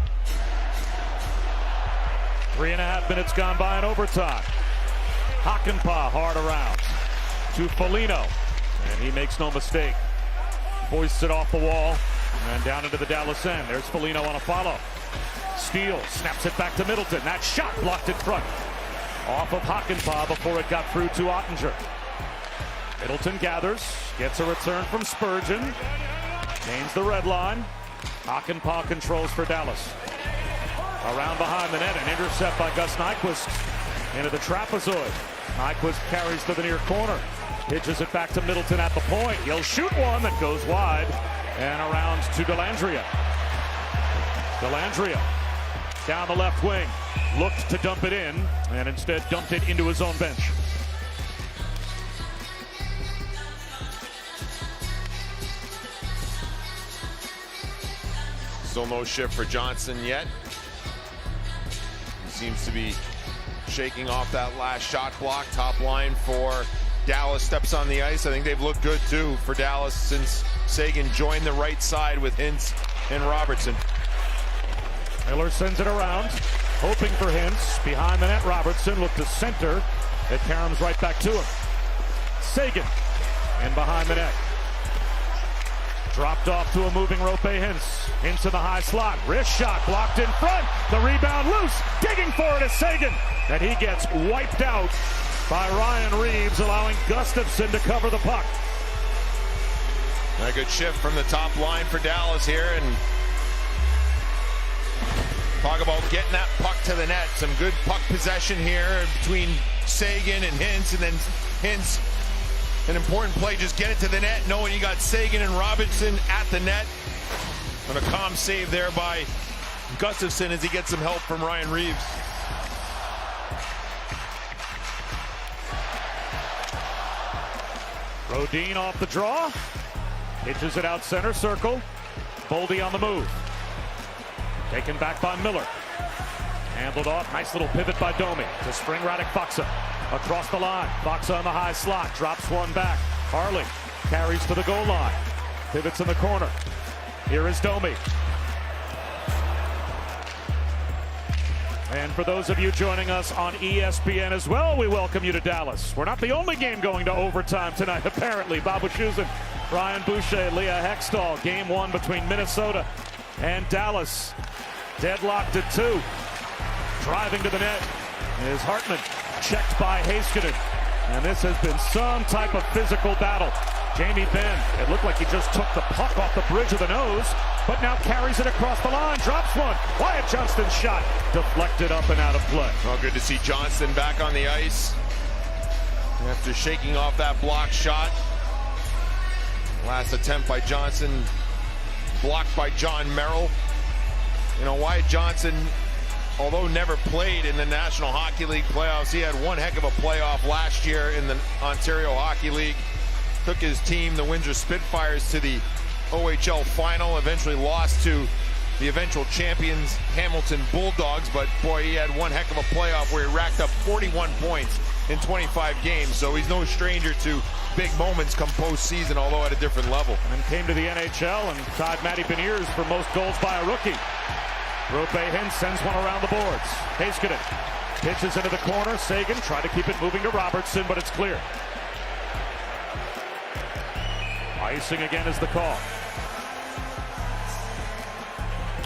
3.5 minutes gone by in overtime. Hakanpää hard around to Foligno, and he makes no mistake. Hoists it off the wall and down into the Dallas end. There's Foligno on a follow. Steele snaps it back to Middleton. That shot blocked in front. Off of Hakanpää before it got through to Ottinger. Middleton gathers, gets a return from Spurgeon, gains the red line. Hakanpää controls for Dallas. Around behind the net, an intercept by Gus Nyquist into the trapezoid. Nyquist carries to the near corner, pitches it back to Middleton at the point. He'll shoot one that goes wide and around to Dellandrea. Dellandrea down the left wing, looked to dump it in and instead dumped it into his own bench. Still no shift for Johnson yet. He seems to be shaking off that last shot block. Top line for Dallas steps on the ice. I think they've looked good too for Dallas since Seguin joined the right side with Hintz and Robertson. Miller sends it around, hoping for Hintz. Behind the net, Robertson looked to center. It caroms right back to him. Seguin in behind the net. Dropped off to a moving Roope Hintz. Hintz in the high slot. Wrist shot blocked in front. The rebound loose. Digging for it is Seguin. And he gets wiped out by Ryan Reeves, allowing Gustafsson to cover the puck. A good shift from the top line for Dallas here. And talk about getting that puck to the net. Some good puck possession here between Seguin and Hintz. And then Hintz, an important play, just get it to the net, knowing you got Seguin and Robertson at the net. And a calm save there by Gustafsson as he gets some help from Ryan Reeves. Rodin off the draw. Pitches it out center circle. Boldy on the move. Taken back by Miller. Handled off. Nice little pivot by Domi to spring Radek Faksa. Across the line. Faksa on the high slot. Drops one back. Harling carries to the goal line. Pivots in the corner. Here is Domi. And for those of you joining us on ESPN as well, we welcome you to Dallas. We're not the only game going to overtime tonight, apparently. Bob Wischusen, Ryan Boucher, Leah Hextall. Game one between Minnesota and Dallas. Deadlocked at 2. Driving to the net is Hartman. Checked by Heiskanen. And this has been some type of physical battle. Jamie Benn, it looked like he just took the puck off the bridge of the nose, but now carries it across the line, drops one. Wyatt Johnston's shot deflected up and out of play. Well, good to see Johnston back on the ice after shaking off that block shot. Last attempt by Johnson, blocked by John Merrill. You know, Wyatt Johnston, although never played in the National Hockey League playoffs, he had one heck of a playoff last year in the Ontario Hockey League. Took his team, the Windsor Spitfires, to the OHL final, eventually lost to the eventual champions Hamilton Bulldogs, but boy, he had one heck of a playoff where he racked up 41 points in 25 games, so he's no stranger to big moments come postseason, although at a different level. And came to the NHL and tied Matty Beniers for most goals by a rookie. Roope Hintz sends one around the boards. Heiskanen pitches into the corner. Seguin tried to keep it moving to Robertson, but it's clear. Icing again is the call.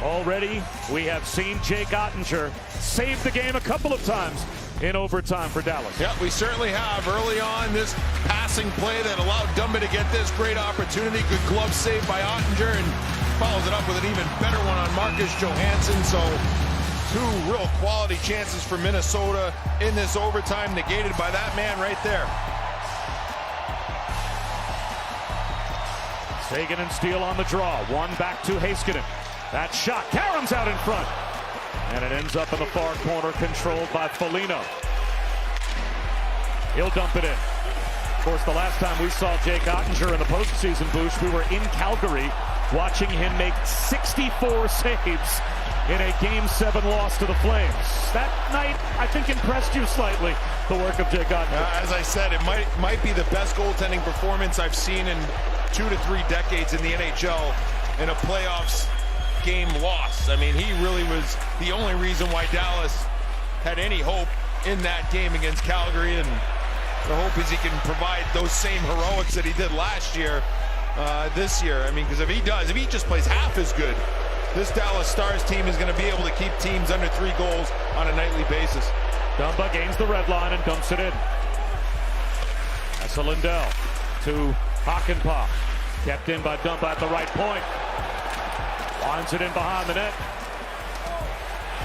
Already, we have seen Jake Ottinger save the game a couple of times in overtime for Dallas. Yeah, we certainly have. Early on, this passing play that allowed Dumba to get this great opportunity. Good glove save by Ottinger, and follows it up with an even better one on Marcus Johansson. So, 2 real quality chances for Minnesota in this overtime, negated by that man right there. Seguin and Steele on the draw. One back to Heiskanen. That shot caroms out in front. And it ends up in the far corner, controlled by Foligno. He'll dump it in. Of course, the last time we saw Jake Ottinger in the postseason boost, we were in Calgary watching him make 64 saves in a Game 7 loss to the Flames. That night, I think, impressed you slightly, the work of Jake Ottinger. As I said, it might be the best goaltending performance I've seen in 2 to 3 decades in the NHL in a playoffs game loss. I mean, he really was the only reason why Dallas had any hope in that game against Calgary, and the hope is he can provide those same heroics that he did last year this year. I mean, because if he just plays half as good, this Dallas Stars team is going to be able to keep teams under 3 goals on a nightly basis. Dumba gains the red line and dumps it in. That's a Lindell. to Hakanpää. Kept in by Dumba at the right point. Lines it in behind the net.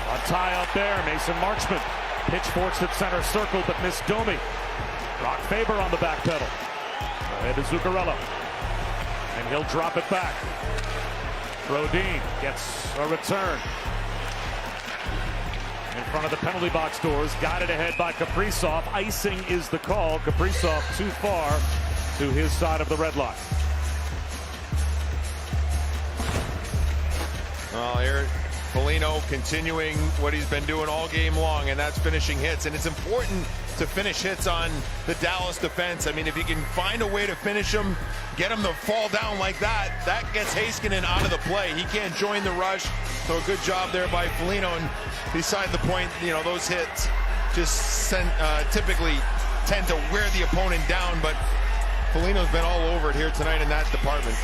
A tie up there. Mason Marchment pitchforks at center circle, but missed Domi. Brock Faber on the back pedal. Ahead to Zuccarello. And he'll drop it back. Brodin gets a return. In front of the penalty box doors, guided ahead by Kaprizov. Icing is the call. Kaprizov too far to his side of the red line. Well, here, Foligno continuing what he's been doing all game long, and that's finishing hits. And it's important to finish hits on the Dallas defense. I mean, if you can find a way to finish them, get them to fall down like that, that gets Heiskanen out of the play. He can't join the rush. So a good job there by Foligno. And beside the point, you know, those hits just typically tend to wear the opponent down, but Foligno's been all over it here tonight in that department.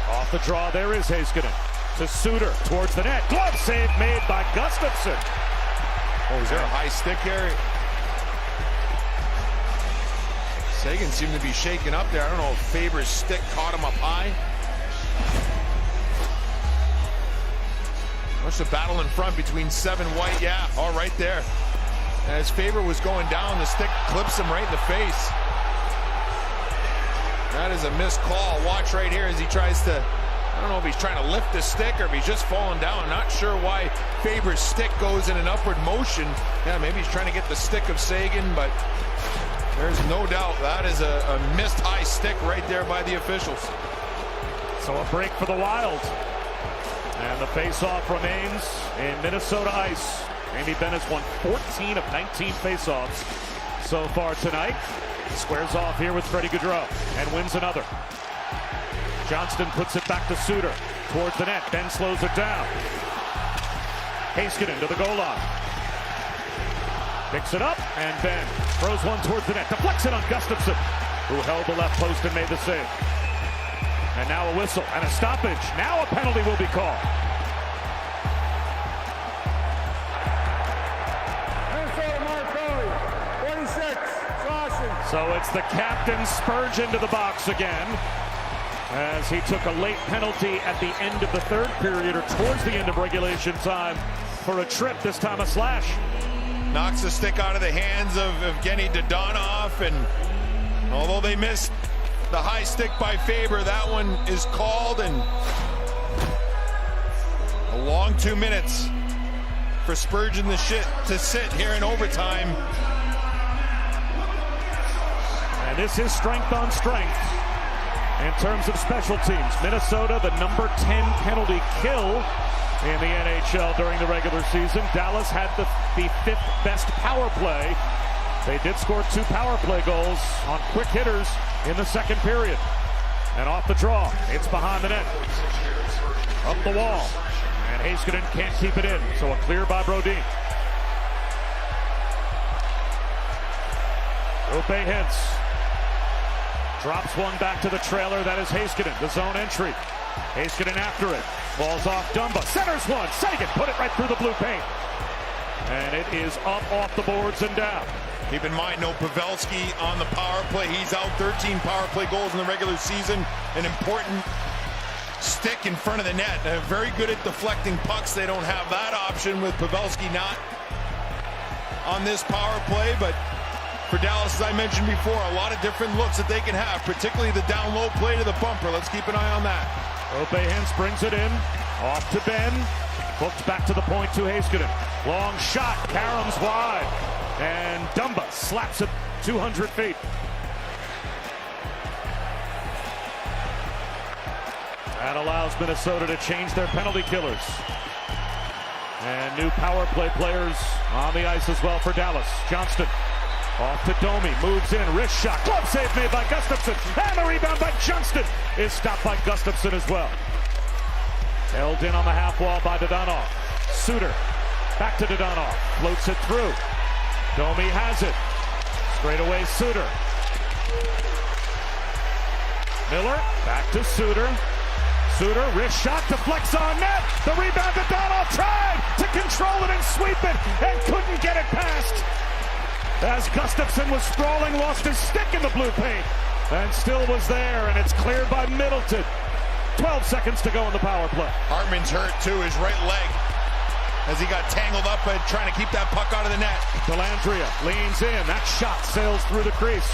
Off the draw, there is Heiskanen. To Suter, towards the net. Glove save made by Gustafsson. Oh, is there a high stick here? Seguin seemed to be shaken up there. I don't know if Faber's stick caught him up high. What's the battle in front between 7 White? Yeah, all right there. As Faber was going down, the stick clips him right in the face. That is a missed call. Watch right here as he tries to, I don't know if he's trying to lift the stick or if he's just falling down. Not sure why Faber's stick goes in an upward motion. Yeah, maybe he's trying to get the stick of Seguin, but there's no doubt that is a missed high stick right there by the officials. So a break for the Wild. And the face-off remains in Minnesota ice. Andy Benn has won 14 of 19 face-offs so far tonight. Squares off here with Freddie Gaudreau and wins another. Johnston puts it back to Suter towards the net. Ben slows it down. Heiskanen to the goal line. Picks it up, and Ben throws one towards the net. Deflects it on Gustafsson, who held the left post and made the save. And now a whistle and a stoppage. Now a penalty will be called. Minnesota Marconi, 46, Sauson. So it's the captain Spurgeon to the box again, as he took a late penalty at the end of the third period or towards the end of regulation time for a trip, this time a slash. Knocks the stick out of the hands of Evgeny Dodonov, and although they missed the high stick by Faber, that one is called, and a long 2 minutes for Spurgeon to sit here in overtime. And this is strength on strength in terms of special teams. Minnesota, the number 10 penalty kill in the NHL during the regular season. Dallas had the 5th best power play. They did score 2 power play goals on quick hitters in the second period. And off the draw, it's behind the net. Up the wall, and Heiskanen can't keep it in, so a clear by Brodin. Roope Hintz drops one back to the trailer. That is Heiskanen, the zone entry. Heiskanen after it. Ball's off Dumba. Centers one. Seguin put it right through the blue paint. And it is up off the boards and down. Keep in mind, no Pavelski on the power play. He's out 13 power play goals in the regular season. An important stick in front of the net. Very good at deflecting pucks. They don't have that option with Pavelski not on this power play, but for Dallas, as I mentioned before, a lot of different looks that they can have, particularly the down low play to the bumper. Let's keep an eye on that. Roope Hintz brings it in. Off to Ben. Hooked back to the point to Heiskanen. Long shot. Karams wide. And Dumba slaps it 200 feet. That allows Minnesota to change their penalty killers. And new power play players on the ice as well for Dallas. Johnston off to Domi, moves in, wrist shot, glove save made by Gustafsson, and the rebound by Johnston is stopped by Gustafsson as well. Held in on the half wall by Dodonov. Suter, back to Dodonov, floats it through. Domi has it. Straight away Suter. Miller, back to Suter. Suter, wrist shot, deflects on net. The rebound, Dodonov tried to control it and sweep it, and couldn't get it past. As Gustafsson was sprawling, lost his stick in the blue paint. And still was there, and it's cleared by Middleton. 12 seconds to go in the power play. Hartman's hurt too, his right leg, as he got tangled up and trying to keep that puck out of the net. Dellandrea leans in. That shot sails through the crease.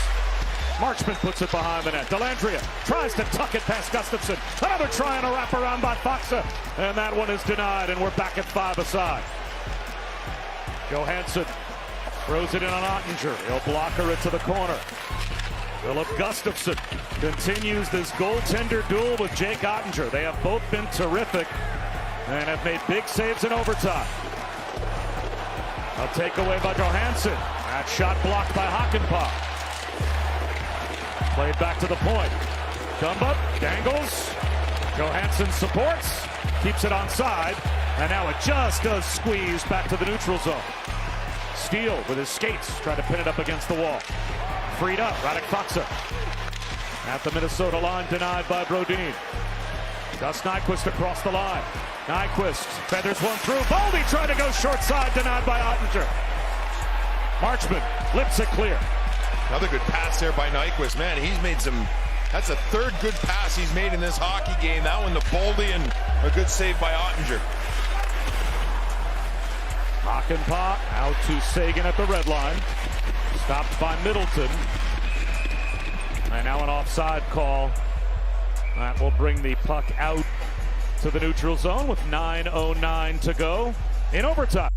Marchman puts it behind the net. Dellandrea tries to tuck it past Gustafsson. Another try and a wraparound by Faksa. And that one is denied, and we're back at 5 aside. Johansson throws it in on Ottinger. He'll blocker it to the corner. Philip Gustafsson continues this goaltender duel with Jake Ottinger. They have both been terrific and have made big saves in overtime. A takeaway by Johansson. That shot blocked by Hakanpää. Played back to the point. Dumba dangles. Johansson supports. Keeps it onside. And now it just does squeeze back to the neutral zone. Steele with his skates trying to pin it up against the wall. Freed up, Radek Faksa. At the Minnesota line, denied by Brodin. Gus Nyquist across the line. Nyquist feathers one through. Boldy trying to go short side, denied by Ottinger. Marchman lips it clear. Another good pass there by Nyquist. Man, he's made some... That's the third good pass he's made in this hockey game. That one to Boldy, and a good save by Ottinger. Hakanpää out to Sagan at the red line. Stopped by Middleton. And now an offside call. That will bring the puck out to the neutral zone with 9:09 to go in overtime.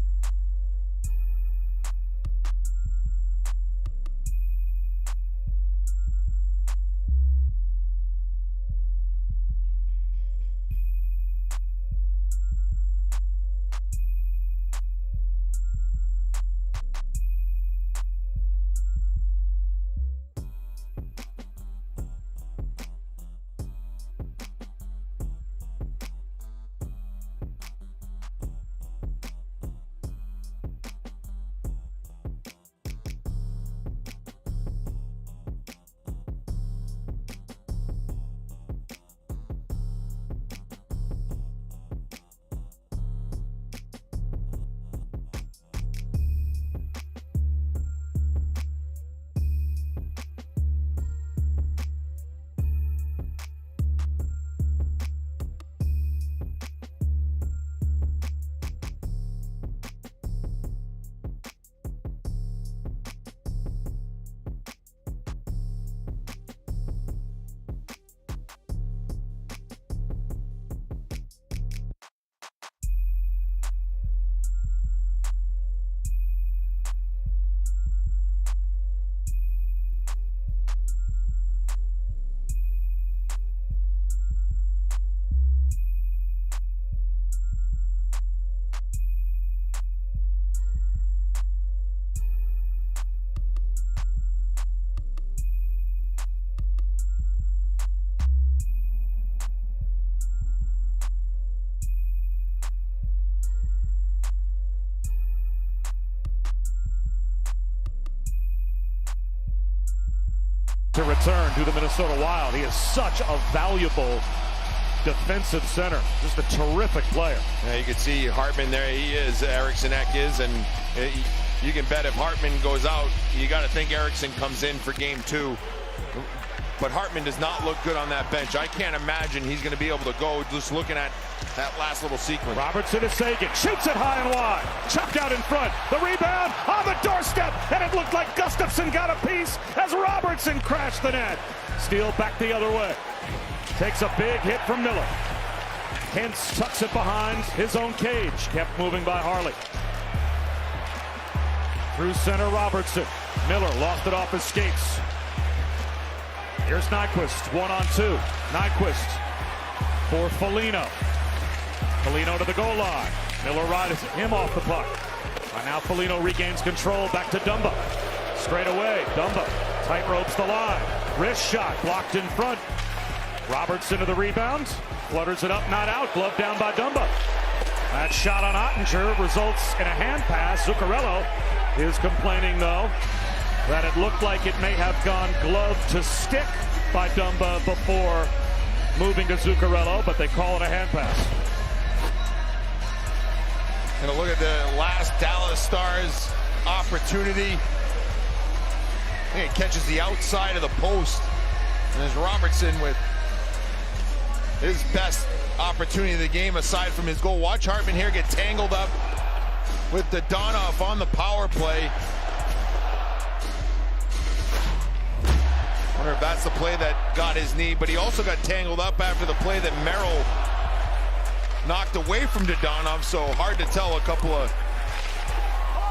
To return to the Minnesota Wild. He is such a valuable defensive center. Just a terrific player. Yeah, you can see Hartman there. He is. Eriksson Ek is. And you can bet if Hartman goes out, you got to think Eriksson comes in for game 2. But Hartman does not look good on that bench. I can't imagine he's going to be able to go just looking at that last little sequence. Robertson to Sagan. Shoots it high and wide. Chucked out in front. The rebound on the doorstep. And it looked like Gustafsson got a piece as Robertson crashed the net. Steele back the other way. Takes a big hit from Miller. Hintz tucks it behind his own cage. Kept moving by Harley. Through center, Robertson. Miller lost it off his skates. Here's Nyquist, 1-on-2. Nyquist for Foligno. Foligno to the goal line. Miller rides him off the puck. And now Foligno regains control, back to Dumba. Straight away, Dumba tight ropes the line. Wrist shot blocked in front. Robertson to the rebound. Flutters it up, not out. Glove down by Dumba. That shot on Ottinger results in a hand pass. Zuccarello is complaining, though, that it looked like it may have gone glove to stick by Dumba before moving to Zuccarello, but they call it a hand pass. And a look at the last Dallas Starz opportunity. I think it catches the outside of the post And there's Robertson with his best opportunity of the game aside from his goal. Watch Hartman here get tangled up with Dadonov on the power play. Wonder if that's the play that got his knee, but he also got tangled up after the play that Merrill knocked away from Dadonov, so hard to tell. A couple of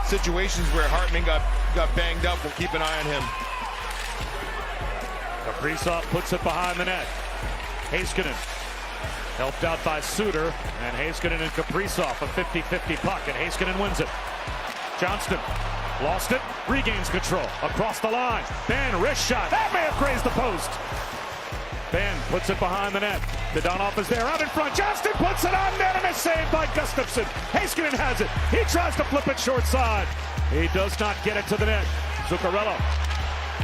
situations where Hartman got banged up. We'll keep an eye on him. Kaprizov puts it behind the net. Heiskanen helped out by Suter, and Heiskanen and Kaprizov a 50-50 puck, and Heiskanen wins it. Johnston lost it, regains control, across the line. Ben, wrist shot, that may have grazed the post. Ben puts it behind the net. Dadonov is there, out in front. Johnston puts it on net, and it's saved by Gustafsson. Heiskanen has it. He tries to flip it short side. He does not get it to the net. Zuccarello.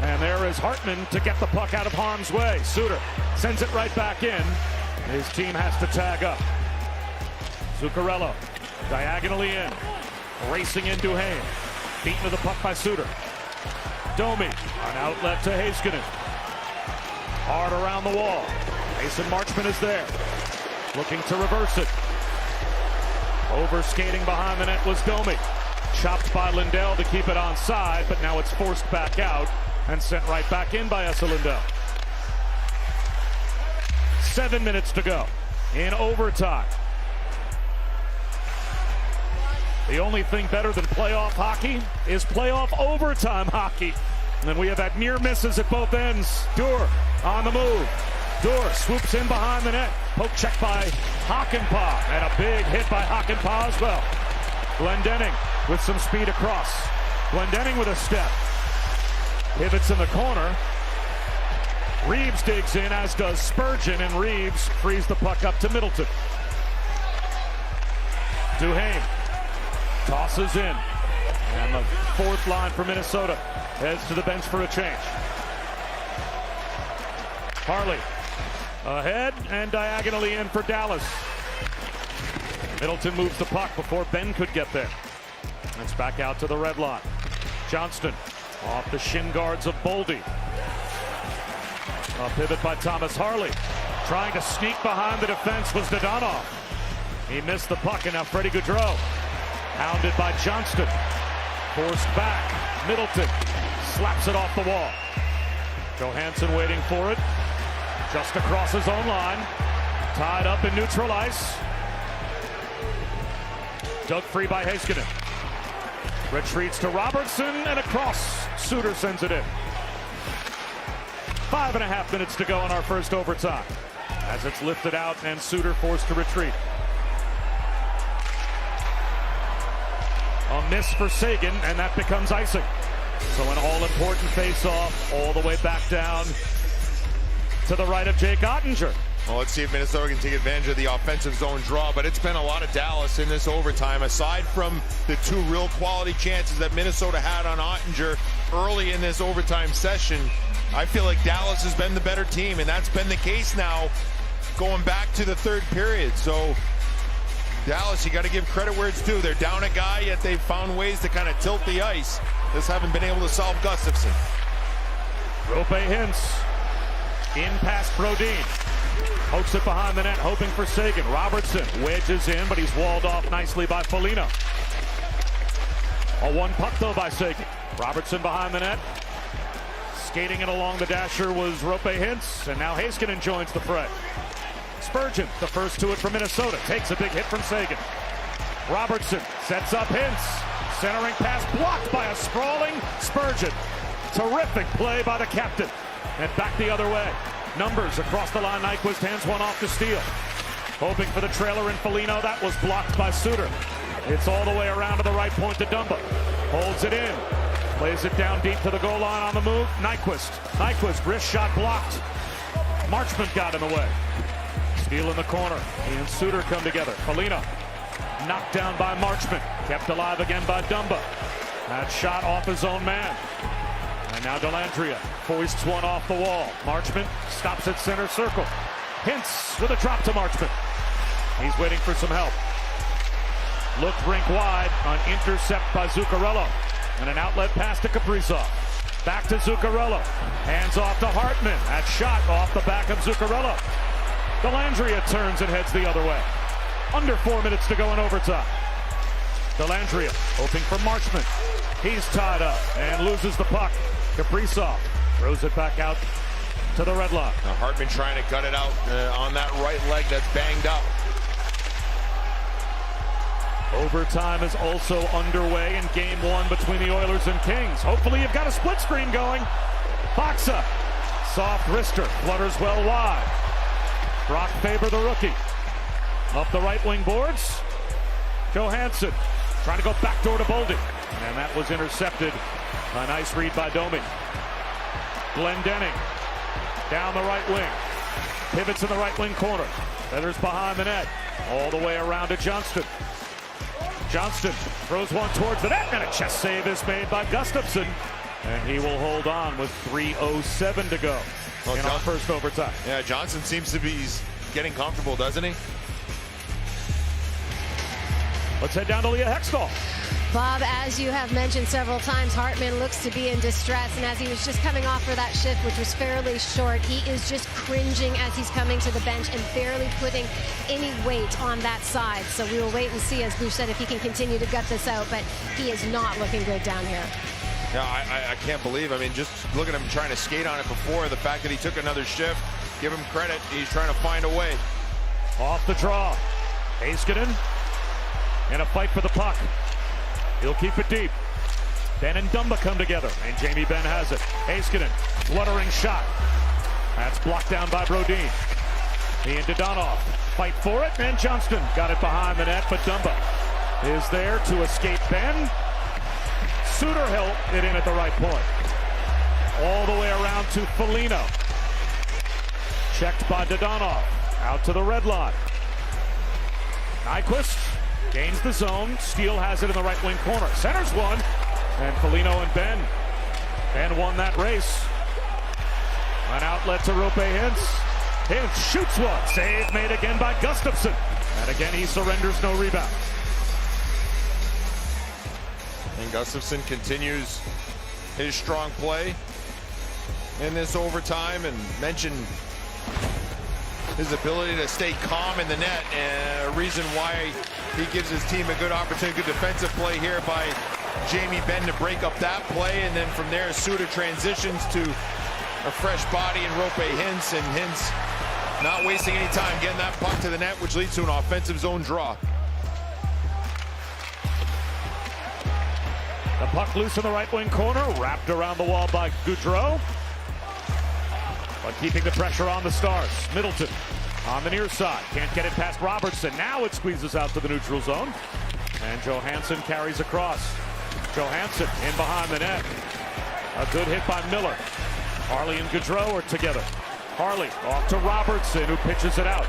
And there is Hartman to get the puck out of harm's way. Suter sends it right back in. His team has to tag up. Zuccarello diagonally in. Racing in Duhaime. Beaten to the puck by Suter. Domi, an outlet to Heiskanen. Hard around the wall. Mason Marchment is there. Looking to reverse it. Over skating behind the net was Domi. Chopped by Lindell to keep it onside, but now it's forced back out and sent right back in by Esa Lindell. 7 minutes to go in overtime. The only thing better than playoff hockey is playoff overtime hockey. And then we have had near misses at both ends. Duehr on the move. Duehr swoops in behind the net. Poke check by Hakanpää, and a big hit by Hakanpää as well. Glendening with some speed across. Glendening with a step. Pivots in the corner. Reeves digs in, as does Spurgeon, and Reeves frees the puck up to Middleton. Duhaime tosses in. And the fourth line for Minnesota heads to the bench for a change. Harley ahead and diagonally in for Dallas. Middleton moves the puck before Ben could get there. It's back out to the red line. Johnston off the shin guards of Boldy. A pivot by Thomas Harley. Trying to sneak behind the defense was Dadonov. He missed the puck, and now Freddie Gaudreau. Hounded by Johnston. Forced back. Middleton slaps it off the wall. Johansson waiting for it. Just across his own line. Tied up in neutral ice. Dug free by Heiskanen. Retreats to Robertson, and across. Suter sends it in. 5.5 minutes to go in our first overtime. As it's lifted out and Suter forced to retreat. A miss for Seguin, and that becomes icing. So an all-important face-off all the way back down to the right of Jake Ottinger. Well, let's see if Minnesota can take advantage of the offensive zone draw, but it's been a lot of Dallas in this overtime. Aside from the two real quality chances that Minnesota had on Ottinger early in this overtime session, I feel like Dallas has been the better team, and that's been the case now going back to the third period. So Dallas, you got to give credit where it's due. They're down a guy, yet they've found ways to kind of tilt the ice. Just haven't been able to solve Gustafsson. Rope Hintz in past Brodin. Pokes it behind the net, hoping for Seguin. Robertson wedges in, but he's walled off nicely by Foligno. A one puck, though, by Seguin. Robertson behind the net. Skating it along the dasher was Rope Hintz, and now Heiskanen joins the fray. Spurgeon, the first to it for Minnesota, takes a big hit from Seguin. Robertson sets up Hintz. Centering pass blocked by a sprawling Spurgeon. Terrific play by the captain. And back the other way. Numbers across the line. Nyquist hands one off to Steele. Hoping for the trailer in Foligno. That was blocked by Suter. It's all the way around to the right point to Dumba. Holds it in. Plays it down deep to the goal line on the move. Nyquist, wrist shot blocked. Marchment got in the way. Steele in the corner. He and Suter come together. Foligno knocked down by Marchment. Kept alive again by Dumba. That shot off his own man. And now Dellandrea foists one off the wall. Marchment stops at center circle. Hintz with a drop to Marchment. He's waiting for some help. Looked rink wide. An intercept by Zuccarello. And an outlet pass to Kaprizov. Back to Zuccarello. Hands off to Hartman. That shot off the back of Zuccarello. Dellandrea turns and heads the other way. Under 4 minutes to go in overtime. Dellandrea hoping for Marchment. He's tied up and loses the puck. Kaprizov throws it back out to the red line. Now Hartman trying to gut it out on that right leg that's banged up. Overtime is also underway in game one between the Oilers and Kings. Hopefully you've got a split screen going. Faksa, soft wrister, flutters well wide. Brock Faber, the rookie. Up the right wing boards. Johansson trying to go backdoor to Boldy. And that was intercepted. A nice read by Domi. Glendening down the right wing. Pivots in the right wing corner. Feathers behind the net. All the way around to Johnston. Johnston throws one towards the net, and a chest save is made by Gustafsson. And he will hold on with 3:07 to go in our first overtime. Yeah, Johnson seems to be getting comfortable, doesn't he? Let's head down to Leah Hextall. Bob, as you have mentioned several times, Hartman looks to be in distress, and as he was just coming off for that shift, which was fairly short, he is just cringing as he's coming to the bench and barely putting any weight on that side. So we will wait and see, as Bush said, if he can continue to gut this out, but he is not looking good down here. Yeah, I can't believe. I mean, just look at him trying to skate on it before. The fact that he took another shift, give him credit. He's trying to find a way. Off the draw. Heiskanen in a fight for the puck. He'll keep it deep. Ben and Dumba come together, and Jamie Benn has it. Heiskanen, fluttering shot. That's blocked down by Brodin. He and Dodonov fight for it, and Johnston got it behind the net, but Dumba is there to escape Ben. Suter held it in at the right point. All the way around to Foligno. Checked by Dodonov. Out to the red line. Nyquist gains the zone. Steele has it in the right wing corner. Centers one. And Foligno and Ben. Ben won that race. An outlet to Roope Hintz. Hintz shoots one. Save made again by Gustafsson. And again he surrenders no rebound. And Gustafsson continues his strong play in this overtime, and mentioned his ability to stay calm in the net, and a reason why he gives his team a good opportunity. Good defensive play here by Jamie Benn to break up that play, and then from there Suter transitions to a fresh body in Roope Hintz, and Hintz not wasting any time getting that puck to the net, which leads to an offensive zone draw. The puck loose in the right wing corner, wrapped around the wall by Gaudreau. But keeping the pressure on the Stars. Middleton on the near side. Can't get it past Robertson. Now it squeezes out to the neutral zone. And Johansson carries across. Johansson in behind the net. A good hit by Miller. Harley and Gaudreau are together. Harley off to Robertson, who pitches it out.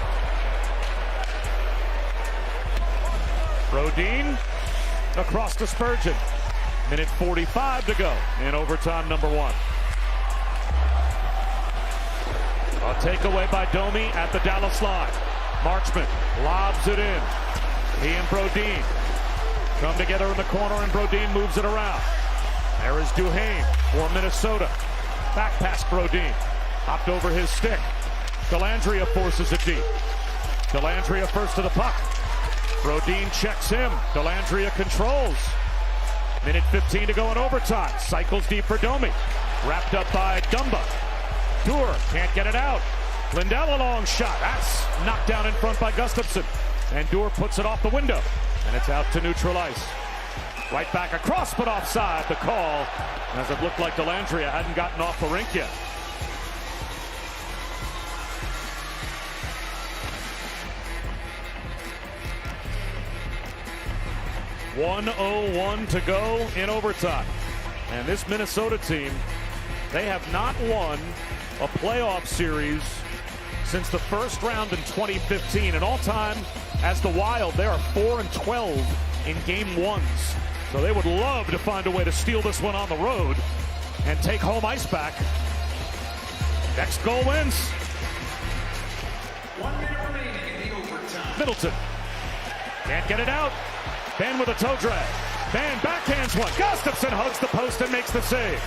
Brodin across to Spurgeon. Minute 45 to go in overtime number one. A takeaway by Domi at the Dallas line. Marchment lobs it in. He and Brodin come together in the corner, and Brodin moves it around. There is Duhaime for Minnesota. Back past Brodin. Hopped over his stick. Dellandrea forces it deep. Dellandrea first to the puck. Brodin checks him. Dellandrea controls. Minute 15 to go in overtime. Cycles deep for Domi. Wrapped up by Dumba. Duer can't get it out. Lindell a long shot. That's knocked down in front by Gustafsson. And Duer puts it off the window. And it's out to neutral ice. Right back across, but offside. The call, as it looked like Dellandrea hadn't gotten off the rink yet. .101 to go in overtime. And this Minnesota team, they have not won a playoff series since the first round in 2015. And all time, as the Wild, they are 4-12 in game ones. So they would love to find a way to steal this one on the road and take home ice back. Next goal wins. 1 minute remaining in the overtime. Middleton can't get it out. Ben with a toe drag. Ben backhands one. Gustafsson hugs the post and makes the save.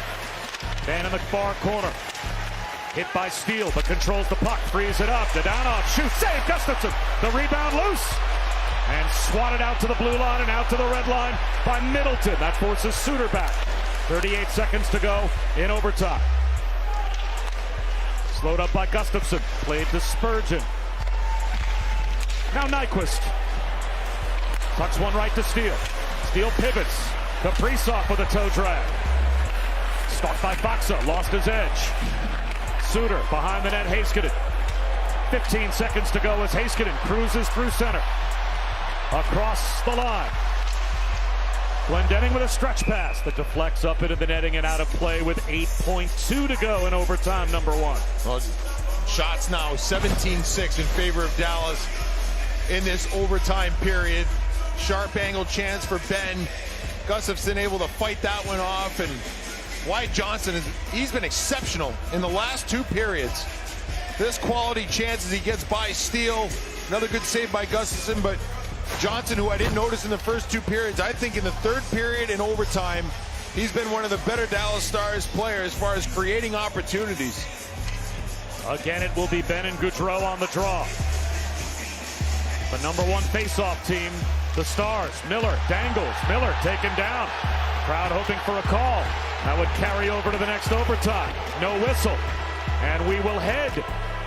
Ben in the far corner. Hit by Steele, but controls the puck. Frees it up. Dadonov shoots. Save. Gustafsson. The rebound loose. And swatted out to the blue line and out to the red line by Middleton. That forces Suter back. 38 seconds to go in overtime. Slowed up by Gustafsson. Played to Spurgeon. Now Nyquist. Tucks one right to Steele. Steele pivots. Kaprizov with a toe drag. Stalked by Faksa. Lost his edge. Suter behind the net. Heiskanen. 15 seconds to go as Heiskanen cruises through center. Across the line. Glendening with a stretch pass that deflects up into the netting and out of play with 8.2 to go in overtime, number one. Well, shots now 17-6 in favor of Dallas in this overtime period. Sharp angle chance for Ben. Gustafsson able to fight that one off, and Wyatt Johnston, he's been exceptional in the last two periods. This quality chances he gets by Steele. Another good save by Gustafsson, but Johnson, who I didn't notice in the first two periods, I think in the third period in overtime, he's been one of the better Dallas Stars players as far as creating opportunities. Again, it will be Ben and Gaudreau on the draw. The number one faceoff team, the Stars. Miller dangles. Miller taken down. Crowd hoping for a call. That would carry over to the next overtime. No whistle. And we will head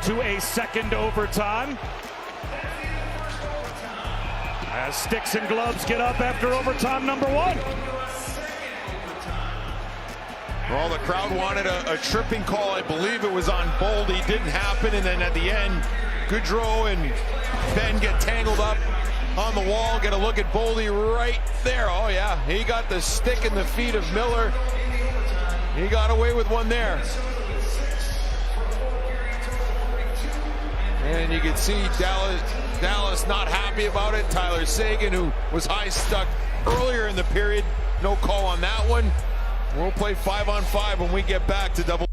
to a second overtime. As sticks and gloves get up after overtime number one. Well, the crowd wanted a tripping call. I believe it was on Boldy. Didn't happen, and then at the end, Gaudreau and Ben get tangled up on the wall. Get a look at Boldy right there. Oh, yeah, he got the stick in the feet of Miller. He got away with one there. And you can see Dallas not happy about it. Tyler Seguin, who was high stuck earlier in the period, no call on that one. We'll play 5-on-5 when we get back to double.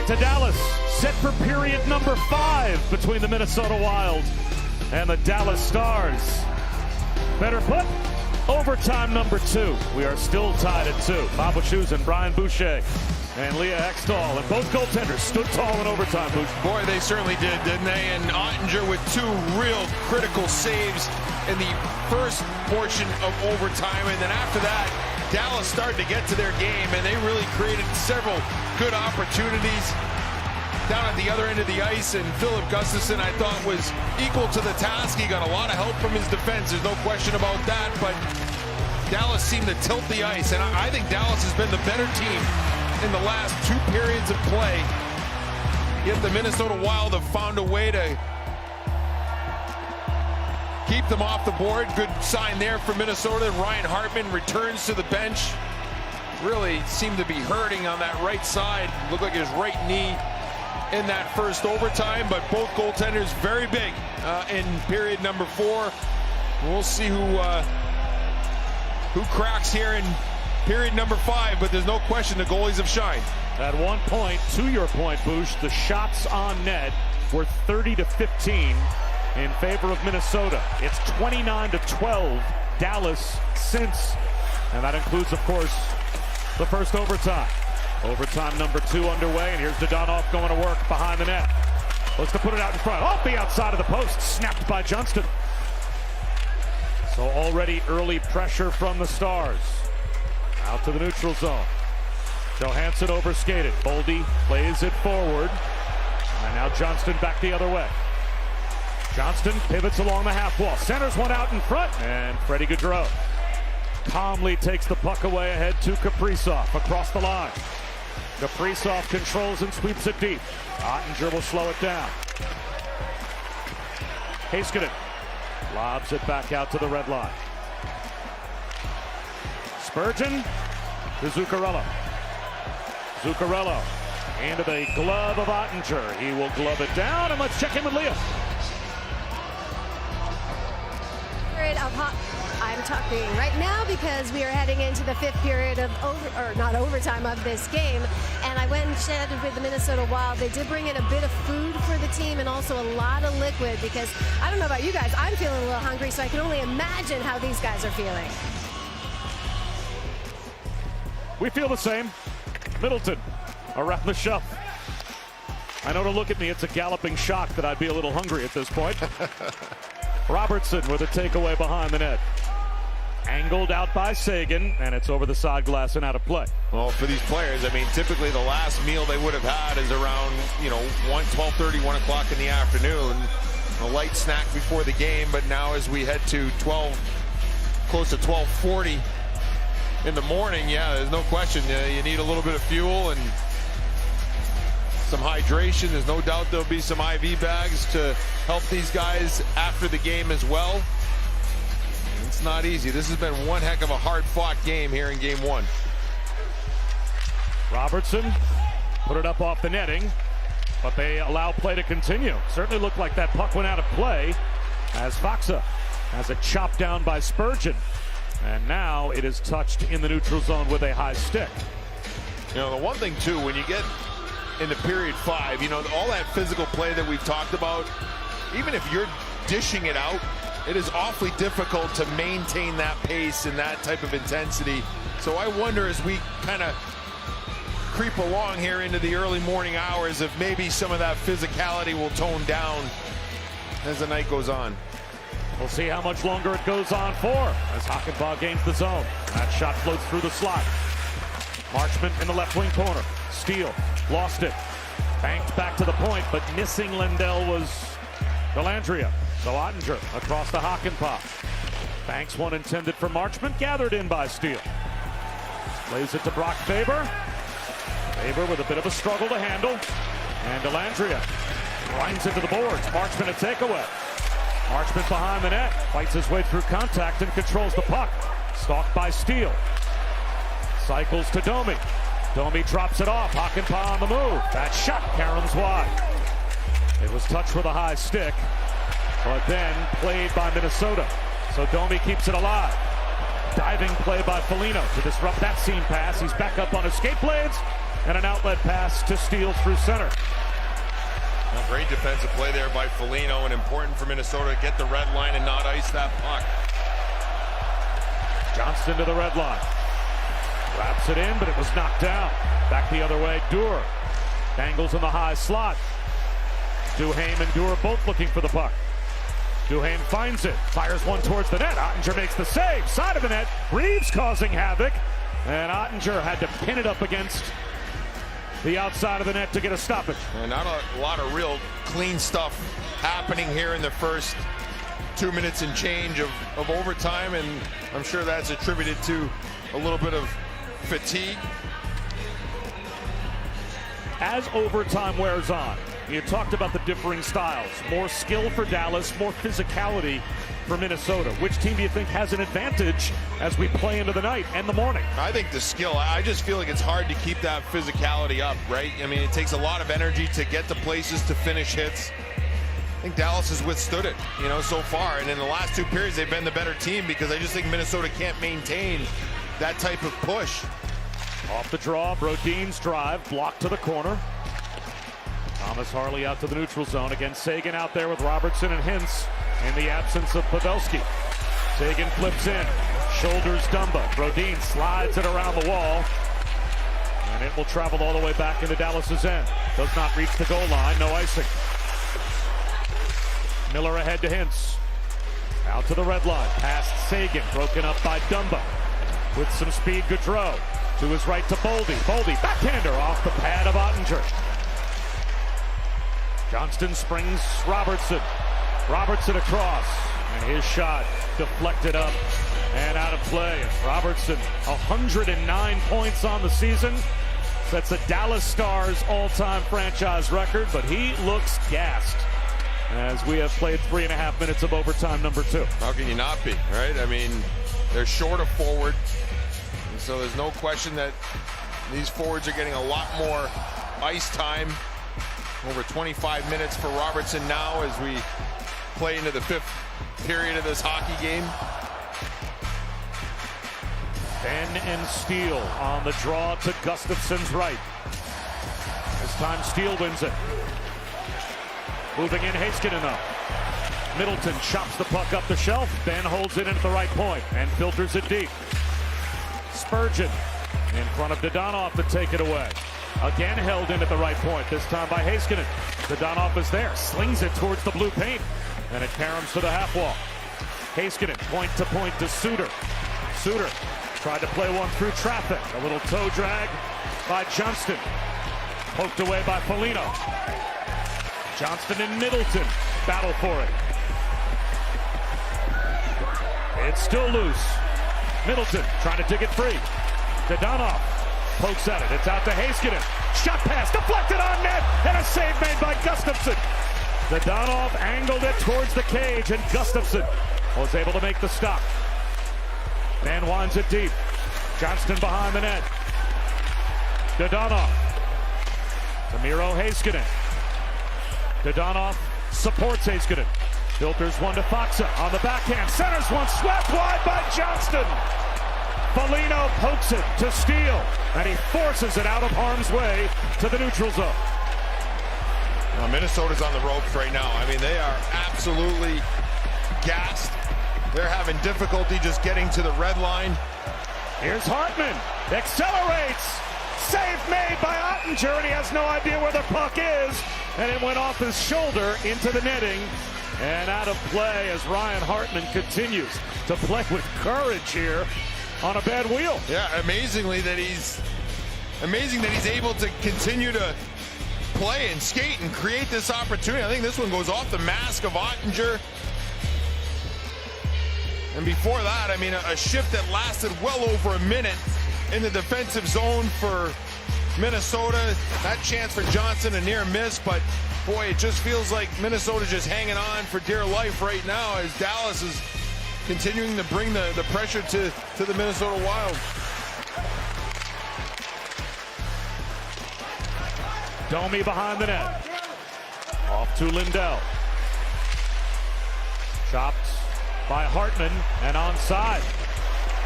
back to Dallas. Set for period number 5 between the Minnesota Wild and the Dallas Stars. Better put, overtime number 2. We are still tied at 2. Bob Wischusen, Brian Boucher, and Leah Hextall. And both goaltenders stood tall in overtime, Boucher. Boy, they certainly did, didn't they? And Ottinger with 2 real critical saves in the first portion of overtime. And then after that, Dallas started to get to their game, and they really created several good opportunities down at the other end of the ice. And Philip Gustafsson, I thought, was equal to the task. He got a lot of help from his defense. There's no question about that. But Dallas seemed to tilt the ice, and I think Dallas has been the better team in the last 2 periods of play. Yet the Minnesota Wild have found a way to keep them off the board. Good sign there for Minnesota. Ryan Hartman returns to the bench. Really seemed to be hurting on that right side. Looked like his right knee in that first overtime, but both goaltenders very big in period number 4. We'll see who cracks here in period number 5, but there's no question the goalies have shined. At one point, to your point, Boosh, the shots on net were 30-15 in favor of Minnesota. It's 29-12 Dallas since, and that includes, of course, the first overtime. Overtime number 2 underway, and here's Dadonov going to work behind the net. Looks to put it out in front. Off the outside of the post, snapped by Johnston. So already early pressure from the Stars. Out to the neutral zone. Johansson overskated. Boldy plays it forward. And now Johnston back the other way. Johnston pivots along the half wall. Centers one out in front. And Freddie Gaudreau calmly takes the puck away ahead to Kaprizov across the line. Kaprizov controls and sweeps it deep. Ottinger will slow it down. Heiskanen lobs it back out to the red line. Spurgeon to Zuccarello. Zuccarello into the glove of Ottinger. He will glove it down, and let's check in with Leah. I'm talking right now because we are heading into the 5th period of overtime of this game, and I went and chatted with the Minnesota Wild. They did bring in a bit of food for the team and also a lot of liquid, because I don't know about you guys, I'm feeling a little hungry, so I can only imagine how these guys are feeling. We feel the same. Middleton around the shelf. I know, to look at me, it's a galloping shock that I'd be a little hungry at this point. Robertson with a takeaway behind the net. Angled out by Sagan, and it's over the side glass and out of play. Well, for these players, I mean, typically the last meal they would have had is around, 12:30, 1 o'clock in the afternoon. A light snack before the game, but now as we head to close to 12:40 in the morning, yeah, there's no question. You need a little bit of fuel and some hydration. There's no doubt there'll be some IV bags to help these guys after the game as well. It's not easy. This has been one heck of a hard-fought game here in Game 1. Robertson put it up off the netting, but they allow play to continue. Certainly looked like that puck went out of play as Faksa has it chopped down by Spurgeon. And now it is touched in the neutral zone with a high stick. The one thing, too, when you get into period 5, all that physical play that we've talked about, even if you're dishing it out, it is awfully difficult to maintain that pace and that type of intensity. So I wonder, as we kind of creep along here into the early morning hours, if maybe some of that physicality will tone down as the night goes on. We'll see how much longer it goes on for as Hakanpää gains the zone. That shot floats through the slot. Marchment in the left wing corner. Steele lost it. Banked back to the point, but missing Lindell was Dellandrea. So Ottinger across the Hakanpää. Banks one intended for Marchment, gathered in by Steele. Plays it to Brock Faber. Faber with a bit of a struggle to handle. And Dellandrea grinds into the boards. Marchment a takeaway. Marchment behind the net, fights his way through contact and controls the puck. Stalked by Steele. Cycles to Domi. Domi drops it off. Hakanpää on the move. That shot caroms wide. It was touched with a high stick, but then played by Minnesota. So Domi keeps it alive. Diving play by Foligno to disrupt that seam pass. He's back up on his skate blades, and an outlet pass to Steele through center. Well, great defensive play there by Foligno, and important for Minnesota to get the red line and not ice that puck. Johnston to the red line. Wraps it in, but it was knocked down. Back the other way, Duehr. Dangles in the high slot. Duhaime and Duehr both looking for the puck. Duhaime finds it, fires one towards the net. Ottinger makes the save, side of the net. Reeves causing havoc, and Ottinger had to pin it up against the outside of the net to get a stoppage. And not a lot of real clean stuff happening here in the first 2 minutes and change of overtime, and I'm sure that's attributed to a little bit of fatigue. As overtime wears on, you talked about the differing styles. More skill for Dallas, more physicality for Minnesota. Which team do you think has an advantage as we play into the night and the morning? I think the skill. I just feel like it's hard to keep that physicality up, right? I mean, it takes a lot of energy to get to places to finish hits. I think Dallas has withstood it, so far. And in the last 2 periods, they've been the better team because I just think Minnesota can't maintain that type of push. Off the draw, Brodin's drive, blocked to the corner. Thomas Harley out to the neutral zone. Again, Seguin out there with Robertson and Hintz in the absence of Pavelski. Seguin flips in, shoulders Dumba. Brodin slides it around the wall, and it will travel all the way back into Dallas's end. Does not reach the goal line, no icing. Miller ahead to Hintz. Out to the red line, past Seguin, broken up by Dumba. With some speed, Gaudreau. To his right to Boldy. Boldy, backhander off the pad of Ottinger. Johnston springs Robertson. Robertson across, and his shot deflected up and out of play. Robertson, 109 points on the season. That's a Dallas Starz all-time franchise record, but he looks gassed as we have played 3.5 minutes of overtime number 2. How can you not be, right? I mean, they're short of forward, and so there's no question that these forwards are getting a lot more ice time. Over 25 minutes for Robertson now as we play into the 5th period of this hockey game. Ben and Steele on the draw to Gustafsson's right. This time Steele wins it. Moving in Heiskanen though. Middleton chops the puck up the shelf. Ben holds it in at the right point and filters it deep. Spurgeon in front of Dadonov to take it away. Again held in at the right point, this time by Heiskanen. Dadonov is there, slings it towards the blue paint, and it caroms to the half wall. Heiskanen point to Suter. Suter tried to play one through traffic. A little toe drag by Johnston. Poked away by Foligno. Johnston and Middleton battle for it. It's still loose. Middleton trying to dig it free. Dadonov pokes at it. It's out to Heiskanen. Shot pass deflected on net, and a save made by Gustafsson. Dadonov angled it towards the cage, and Gustafsson was able to make the stop. Man winds it deep. Johnston behind the net. Dadonov. To Miro Heiskanen. Dadonov supports Heiskanen. Filters one to Faksa on the backhand. Centers one, swept wide by Johnston. Foligno pokes it to Steele, and he forces it out of harm's way to the neutral zone. Now, Minnesota's on the ropes right now. I mean, they are absolutely gassed. They're having difficulty just getting to the red line. Here's Hartman, accelerates, save made by Ottinger, and he has no idea where the puck is, and it went off his shoulder into the netting and out of play as Ryan Hartman continues to play with courage here on a bad wheel. Yeah, amazing that he's able to continue to play and skate and create this opportunity. I think this one goes off the mask of Ottinger. And before that, I mean, a shift that lasted well over a minute in the defensive zone for Minnesota. That chance for Johnson, a near miss, but boy, it just feels like Minnesota just hanging on for dear life right now as Dallas is continuing to bring the pressure to the Minnesota Wild. Domi behind the net. Off to Lindell. Chopped by Hartman and onside.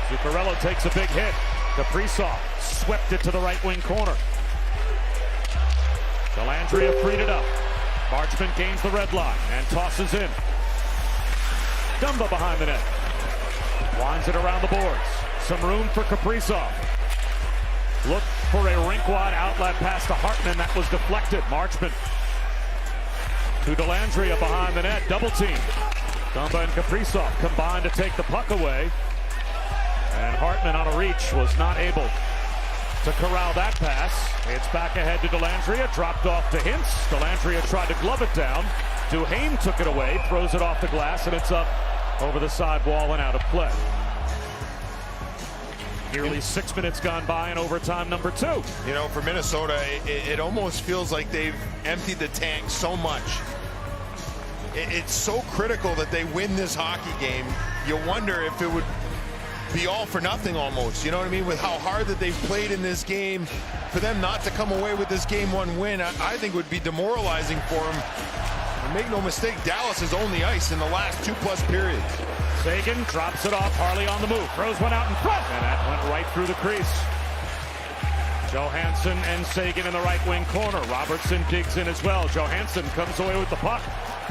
Zuccarello takes a big hit. Kaprizov swept it to the right wing corner. Dellandrea freed it up. Marchment gains the red line and tosses in. Dumba behind the net. Winds it around the boards. Some room for Kaprizov. Look for a rink-wide outlet pass to Hartman. That was deflected. Marchment to Dellandrea behind the net. Double team. Dumba and Kaprizov combined to take the puck away. And Hartman on a reach was not able to corral that pass. It's back ahead to Dellandrea. Dropped off to Hintz. Dellandrea tried to glove it down. Duhaime took it away. Throws it off the glass, and it's up over the side wall and out of play. Nearly 6 minutes gone by in overtime number 2. You know, for Minnesota, it almost feels like they've emptied the tank so much. It's so critical that they win this hockey game. You wonder if it would be all for nothing almost, you know what I mean, with how hard that they've played in this game. For them not to come away with this game 1 win, I think would be demoralizing for them. And make no mistake, Dallas has owned the ice in the last 2+ periods. Seguin drops it off. Harley on the move. Throws one out in front. And that went right through the crease. Johansson and Seguin in the right wing corner. Robertson digs in as well. Johansson comes away with the puck.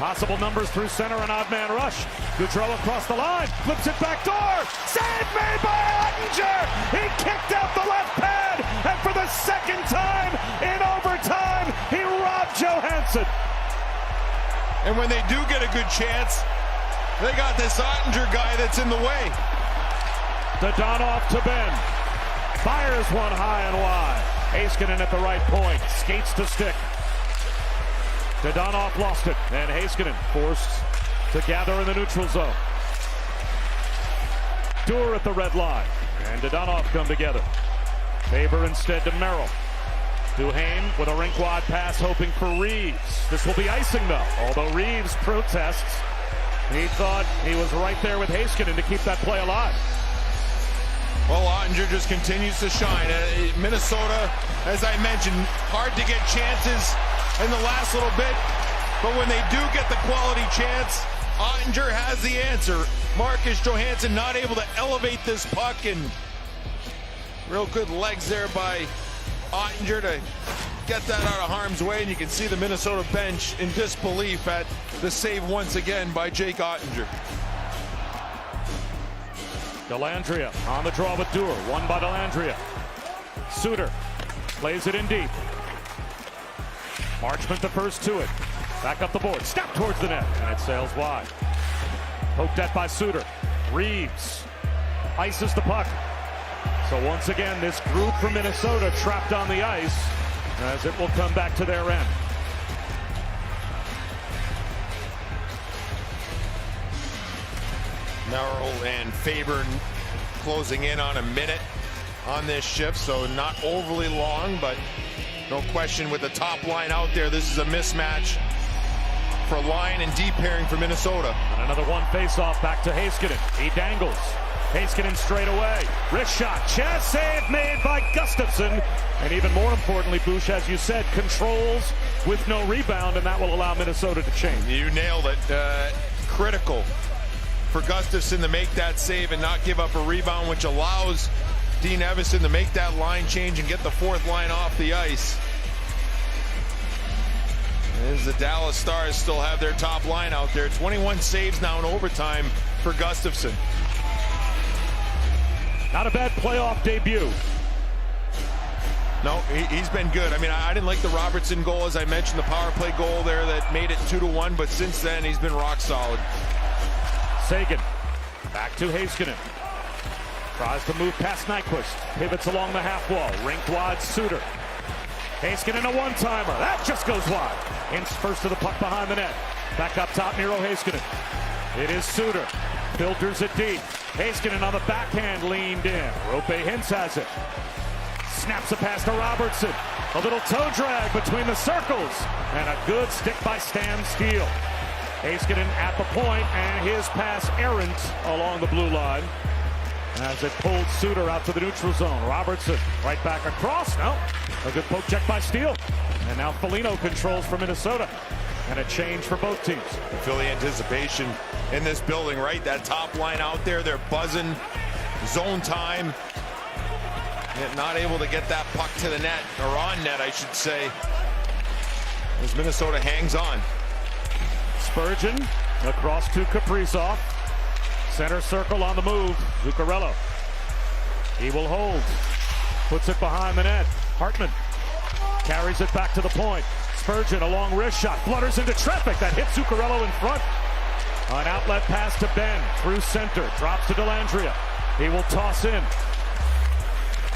Possible numbers through center, an odd man rush. Gaudreau across the line. Flips it back door. Save made by Ottinger. He kicked out the left pad. And for the second time in overtime, he robbed Johansson. And when they do get a good chance, they got this Ottinger guy that's in the way. Dadonov to Ben. Fires one high and wide. Heiskanen at the right point. Skates to stick. Dadonov lost it. And Heiskanen forced to gather in the neutral zone. Duehr at the red line. And Dadonov come together. Faber instead to Merrill. Duhaime with a rink-wide pass hoping for Reeves. This will be icing though. Although Reeves protests. He thought he was right there with Heiskanen to keep that play alive. Well, Ottinger just continues to shine. Minnesota, as I mentioned, hard to get chances in the last little bit. But when they do get the quality chance, Ottinger has the answer. Marcus Johansson not able to elevate this puck, and real good legs there by Ottinger to get that out of harm's way. And you can see the Minnesota bench in disbelief at the save once again by Jake Ottinger. Dellandrea on the draw with Duehr. Won by Dellandrea. Suter plays it in deep. Marchment the first to it. Back up the board. Step towards the net. And it sails wide. Poked at by Suter. Reeves ices the puck. So once again, this group from Minnesota trapped on the ice as it will come back to their end. Merrill and Faber closing in on a minute on this shift, so not overly long, but no question with the top line out there, this is a mismatch for line and deep pairing for Minnesota. And another one face-off back to Heiskanen. He dangles. Heiskanen straight away. Wrist shot. Chest save made by Gustafsson. And even more importantly, Bush, as you said, controls with no rebound, and that will allow Minnesota to change. You nailed it. Critical for Gustafsson to make that save and not give up a rebound, which allows Dean Evason to make that line change and get the fourth line off the ice. As the Dallas Stars still have their top line out there. 21 saves now in overtime for Gustafsson. Not a bad playoff debut. No, he's been good. I mean, I didn't like the Robertson goal, as I mentioned, the power play goal there that made it 2-1, but since then he's been rock solid. Seguin back to Heiskanen. Tries to move past Nyquist. Pivots along the half wall. Rinked wide Suter. Heiskanen a one-timer. That just goes wide. Hintz first to the puck behind the net. Back up top, Miro Heiskanen. It is Suter. Filters it deep. Heiskanen on the backhand leaned in. Rope Hintz has it. Snaps a pass to Robertson. A little toe drag between the circles. And a good stick by Stan Steele. Heiskanen at the point, and his pass errant along the blue line as it pulled Suter out to the neutral zone. Robertson right back across. No, a good poke check by Steele. And now Foligno controls for Minnesota. And a change for both teams. Feel the anticipation in this building, right? That top line out there, they're buzzing. Zone time. Yet not able to get that puck to the net, or on net, I should say. as Minnesota hangs on. Spurgeon across to Kaprizov. Center circle on the move. Zuccarello. He will hold. Puts it behind the net. Hartman carries it back to the point. Spurgeon, a long wrist shot. Flutters into traffic. That hits Zuccarello in front. An outlet pass to Ben. Through center. Drops to Dellandrea. He will toss in.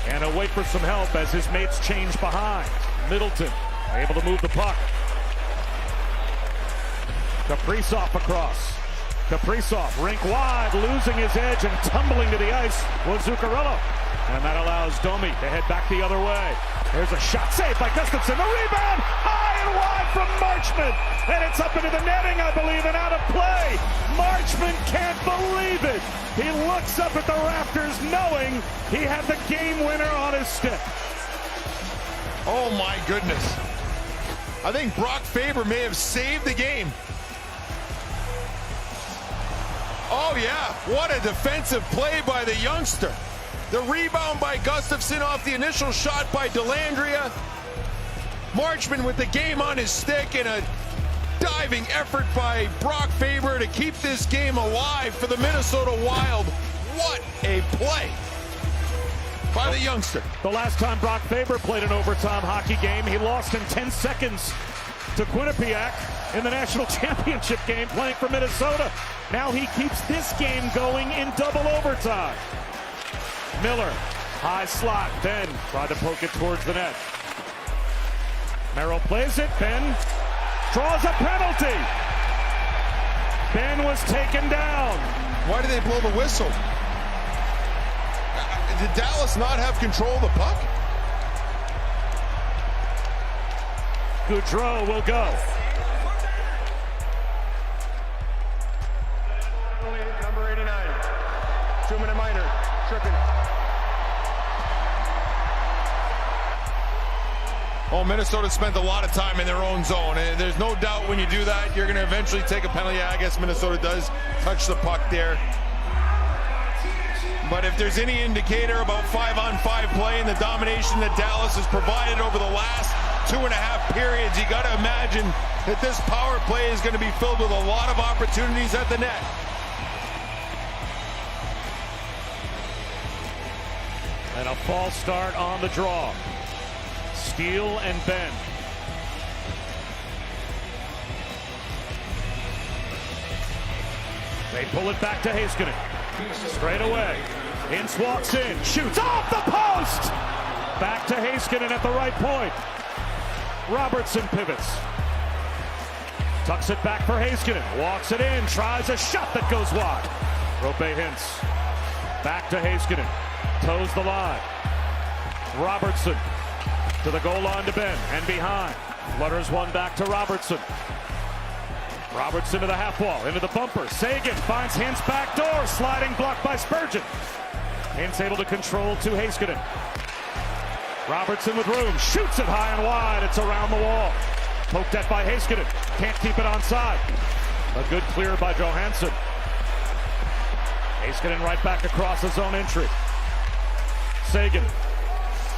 And a wait for some help as his mates change behind. Middleton able to move the puck. Kaprizov across. Kaprizov, rink wide, losing his edge and tumbling to the ice was Zuccarello. And that allows Domi to head back the other way. There's a shot saved by Gustafsson. The rebound, high and wide from Marchment. And it's up into the netting, I believe, and out of play. Marchment can't believe it. He looks up at the rafters knowing he had the game winner on his stick. Oh my goodness. I think Brock Faber may have saved the game. Oh yeah, what a defensive play by the youngster. The rebound by Gustafsson off the initial shot by Dellandrea. Marchment with the game on his stick and a diving effort by Brock Faber to keep this game alive for the Minnesota Wild. What a play by the youngster. The last time Brock Faber played an overtime hockey game, he lost in 10 seconds to Quinnipiac in the national championship game playing for Minnesota. Now he keeps this game going in double overtime. Miller, high slot. Ben tried to poke it towards the net. Merrill plays it. Ben draws a penalty. Ben was taken down. Why did they blow the whistle? Did Dallas not have control of the puck? Goudreau will go. Number 89, 2-minute minor, tripping. Oh, Minnesota spent a lot of time in their own zone. And there's no doubt when you do that, you're going to eventually take a penalty. I guess Minnesota does touch the puck there. But if there's any indicator about 5-on-5 play and the domination that Dallas has provided over the last 2.5 periods, you got to imagine that this power play is going to be filled with a lot of opportunities at the net. And a false start on the draw. Steele and Ben. They pull it back to Heiskanen. Straight away. Ince walks in, shoots off the post! Back to Heiskanen at the right point. Robertson pivots. Tucks it back for Heiskanen. Walks it in, tries a shot that goes wide. Rope Hintz. Back to Heiskanen. Toes the line. Robertson to the goal line to Ben and behind. Flutters one back to Robertson. Robertson to the half wall, into the bumper. Sagan finds Hintz back door, sliding blocked by Spurgeon. Hintz able to control to Heiskanen. Robertson with room, shoots it high and wide. It's around the wall. Poked at by Heiskanen. Can't keep it onside. A good clear by Johansson. Heiskanen right back across his own entry. Sagan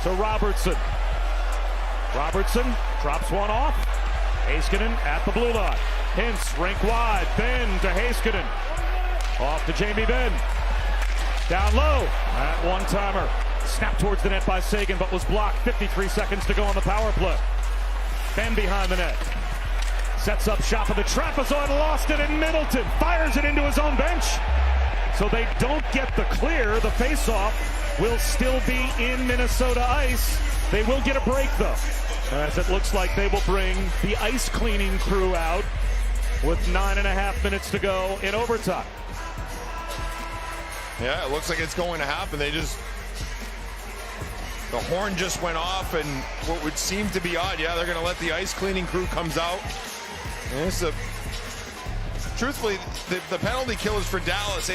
to Robertson. Robertson drops one off. Heiskanen at the blue line. Hintz rink wide. Ben to Heiskanen. Off to Jamie Benn. Down low. That one-timer. Snapped towards the net by Sagan, but was blocked. 53 seconds to go on the power play. Ben behind the net. Sets up shop of the trapezoid. Lost it in Middleton. Fires it into his own bench. So they don't get the clear. The face-off will still be in Minnesota ice. They will get a break, though, as it looks like they will bring the ice cleaning crew out with 9.5 minutes to go in overtime. Yeah, it looks like it's going to happen. The horn just went off, and what would seem to be odd, yeah, they're going to let the ice cleaning crew comes out. And it's truthfully, the penalty kill is for Dallas.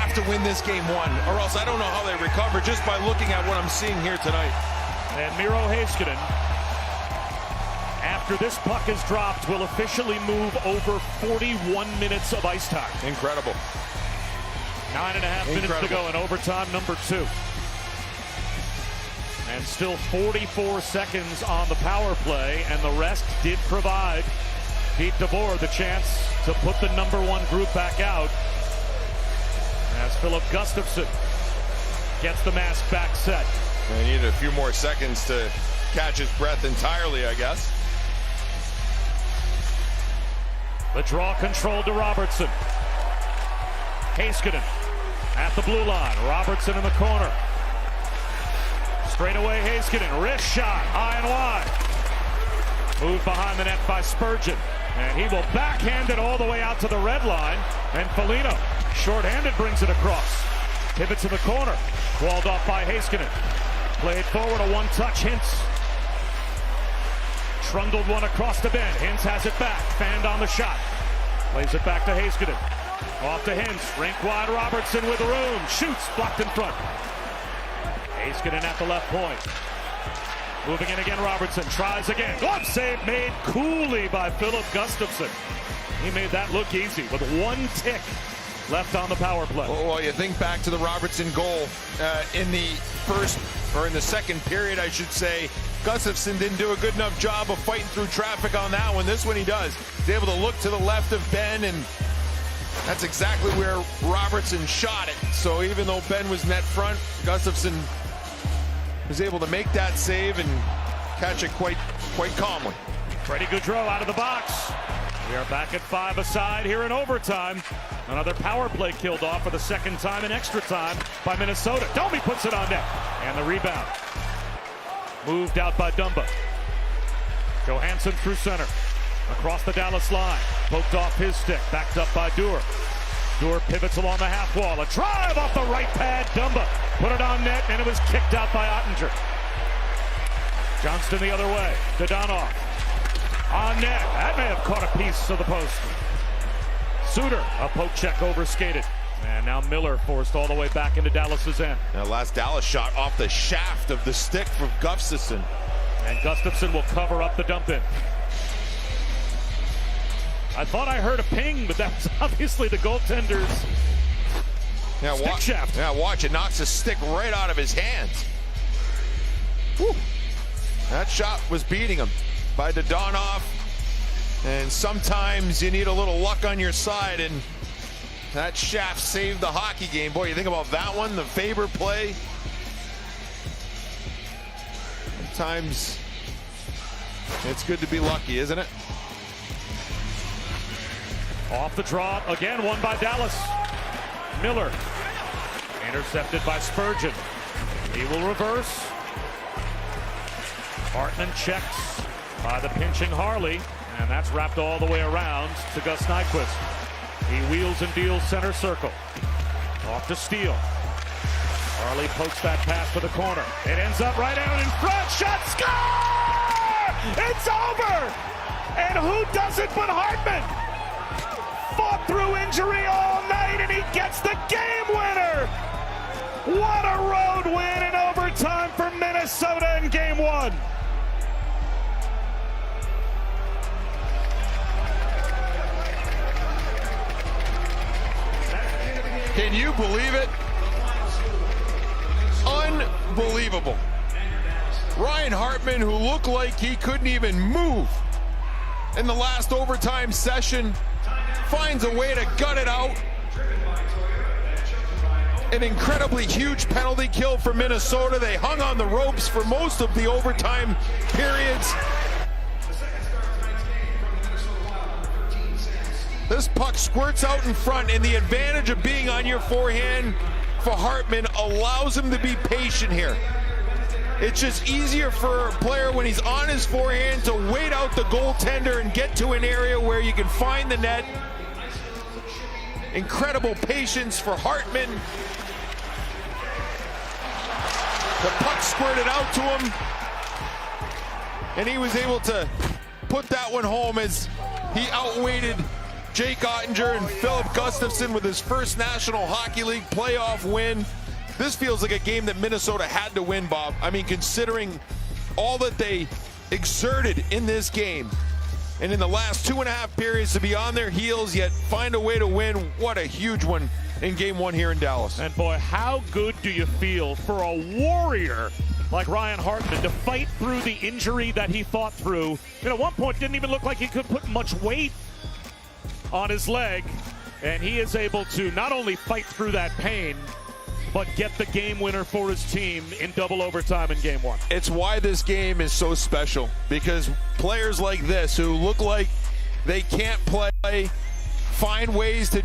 have to win this game one, or else I don't know how they recover just by looking at what I'm seeing here tonight. And Miro Heiskanen, after this puck is dropped, will officially move over 41 minutes of ice time. Incredible. 9.5 minutes to go in overtime number 2. And still 44 seconds on the power play, and the rest did provide Pete DeBoer the chance to put the number 1 group back out, as Philip Gustafsson gets the mask back set. He needed a few more seconds to catch his breath entirely, I guess. The draw controlled to Robertson. Heiskanen at the blue line. Robertson in the corner. Straight away Heiskanen. Wrist shot. High and wide. Moved behind the net by Spurgeon. And he will backhand it all the way out to the red line. And Foligno, shorthanded, brings it across. Pivots in the corner. Walled off by Heiskanen. Played forward, a one-touch. Hintz. Trundled one across the bend. Hintz has it back. Fanned on the shot. Plays it back to Heiskanen. Off to Hintz. Rink wide. Robertson with room. Shoots. Blocked in front. Heiskanen at the left point. Moving in again, Robertson tries again. Glove save made coolly by Philip Gustafsson. He made that look easy with 1 tick left on the power play. Well, you think back to the Robertson goal in the first, or in the second period, I should say. Gustafsson didn't do a good enough job of fighting through traffic on that one. This one he does. He's able to look to the left of Ben, and that's exactly where Robertson shot it. So even though Ben was net front, Gustafsson was able to make that save and catch it quite calmly. Freddie Gaudreau out of the box. We are back at 5 aside here in overtime. Another power play killed off for the second time in extra time by Minnesota. Domi puts it on net. And the rebound. Moved out by Dumba. Johansson through center. Across the Dallas line. Poked off his stick. Backed up by Dewar. Dewar pivots along the half wall. A drive off the right pad. Dumba put it on net, and it was kicked out by Ottinger. Johnston the other way. Dodonov on net. That may have caught a piece of the post. Suter, a poke check over skated. And now Miller forced all the way back into Dallas's end. That last Dallas shot off the shaft of the stick from Gustafsson. And Gustafsson will cover up the dump in. I thought I heard a ping, but that was obviously the goaltender's stick shaft. Yeah, watch. It knocks the stick right out of his hands. Whew. That shot was beating him by Dodonov. And sometimes you need a little luck on your side, and that shaft saved the hockey game. Boy, you think about that one, the Faber play. Sometimes it's good to be lucky, isn't it? Off the draw, again, won by Dallas. Miller, intercepted by Spurgeon. He will reverse. Hartman checks by the pinching Harley, and that's wrapped all the way around to Gus Nyquist. He wheels and deals center circle. Off to Steele. Harley pokes that pass to the corner. It ends up right out in front. Shot, score! It's over! And who does it but Hartman? Fought through injury all night, and he gets the game winner! What a road win in overtime for Minnesota in game 1. Can you believe it? Unbelievable. Ryan Hartman, who looked like he couldn't even move in the last overtime session, finds a way to gut it out. An incredibly huge penalty kill for Minnesota. They hung on the ropes for most of the overtime periods. This puck squirts out in front, and the advantage of being on your forehand for Hartman allows him to be patient here. It's just easier for a player when he's on his forehand to wait out the goaltender and get to an area where you can find the net. Incredible patience for Hartman. The puck squirted out to him, and he was able to put that one home as he outweighted Jake Ottinger and Philip Gustafson with his first National Hockey League playoff win. This feels like a game that Minnesota had to win, Bob. I mean, considering all that they exerted in this game, and in the last 2.5 periods to be on their heels yet find a way to win. What a huge one in game one here in Dallas. And boy, how good do you feel for a warrior like Ryan Hartman to fight through the injury that he fought through. At one point didn't even look like he could put much weight on his leg, and he is able to not only fight through that pain, but get the game winner for his team in double overtime in game one. It's why this game is so special, because players like this who look like they can't play find ways to